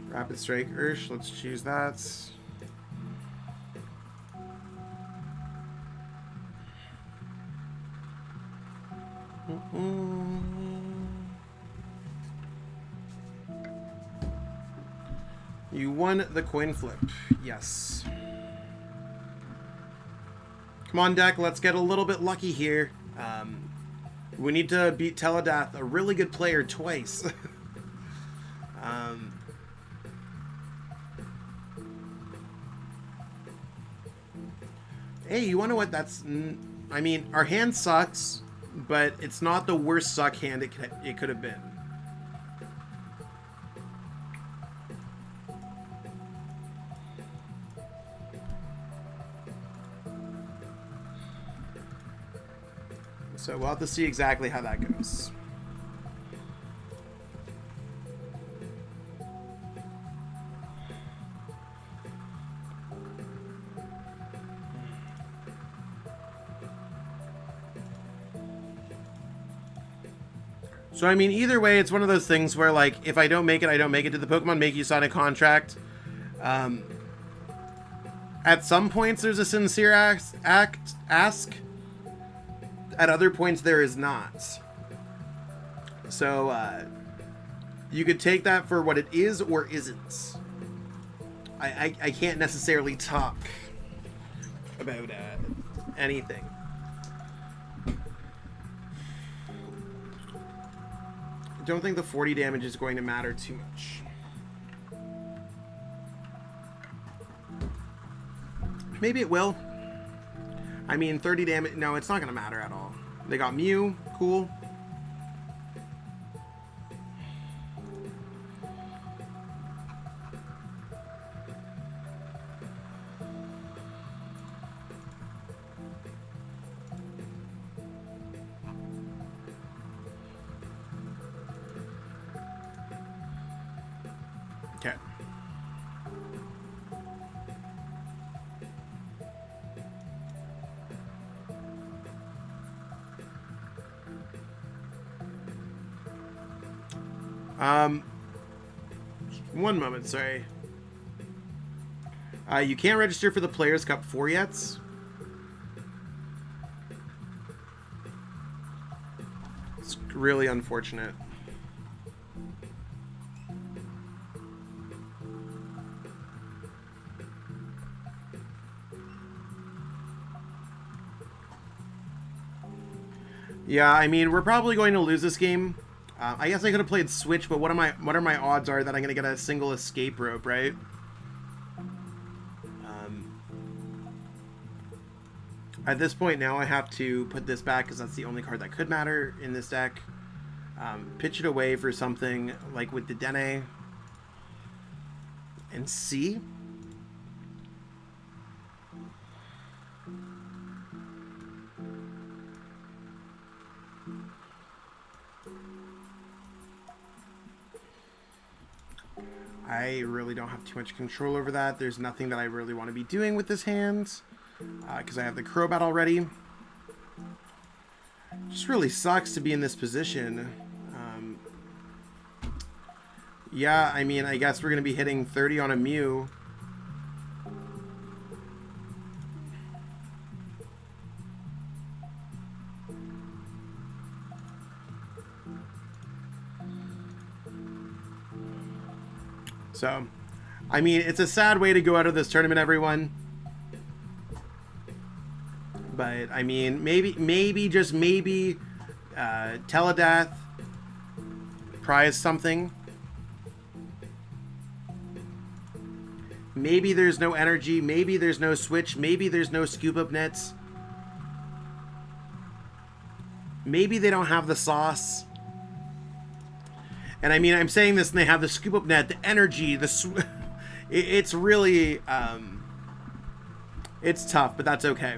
Rapid Strike Ursh, let's choose that. You won the coin flip. Yes. Come on, deck. Let's get a little bit lucky here. We need to beat Teledath, a really good player, twice. Hey, you wanna know what? That's... I mean, our hand sucks, but it's not the worst suck hand it could have been. So we'll have to see exactly how that goes. So, I mean, either way, it's one of those things where, like, if I don't make it, I don't make it. Did the Pokemon make you sign a contract? At some points, there's a sincere ask. At other points, there is not. So, you could take that for what it is or isn't. I can't necessarily talk about anything. I don't think the 40 damage is going to matter too much. Maybe it will. I mean, 30 damage... No, it's not going to matter at all. They got Mew. Cool. Okay. One moment, sorry. You can't register for the Players' Cup 4 yet. It's really unfortunate. Yeah, I mean, we're probably going to lose this game. I guess I could have played Switch, but what are my odds are that I'm gonna get a single Escape Rope, right? At this point now, I have to put this back because that's the only card that could matter in this deck. Pitch it away for something like with Dedenne and C. I really don't have too much control over that. There's nothing that I really want to be doing with this hand because I have the Crobat already. Just really sucks to be in this position. Yeah, I mean, I guess we're going to be hitting 30 on a Mew. So, I mean, it's a sad way to go out of this tournament, everyone. But, I mean, maybe, just maybe, Teledeath prize something. Maybe there's no energy. Maybe there's no switch. Maybe there's no scoop up nets. Maybe they don't have the sauce. And I mean, I'm saying this and they have the scoop up net, the energy, it's really, it's tough, but that's okay.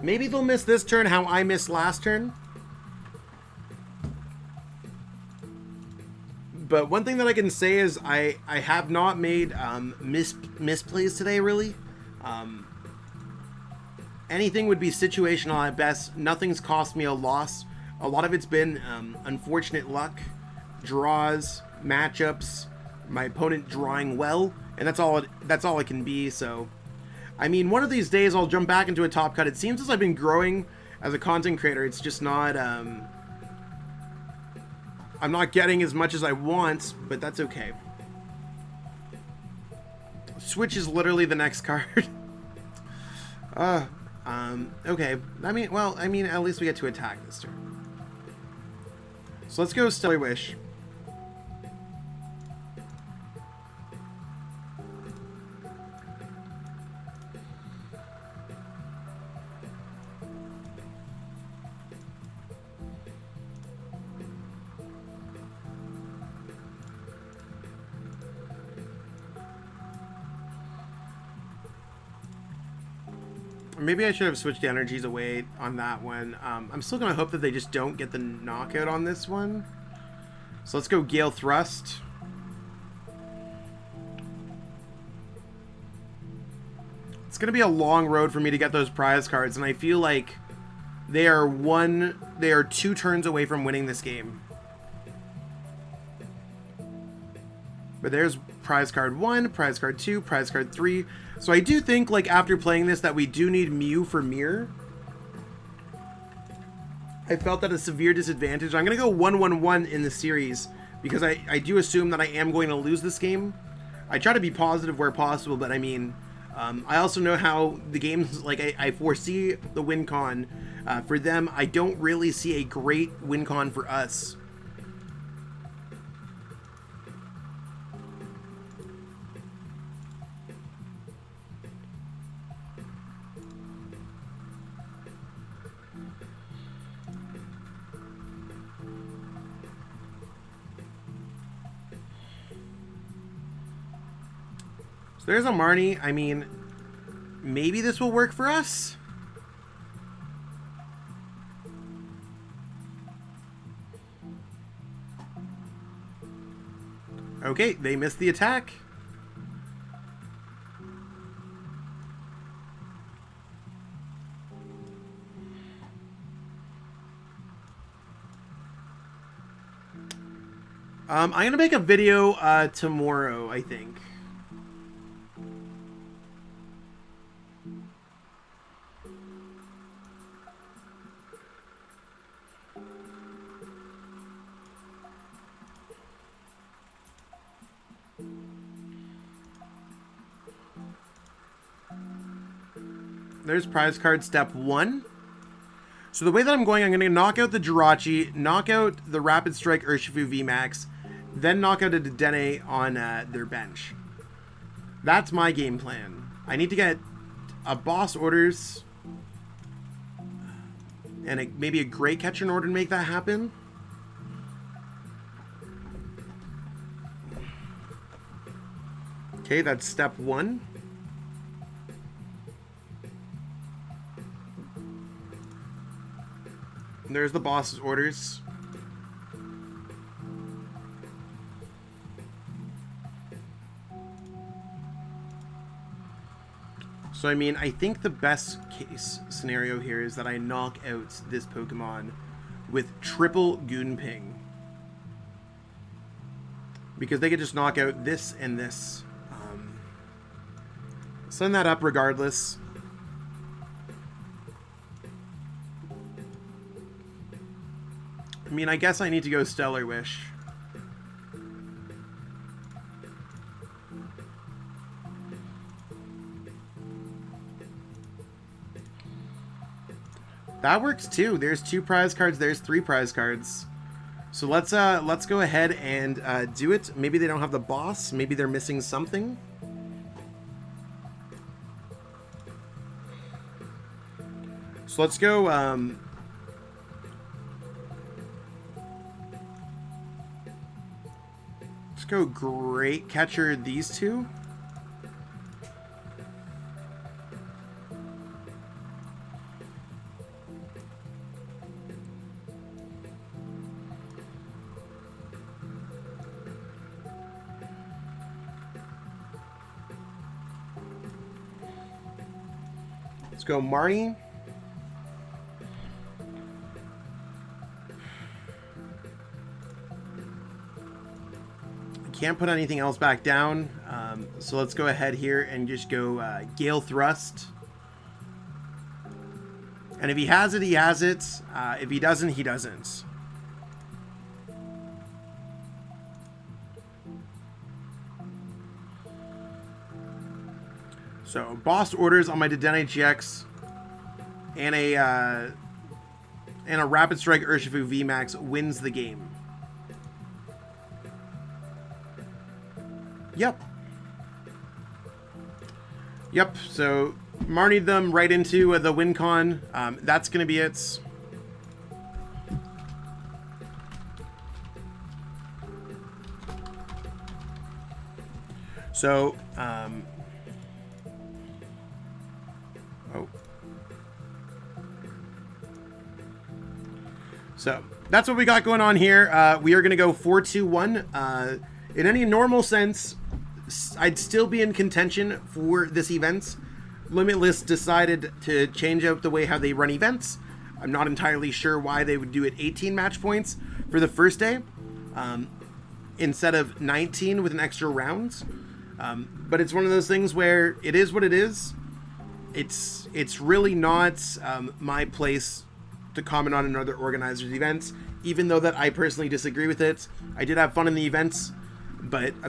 Maybe they'll miss this turn how I missed last turn. But one thing that I can say is I have not made misplays today, really. Anything would be situational at best. Nothing's cost me a loss. A lot of it's been unfortunate luck, draws, matchups, my opponent drawing well, and that's all it can be. So, I mean, one of these days I'll jump back into a top cut. It seems as I've been growing as a content creator, it's just not. I'm not getting as much as I want, but that's okay. Switch is literally the next card. Okay. I mean, at least we get to attack this turn. So let's go Stellar Wish. Maybe I should have switched the energies away on that one. I'm still going to hope that they just don't get the knockout on this one. So let's go Gale Thrust. It's going to be a long road for me to get those prize cards, and I feel like they are 2 turns away from winning this game. But there's prize card 1, prize card 2, prize card 3. So I do think, like, after playing this, that we do need Mew for Mirror. I felt at a severe disadvantage. I'm going to go 1-1-1 in the series because I do assume that I am going to lose this game. I try to be positive where possible, but I mean, I also know how the games, like, I foresee the win con. For them, I don't really see a great win con for us. There's a Marnie. I mean, maybe this will work for us. Okay, they missed the attack. I'm gonna make a video tomorrow, I think. There's prize card step 1. So the way that I'm going to knock out the Jirachi, knock out the Rapid Strike Urshifu VMAX, then knock out a Dedenne on their bench. That's my game plan. I need to get a boss orders and maybe a Great Catcher in order to make that happen. Okay, that's step 1. There's the boss's orders. So I mean, I think the best case scenario here is that I knock out this Pokemon with triple Goon Ping. Because they could just knock out this and this. Send that up regardless. I mean, I guess I need to go Stellar Wish. That works too. There's 2 prize cards. There's 3 prize cards. So let's go ahead and do it. Maybe they don't have the boss. Maybe they're missing something. So let's go. Let's go Great Catcher these 2. Let's go Marnie. Can't put anything else back down, so let's go ahead here and just go Gale Thrust. And if he has it, he has it. If he doesn't, he doesn't. So boss orders on my Dedenne-GX and a Rapid Strike Urshifu VMAX wins the game. Yep, so Marnied them right into the win con. That's going to be it. So, oh, So that's what we got going on here. We are going to go 4-2-1. In any normal sense, I'd still be in contention for this event. Limitless decided to change out the way how they run events. I'm not entirely sure why they would do it 18 match points for the first day instead of 19 with an extra round. But it's one of those things where it is what it is. It's really not my place to comment on another organizer's events, even though that I personally disagree with it. I did have fun in the events, but